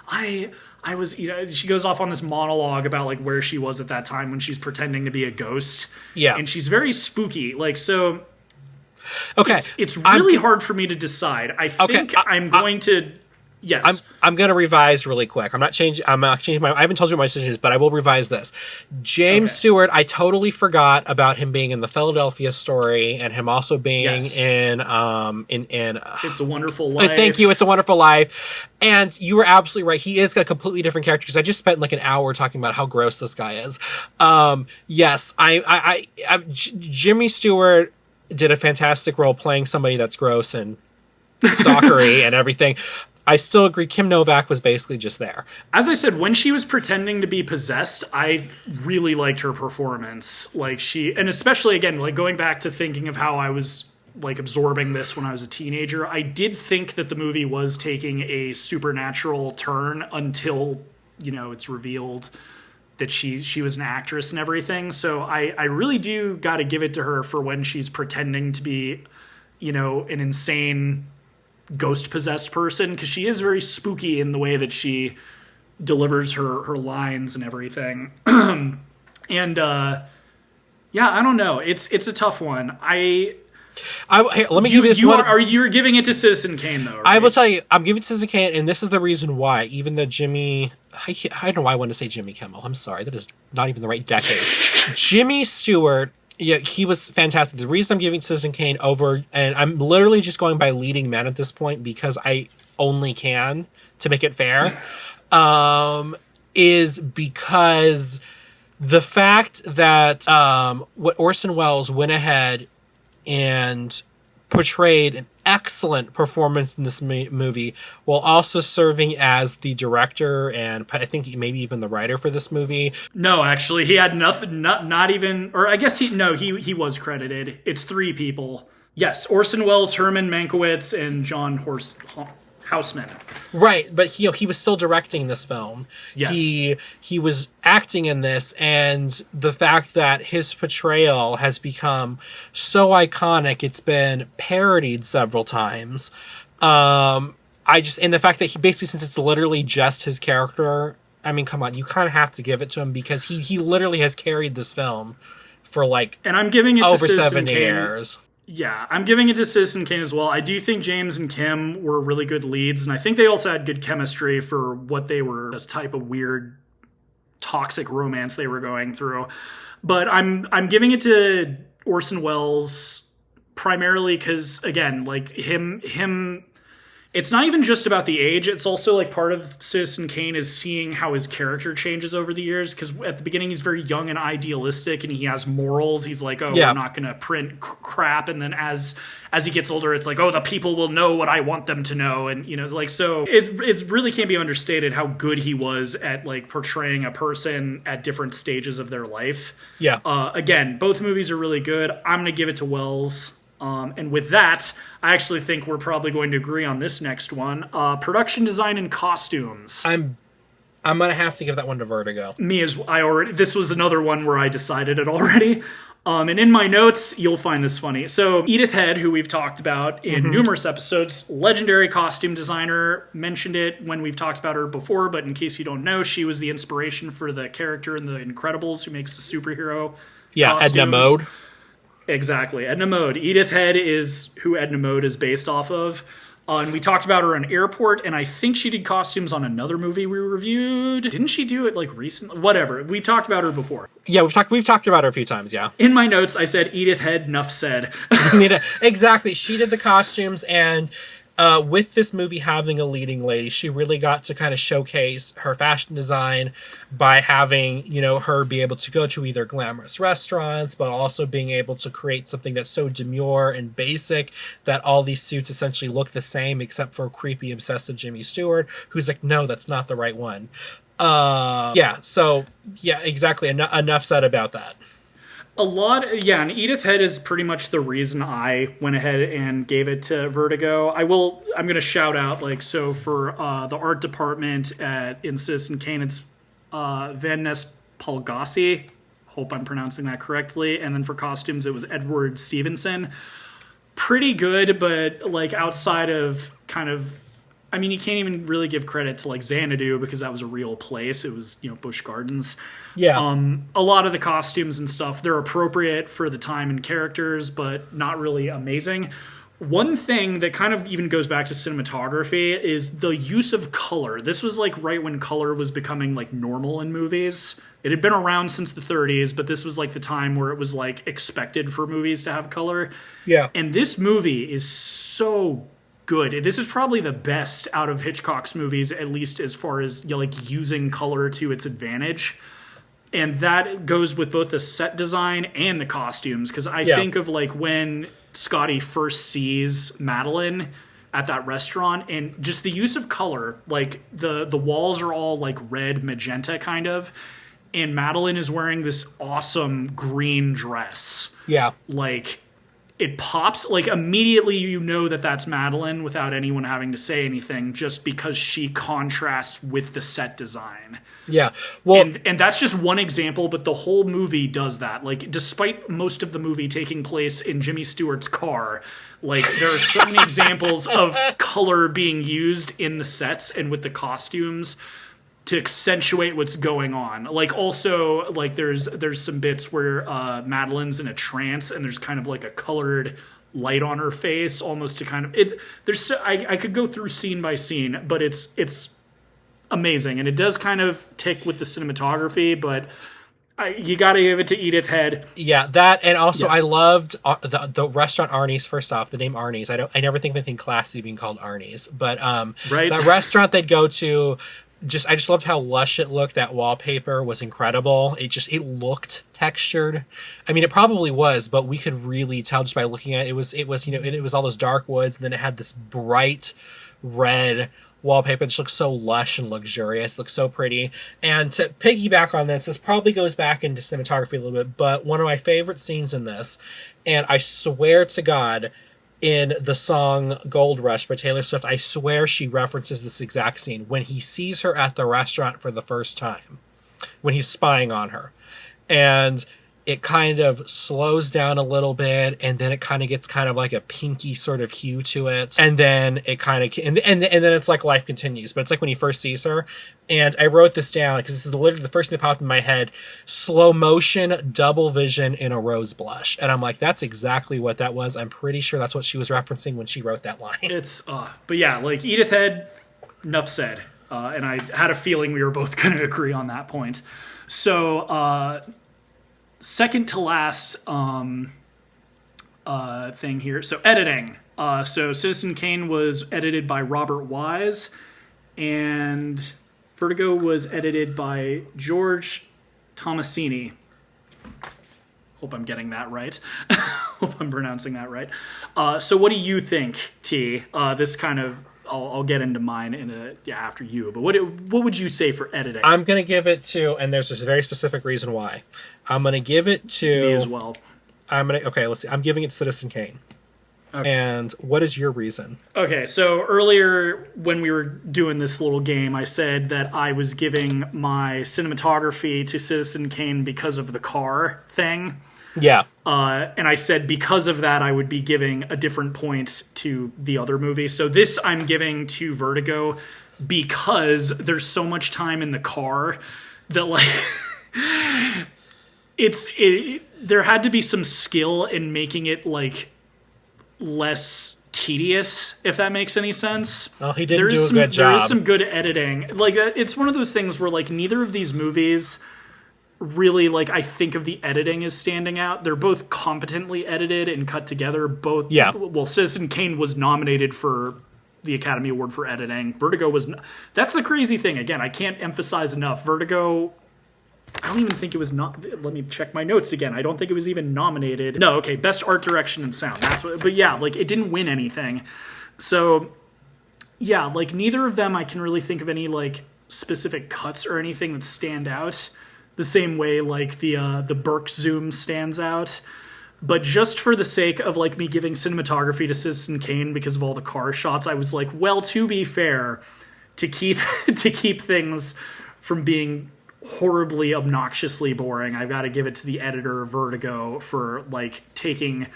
I was, you know, she goes off on this monologue about like where she was at that time when she's pretending to be a ghost. Yeah. And she's very spooky. Like, so. Okay. It's really hard for me to decide. I think I'm going to. Yes. I'm going to revise really quick. I'm not changing my... I haven't told you what my decision is, but I will revise this. James Stewart, I totally forgot about him being in the Philadelphia Story and him also being in It's a Wonderful Life. Thank you. It's a Wonderful Life. And you were absolutely right. He is a completely different character because I just spent like an hour talking about how gross this guy is. Yes. Jimmy Stewart did a fantastic role playing somebody that's gross and stalkery and everything. I still agree. Kim Novak was basically just there. As I said, when she was pretending to be possessed, I really liked her performance. Like and especially again, like going back to thinking of how I was like absorbing this when I was a teenager, I did think that the movie was taking a supernatural turn until, you know, it's revealed that she was an actress and everything. So I really do got to give it to her for when she's pretending to be, you know, an insane ghost possessed person, because she is very spooky in the way that she delivers her lines and everything. And I don't know, it's a tough one. Hey, let me give you this one. You're giving it to Citizen Kane though, right? I will tell you, I'm giving it to Citizen Kane, and this is the reason why. Even though I don't know why I want to say Jimmy Kimmel. I'm sorry, that is not even the right decade. Jimmy Stewart. Yeah, he was fantastic. The reason I'm giving Citizen Kane over, and I'm literally just going by leading men at this point because I only can to make it fair, is because the fact that what Orson Welles went ahead and portrayed an excellent performance in this movie while also serving as the director and I think maybe even the writer for this movie. No, actually, he had nothing, not even, or I guess he was credited. It's 3 people. Yes, Orson Welles, Herman Mankiewicz, and John Houseman. Right, but he was still directing this film. Yes. He was acting in this, and the fact that his portrayal has become so iconic, it's been parodied several times. And the fact that he basically, since it's literally just his character, I mean, come on, you kind of have to give it to him because he literally has carried this film for like, and I'm giving it over to 70 years. Yeah, I'm giving it to Citizen Kane as well. I do think James and Kim were really good leads, and I think they also had good chemistry for what they were, this type of weird, toxic romance they were going through. But I'm giving it to Orson Welles primarily because, again, like him. It's not even just about the age. It's also like part of Citizen Kane is seeing how his character changes over the years. Because at the beginning he's very young and idealistic, and he has morals. He's like, oh, we're not going to print crap. And then as he gets older, it's like, oh, the people will know what I want them to know. And like, so it really can't be understated how good he was at like portraying a person at different stages of their life. Yeah. Again, both movies are really good. I'm going to give it to Wells. And with that, I actually think we're probably going to agree on this next one. Production design and costumes. I'm gonna have to give that one to Vertigo. This was another one where I decided it already. And in my notes, you'll find this funny. So Edith Head, who we've talked about in numerous episodes, legendary costume designer, mentioned it when we've talked about her before, but in case you don't know, she was the inspiration for the character in The Incredibles who makes the superhero costumes. Edna Mode. Exactly. Edna Mode. Edith Head is who Edna Mode is based off of. And we talked about her on Airport, and I think she did costumes on another movie we reviewed. Didn't she do it like recently? Whatever. We talked about her before. Yeah, we've talked about her a few times, yeah. In my notes, I said Edith Head, nuff said. Exactly. She did the costumes, and with this movie having a leading lady, she really got to kind of showcase her fashion design by having, her be able to go to either glamorous restaurants, but also being able to create something that's so demure and basic that all these suits essentially look the same except for creepy, obsessive Jimmy Stewart, who's like, no, that's not the right one. Exactly. Enough said about that. And Edith Head is pretty much the reason I went ahead and gave it to Vertigo. I'm going to shout out, for the art department in Citizen Kane, it's Van Ness Palgassi. Hope I'm pronouncing that correctly. And then for costumes, it was Edward Stevenson. Pretty good, but outside of you can't even really give credit to Xanadu because that was a real place. It was, Busch Gardens. Yeah. A lot of the costumes and stuff, they're appropriate for the time and characters, but not really amazing. One thing that kind of even goes back to cinematography is the use of color. This was right when color was becoming normal in movies. It had been around since the 30s, but this was the time where it was expected for movies to have color. Yeah. And this movie is so good. This is probably the best out of Hitchcock's movies, at least as far as using color to its advantage. And that goes with both the set design and the costumes, because I think of when Scotty first sees Madeline at that restaurant and just the use of color, the walls are all red magenta kind of, and Madeline is wearing this awesome green dress. Yeah. It pops, immediately that's Madeline without anyone having to say anything, just because she contrasts with the set design. Yeah. Well, and that's just one example, but the whole movie does that. Despite most of the movie taking place in Jimmy Stewart's car, there are so many examples of color being used in the sets and with the costumes to accentuate what's going on. There's some bits where Madeline's in a trance and there's kind of a colored light on her face, almost to kind of it. I could go through scene by scene, but it's amazing, and it does kind of tick with the cinematography. But you got to give it to Edith Head. Yeah, that, and also yes. I loved the restaurant Arnie's. First off, the name Arnie's. I never think of anything classy being called Arnie's, but right? That restaurant they'd go to. I just loved how lush it looked. That wallpaper was incredible. It looked textured. I mean, it probably was, but we could really tell just by looking at it. It was all those dark woods, and then it had this bright red wallpaper that just looks so lush and luxurious. It looks so pretty. And to piggyback on this probably goes back into cinematography a little bit, but one of my favorite scenes in this, and I swear to God, in the song Gold Rush by Taylor Swift, I swear she references this exact scene when he sees her at the restaurant for the first time, when he's spying on her. And it kind of slows down a little bit, and then it kind of gets kind of like a pinky sort of hue to it, and then it kind of and then it's like life continues. But it's like when he first sees her, and I wrote this down because this is literally the first thing that popped in my head: slow motion double vision in a rose blush. And I'm like, that's exactly what that was. I'm pretty sure that's what she was referencing when she wrote that line. It's but yeah, like Edith Head, enough said. And I had a feeling we were both going to agree on that point. So second to last thing here. So editing. So Citizen Kane was edited by Robert Wise, and Vertigo was edited by George Tomasini. Hope I'm getting that right. Hope I'm pronouncing that right. So what do you think, T? This kind of, I'll get into mine after you. But what would you say for editing? I'm gonna give it to, and there's just a very specific reason why. I'm gonna give it to me as well. Let's see. I'm giving it Citizen Kane. Okay. And what is your reason? Okay, so earlier when we were doing this little game, I said that I was giving my cinematography to Citizen Kane because of the car thing. Yeah. And I said because of that, I would be giving a different point to the other movie. So this I'm giving to Vertigo because there's so much time in the car that, like, there had to be some skill in making it, like, less tedious, if that makes any sense. Well, he didn't do a good job. There is some good editing. Like, it's one of those things where, like, neither of these movies really, like, I think of the editing as standing out. They're both competently edited and cut together. Both, yeah. Well, Citizen Kane was nominated for the Academy Award for editing. Vertigo was. That's the crazy thing. Again, I can't emphasize enough. Vertigo, I don't even think it was not. Let me check my notes again. I don't think it was even nominated. No, okay, best art direction and sound. That's what. But yeah, like, it didn't win anything. So yeah, like, neither of them I can really think of any, like, specific cuts or anything that stand out the same way, like, the Burke zoom stands out. But just for the sake of, like, me giving cinematography to Citizen Kane because of all the car shots, I was like, well, to be fair, to keep things from being horribly obnoxiously boring, I've got to give it to the editor of Vertigo for, like, taking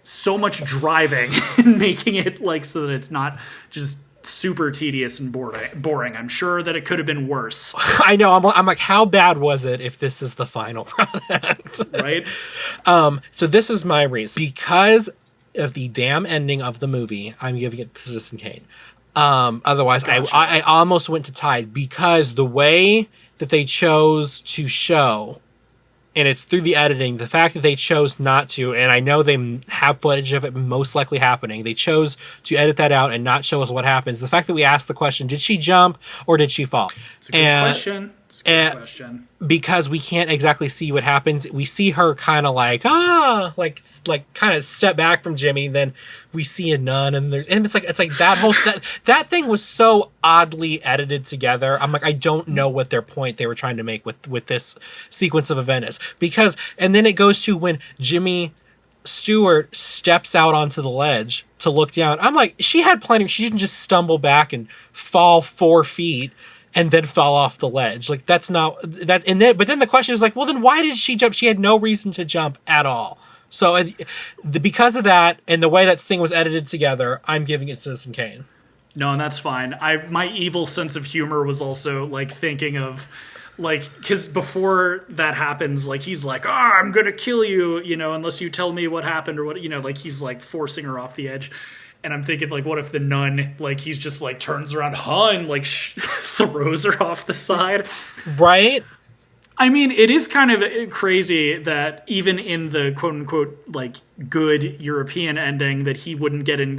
so much driving and making it, like, so that it's not just super tedious and boring. I'm sure that it could have been worse. I know. I'm like, how bad was it if this is the final product? Right? So this is my reason. Because of the damn ending of the movie, I'm giving it to Citizen Kane. Otherwise, gotcha. I almost went to Tide because the way that they chose to show, and it's through the editing, the fact that they chose not to, and I know they have footage of it most likely happening, they chose to edit that out and not show us what happens. The fact that we asked the question, did she jump or did she fall? It's a good question. It's a good question. Because we can't exactly see what happens. We see her kind of like kind of step back from Jimmy. Then we see a nun, and it's like that whole that thing was so oddly edited together. I'm like, I don't know what their point they were trying to make with this sequence of events is, and then it goes to when Jimmy Stewart steps out onto the ledge to look down. I'm like, she had plenty. She didn't just stumble back and fall 4 feet. And then fell off the ledge. Like, that's not that. And then, but then the question is like, well, then why did she jump? She had no reason to jump at all. So, because of that and the way that thing was edited together, I'm giving it Citizen Kane. No, and that's fine. My evil sense of humor was also, like, thinking of, like, because before that happens, like, he's like, I'm gonna kill you, unless you tell me what happened or what, like, he's, like, forcing her off the edge. And I'm thinking, like, what if the nun, like, he's just, like, turns around, and, like, throws her off the side? Right? I mean, it is kind of crazy that even in the quote-unquote, like, good European ending that he wouldn't get in...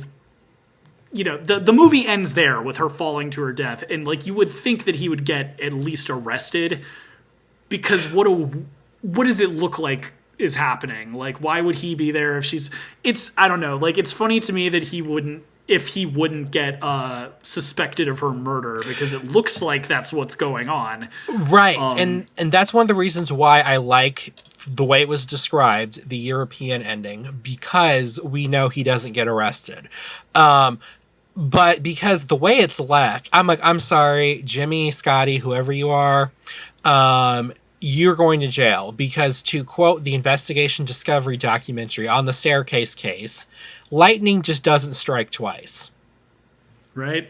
the movie ends there with her falling to her death. And, like, you would think that he would get at least arrested because what does it look like is happening? Like, why would he be there if I don't know. Like, it's funny to me that he wouldn't get suspected of her murder because it looks like that's what's going on. Right. And that's one of the reasons why I like the way it was described, the European ending, because we know he doesn't get arrested. But because the way it's left, I'm like, I'm sorry, Jimmy, Scotty, whoever you are, you're going to jail, because, to quote the Investigation Discovery documentary on the staircase case, lightning just doesn't strike twice. Right.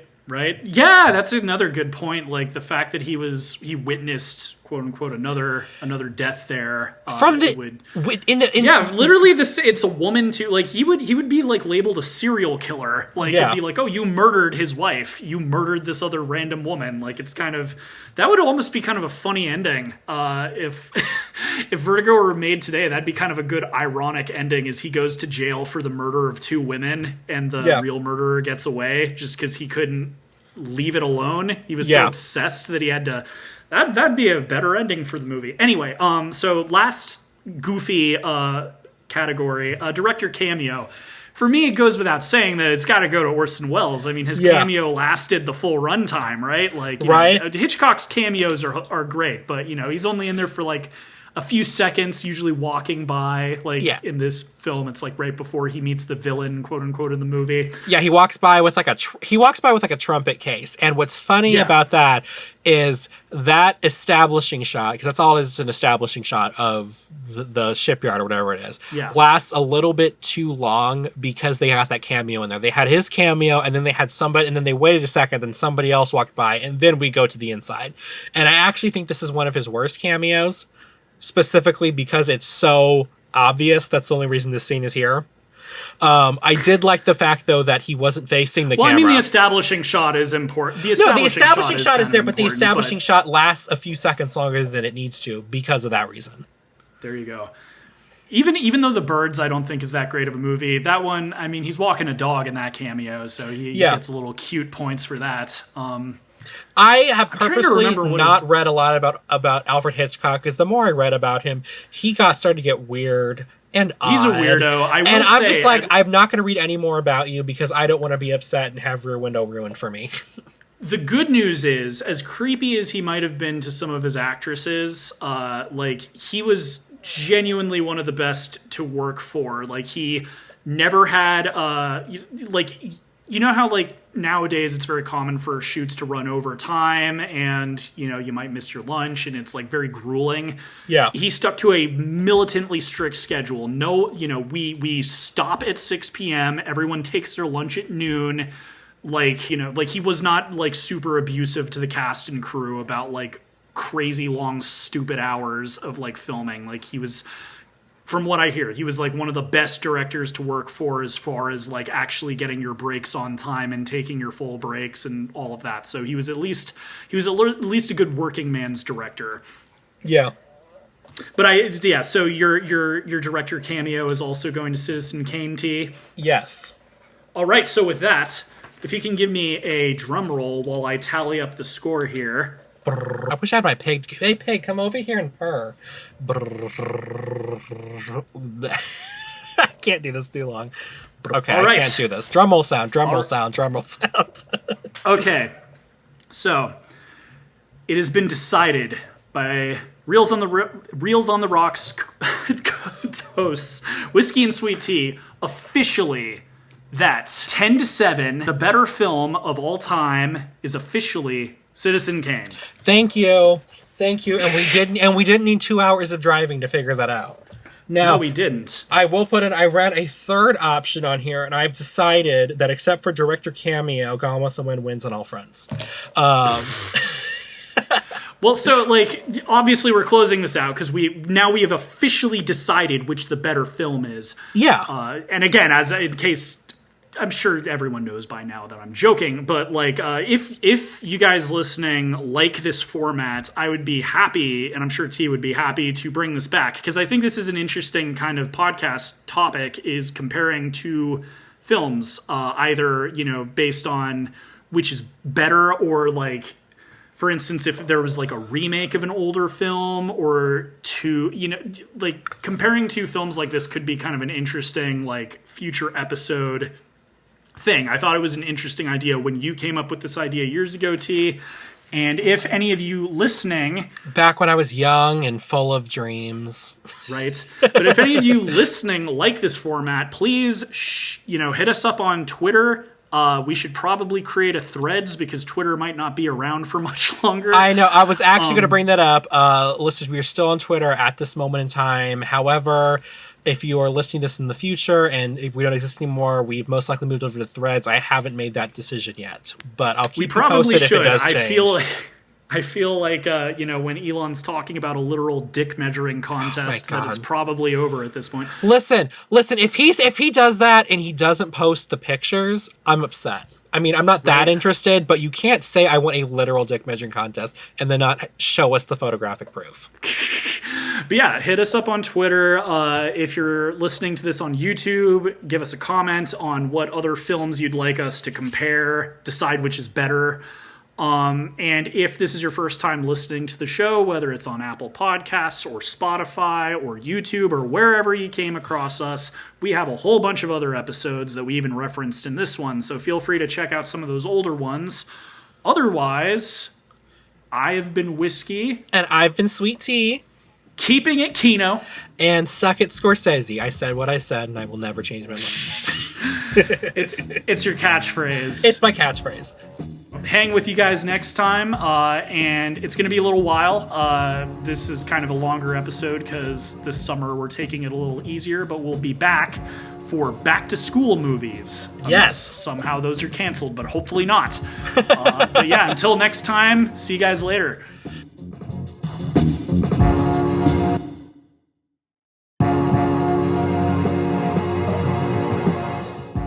Yeah, that's another good point. Like the fact that he witnessed, quote unquote, another death there. From literally it's a woman too. Like he would be like labeled a serial killer. Like it'd be like, oh, you murdered his wife. You murdered this other random woman. Like it's kind of, that would almost be kind of a funny ending. If if Vertigo were made today, that'd be kind of a good ironic ending. Is he goes to jail for the murder of 2 women and the real murderer gets away just because he couldn't leave it alone. He was so obsessed that he had to. That'd be a better ending for the movie. Anyway, so last goofy category, director cameo. For me, it goes without saying that it's got to go to Orson Welles. I mean, his cameo lasted the full runtime, right? Like, Hitchcock's cameos are great, but he's only in there for like a few seconds, usually walking by. Like in this film, it's like right before he meets the villain, quote unquote, in the movie. Yeah, he walks by with like a trumpet case. And what's funny about that is that establishing shot, because that's all it is, an establishing shot of the shipyard or whatever it is, lasts a little bit too long because they got that cameo in there. They had his cameo, and then they had somebody, and then they waited a second, then somebody else walked by, and then we go to the inside. And I actually think this is one of his worst cameos, specifically because it's so obvious. That's the only reason this scene is here. I did like the fact, though, that he wasn't facing the camera. I mean, the establishing shot is important. The establishing shot is there, but the establishing shot lasts a few seconds longer than it needs to because of that reason. There you go. Even though The Birds, I don't think is that great of a movie, that one, I mean, he's walking a dog in that cameo, so he gets a little cute points for that. I have purposely not read a lot about Alfred Hitchcock, because the more I read about him, he started to get weird and odd. He's a weirdo. I'm just like, I'm not going to read any more about you because I don't want to be upset and have Rear Window ruined for me. The good news is, as creepy as he might have been to some of his actresses, like he was genuinely one of the best to work for. Like he never had like. You know how, like, nowadays it's very common for shoots to run over time and, you might miss your lunch and it's, like, very grueling? Yeah. He stuck to a militantly strict schedule. No, we stop at 6 p.m. Everyone takes their lunch at noon. Like, he was not, like, super abusive to the cast and crew about, like, crazy long, stupid hours of, like, filming. Like, he was... From what I hear, he was like one of the best directors to work for as far as like actually getting your breaks on time and taking your full breaks and all of that. So he was at least a good working man's director. Yeah. But so your director cameo is also going to Citizen Kane T. Yes. All right, so with that, if you can give me a drum roll while I tally up the score here. I wish I had my pig. Hey, pig, come over here and purr. I can't do this too long. Okay, I can't do this. Drum roll sound. Okay, so it has been decided by Reels on the Rocks hosts, Whiskey and Sweet Tea, officially that 10-7, the better film of all time, is officially Citizen Kane. Thank you. And we didn't need 2 hours of driving to figure that out. Now, no, we didn't. I ran a third option on here, and I've decided that except for director cameo, Gone with the Wind wins on All Fronts. Well, so, like, obviously we're closing this out because we have officially decided which the better film is. Yeah. And again, in case... I'm sure everyone knows by now that I'm joking, but like, if you guys listening like this format, I would be happy, and I'm sure T would be happy to bring this back, because I think this is an interesting kind of podcast topic, is comparing two films, either, based on which is better, or like, for instance, if there was like a remake of an older film, or like comparing two films like this could be kind of an interesting like future episode thing. I thought it was an interesting idea when you came up with this idea years ago, T. And if any of you listening... Back when I was young and full of dreams. Right. But if any of you listening like this format, please, hit us up on Twitter, We should probably create a Threads because Twitter might not be around for much longer. I know. I was actually going to bring that up. Listeners, we are still on Twitter at this moment in time. However, if you are listening to this in the future and if we don't exist anymore, we've most likely moved over to Threads. I haven't made that decision yet, but I'll keep you posted if it does change. I feel like when Elon's talking about a literal dick measuring contest, that it's probably over at this point. Listen. If he does that and he doesn't post the pictures, I'm upset. I mean, I'm not that interested, but you can't say I want a literal dick measuring contest and then not show us the photographic proof. But yeah, hit us up on Twitter. If you're listening to this on YouTube, give us a comment on what other films you'd like us to compare, decide which is better. And if this is your first time listening to the show, whether it's on Apple Podcasts or Spotify or YouTube or wherever you came across us, we have a whole bunch of other episodes that we even referenced in this one. So feel free to check out some of those older ones. Otherwise, I've been Whiskey. And I've been Sweet Tea. Keeping it Kino. And suck it Scorsese. I said what I said, and I will never change my mind. It's your catchphrase. It's my catchphrase. Hang with you guys next time, and it's going to be a little while. This is kind of a longer episode because this summer we're taking it a little easier, but we'll be back for back-to-school movies. Yes. Somehow those are canceled, but hopefully not. But yeah, until next time, see you guys later.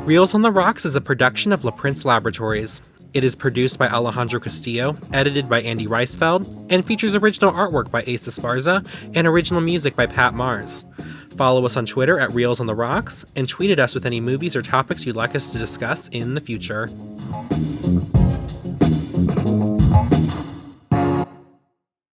Reels on the Rocks is a production of La Prince Laboratories. It is produced by Alejandro Castillo, edited by Andy Reisfeld, and features original artwork by Ace Esparza and original music by Pat Mars. Follow us on Twitter at Reels on the Rocks, and tweet at us with any movies or topics you'd like us to discuss in the future.